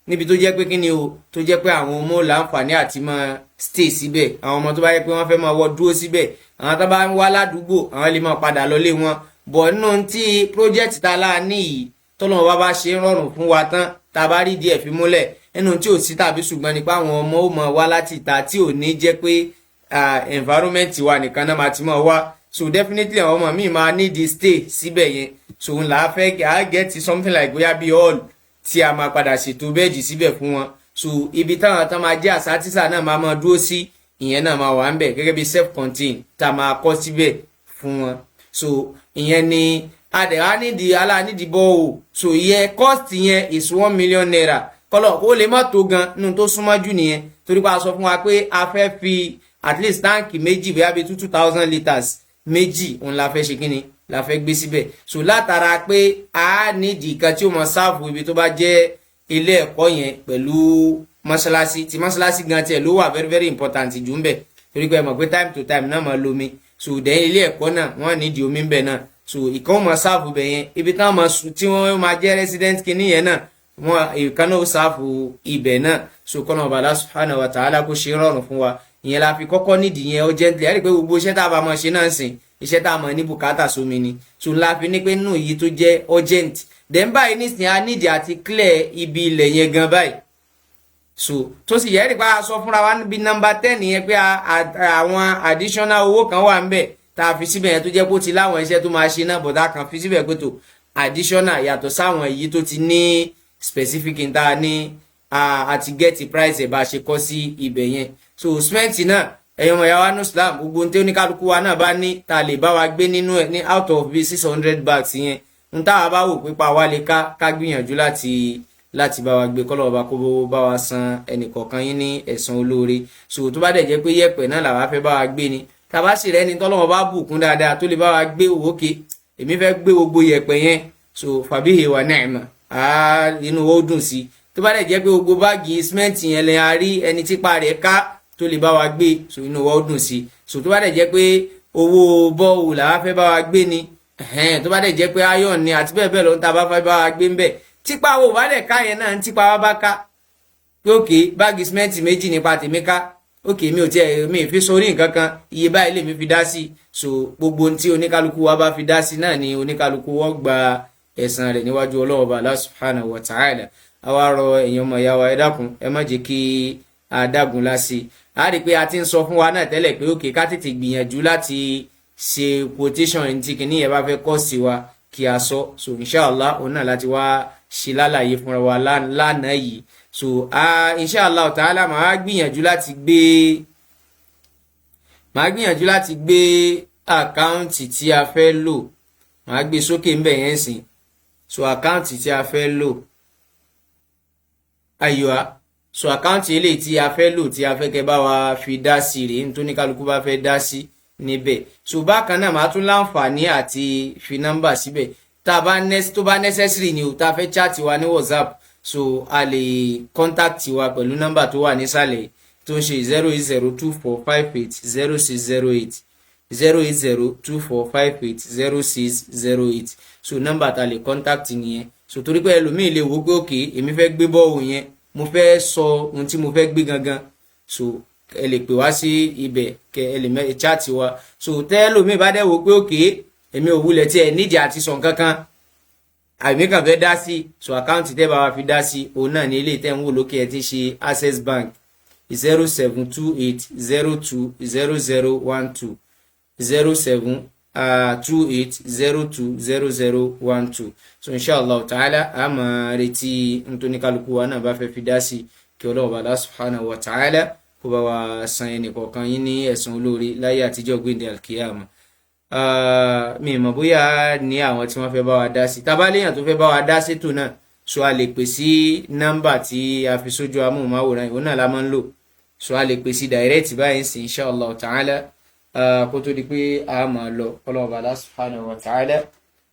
níbi tó jẹ́ pé kí ni o tó jẹ́ pé àwọn ọmọ láǹfààní àti máa stay síbẹ̀ àwọn ọmọ tó bá yẹ pé wọ́n fẹ́ máa wọ dúró síbẹ̀ àwọn tó bá ń wá ládùúgbò àwọn lè máa padà lọlé wọn bọ̀ nínú tí project tá a lá ní yìí tọ́lọ́mọ bá ṣe ń rọrùn fún wa tán tá a bá rí díẹ̀ fi múlẹ̀ nínú tí ò sí tàbí ṣùgbọ́n nípa àwọn ọmọ ó máa wá láti ìta tí ò ní jẹ́ pé environment wa nìkan náà máa ti máa wá so definitely àwọn ọmọ míì máa need stay síbẹ̀ yẹn so ń là á fẹ́ get something like bóyá bí hall tí a máa padà ṣètò bẹ́ẹ̀dì síbẹ̀ fún wọn so ibi táwọn tán máa jẹ́ àsátìsà náà máa dúró sí ìyẹn náà máa wà ń bẹ̀ gẹ́gẹ́ bí self-contained tá a máa kọ́ síbẹ̀ fún wọn so ìyẹn ni adẹ̀wá nídìí alánídìí bọ́ọ̀ so ìyẹn cost yẹn is 1 million naira kọ́lọ̀ ó lè má tó gan nínú tó súnmọ́ jù nìyẹn torí pé a sọ fún wa pé a fẹ́ fi at least táǹkì méjì bóyá bí 2000 litres méjì òun la fẹ́ ṣe kíni la fẹ́ gbé síbẹ̀ so látara pé a nídìí kan tí ó mọ sáàfù ibi tó bá jẹ́ ilé ẹ̀kọ́ yẹn pẹ̀lú mọ́ṣáláṣí tí mọ́ṣáláṣí gan tiẹ̀ ló wà very very important jù ń bẹ̀ torí pé ẹ mọ̀ pé time to time náà máa lomi so dẹ̀ ilé ẹ̀kọ́ náà wọ́n nídìí omi ń bẹ̀ náà so ìkan mọ sáàfù bẹ̀ yẹn ibi táwọn máa sùn tí wọ́n máa jẹ́ resident kìíní yẹn náà wọ́n ìkan náà sáàfù ibẹ̀ náà so kọ́nà Allah subhanahu wa ta'ala kó ṣe rọrùn fún wa ìyẹn la fi kọ́kọ́ nídìí yẹn urgently ẹ rí i pé gbogbo iṣẹ́ tá a bá máa ṣe náà sìn iṣẹ́ tá a mọ̀ ní bùkátà sómi ni so la fi ní pé nínú èyí tó jẹ́ urgent then báyìí nísìnyí a nídìí àti clear ibi ilẹ̀ yẹn gan báyìí so tó sì yẹ ẹ́ rí i pé a sọ fúnra wa níbi number 10 yẹn pé àwọn additional owó kan wà ń bẹ̀ tá a fi síbẹ̀ yẹn tó jẹ́ pé ó ti láwọn iṣẹ́ tó máa ṣe náà bọ̀dá kan fi síbẹ̀ pé tó additional yàtọ̀ sáwọn èyí tó ti ní specific ta ní àti get price ẹ̀ bá ṣe kọ́ sí ibẹ̀ yẹn so cement náà ẹ̀yin ọmọ ìyá wa ní Islam gbogbo ohun tí oníkálukú wa náà bá ní ta lè bá wa gbé nínú ẹ̀ ní out of bí 600 bags yẹn ń táwa bá wò pípa wa lè ká gbìyànjú láti bá wa gbé kọ́lọ̀ ọba kó bá wa san ẹnìkọ̀ọ̀kan yín ní ẹ̀san olóore. So tó bá dẹ̀ jẹ́ pé yẹ̀pẹ̀ náà làwa fẹ́ bá wa gbé ni tàbá sì rẹ́ni tọ́lọ́wọ́ bá bùkún dáadáa tó lè bá wa gbé òwòkè èmi fẹ́ gbé gbogbo yẹ̀pẹ̀ yẹn so fàbíhì wa ni'ma inú ó dùn sí. tó bá dẹ̀ jẹ́ pé gbogbo báàgì símẹ́ǹtì yẹn lè rí ẹni típa rẹ̀ ká tó lè bá wa gbé so inú ó dùn sí. so tó bá dẹ̀ jẹ́ pé owó bọ́ọ̀lù làwa fẹ́ bá wa gbé ni tó bá dẹ̀ jẹ́ pé iron ni àti bẹ́ẹ̀ bẹ́ẹ̀ lọ tá a bá fẹ́ bá wa gbé ń bẹ̀ típa wo bá dẹ̀ ká yẹn náà ń típa wa bá ká pé òkè báàgì símẹ́ǹtì méjì nípa tèmi ká òkè mi ò tiẹ̀ mi fi sórí nǹkan kan iye báyìí lèmi fi dá sí. so gbogbo ohun tí oníkálukú wa bá fi dá sí náà ni oníkálukú wọ́n gba ẹ̀san rẹ̀ níwájú Ọlọ́run Ọba Allah subhanahu wa ta'ala. àwa rọ èèyàn ọmọ ìyá wa ẹ dákun ẹ má jẹ́ kí a dágun lásì. a rí i pé a ti ń sọ fún wa náà tẹ́lẹ̀ pé òkè ká tètè gbìyànjú láti ṣe quotation ní tí kìíní yẹn bá fẹ́ kọ́ sí wa kí a sọ. so inshallah òun náà láti wá ṣe lálàyé fúnra wa lánàá yìí. so inshallah ta'ala màá gbìyànjú láti gbé àkáǹtì tí a fẹ́ lò màá gbé sókè ń bẹ̀ yẹn sìn. so àkáǹtì tí a fẹ́ lò ayọ̀á so àkáǹtì eléyìí tí a fẹ́ lò tí a fẹ́ kẹ́ bá wa fi dá sí rèé nítorí kálukú bá fẹ́ dá sí níbẹ̀. so bákan náà màá tún láǹfààní àti fi nọ́mbà síbẹ̀ tó bá necessary ni o tá a fẹ́ chat wa ní WhatsApp so a lè contact wa pẹ̀lú nọ́mbà tó wà nísàlẹ̀ tó ń ṣe 08024580608 08024580608 so nọ́mbà tá a lè contact nìyẹn. so torí pé ẹlòmíì lè wò pé òkè èmi fẹ́ gbé bọ́ọ̀lù yẹn mo fẹ́ sọ ohun tí mo fẹ́ gbé gangan so ẹ lè pè wá sí ibẹ̀ kẹ ẹ lè chat wa. so tẹ́lòmíì bá dẹ̀ wò pé òkè èmi ò wulẹ̀ tí ẹ nídìí àti sọ nǹkan kan àmì kan fẹ́ dá sí so àkáǹtì tẹ́ bá wa fi dá sí òun náà ní ilé tẹ́ ń wò lókè ẹ ti ṣe Access Bank 0728020012 0728020012 so inshallah ta'ala a máa retí nítorí kálukú wa náà bá fẹ́ fi dá sí kí Ọlọ́run bá Allah subhanahu wa ta'ala kó bá wa san ẹnì kọ̀ọ̀kan yín ní ẹ̀san olóore láyé àtijọ́ gbéǹde alkiyama. Mi mọ̀ bóyá ní àwọn tí wọ́n fẹ́ bá wa dá sí tabaléyàn tó fẹ́ bá wa dá sétò náà so a lè pè sí nọ́mbà tí a fi sójú amóhùnmáwòrán ìwọ náà la máa ń lò so a lè pè sí direct báyìí sí inshallah ta'ala kó tó di pé a máa lọ Ọlọ́run bá Allah subhanahu wa ta'ala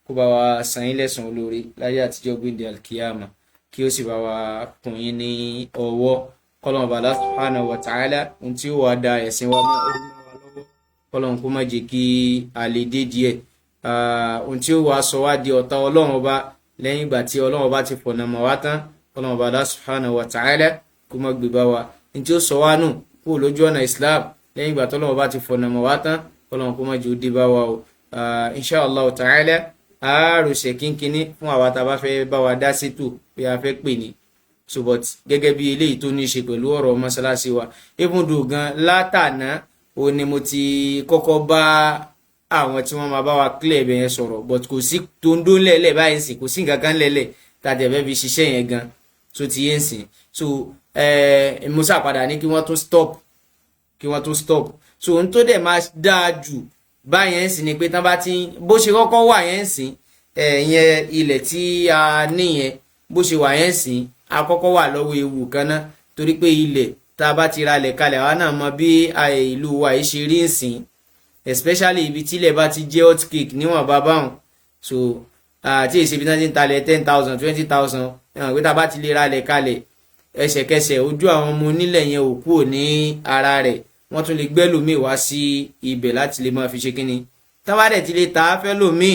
kó bá wa san yín lẹ́san olóore láyé àtijọ́ gbéǹde alkiyama kí ó sì bá wa kún yín ní ọwọ́ Ọlọ́run bá Allah subhanahu wa ta'ala ohun tí ó wà da ẹ̀sìn wa mọ́ Ọlọ́run kó má jẹ́ kí a lè dé díẹ̀ ohun tí ó wà sọ wá di ọ̀tá Ọlọ́run Ọba lẹ́yìn ìgbà tí Ọlọ́run Ọba ti fọ̀nà mọ̀ wá tán Ọlọ́run Ọba Allah subhanahu wa ta'ala kó má gbé bá wa ohun tí ó sọ wá nù kúrò lójú ọ̀nà Islam lẹ́yìn ìgbà tí Ọlọ́run Ọba ti fọ̀nà mọ̀ wá tán Ọlọ́run kó má jẹ́ ó dé bá wa o. inshallah ta'ala àáròṣẹ̀ kínkínní fún àwa tá a bá fẹ́ bá wa dá sétò pé a fẹ́ pè ní so but gẹ́gẹ́ bí eléyìí tó ní í ṣe pẹ̀lú ọ̀rọ̀ mọ́sálásí wa ebúndò gan látàná ó ní mo ti kọ́kọ́ bá àwọn tí wọ́n máa bá wa clear ibẹ̀ yẹn sọ̀rọ̀ but kò sí tó ń dún lẹ́lẹ̀ báyìí sì kò sí nǹkan kan lẹ́lẹ̀ tàbí ẹ̀fẹ́ fi ṣiṣẹ́ yẹn gan tó ti yé ń sìn so mo ṣàpadà ní kí wọ́n tún stop so ohun tó dẹ̀ máa dáa jù báyẹn sì ni pé tán bá ti bó ṣe kọ́kọ́ wà yẹn sìn yẹn ilẹ̀ tí a níyẹn bó ṣe wà yẹn sìn a kọ́kọ́ wà lọ́wọ́ ewu kan ná torí pé ilẹ̀ tá a bá ti ra lẹ̀ kalẹ̀ àwa náà mọ bí ìlú wa yìí ṣe rí nsìn especially ibi tílẹ̀ bá ti jẹ́ hot cake níwọ̀n bá báwọn so tí èsì ibi náà ti ń talẹ̀ 10,000 20,000 pé tá a bá ti lè ra lẹ̀ kalẹ̀ ẹsẹ̀kẹsẹ̀ ojú àwọn ọmọ onílẹ̀ yẹn ò kúrò ní ara rẹ̀ wọ́n tún lè gbẹ́ lòmíì wá sí ibẹ̀ láti lè máa fi ṣe kínní tá bá dẹ̀ ti lè ta á fẹ́ lòmíì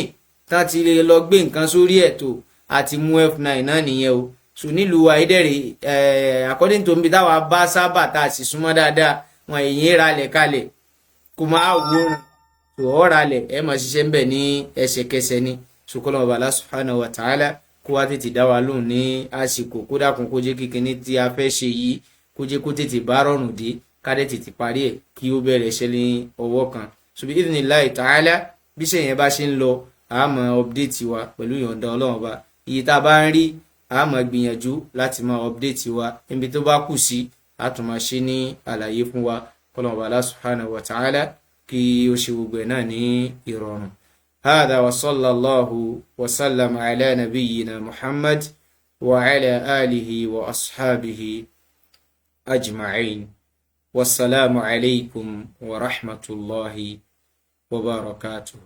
tá ti lè lọ gbé nǹkan sórí ẹ̀ tó àti mú F9 náà nìyẹn o so nílùú àìdẹ̀rẹ̀ according to mi táwa bá sábà tá a sì súnmọ́ dáadáa wọn èyí ra lẹ̀ kalẹ̀ kò máa wòran so ọ̀ ra lẹ̀ ẹ̀ máa ṣiṣẹ́ ń bẹ̀ ní ẹsẹ̀kẹsẹ̀ ni so kọ́lọ́mù bá Allah subhanahu wa ta'ala kó wá tètè dá wa lóhùn ní àsìkò kó dákun kó jẹ́ kíkiní tí a fẹ́ ṣe yìí kó jẹ́ kó tètè bá rọrùn dé kádẹ́ tètè parí ẹ̀ kí ó bẹ̀rẹ̀ ṣe ní ọwọ́ kan so bí idhnillahi ta'ala bí ṣe yẹn bá ṣe ń lọ a máa update wa pẹ̀lú ìyọ̀ǹda Ọlọ́run Ọba iye tá a bá ń rí a máa gbìyànjú láti máa update wa níbi tó bá kù sí a tún máa ṣe ní àlàyé fún wa kọlọ̀ọ̀bà Allah subhanahu wa ta'ala kí ó ṣe gbogbo ẹ̀ náà ní ìrọ̀rùn. هذا وصلى الله وسلم على نبينا محمد وعلى آله وأصحابه أجمعين والسلام عليكم ورحمة الله وبركاته.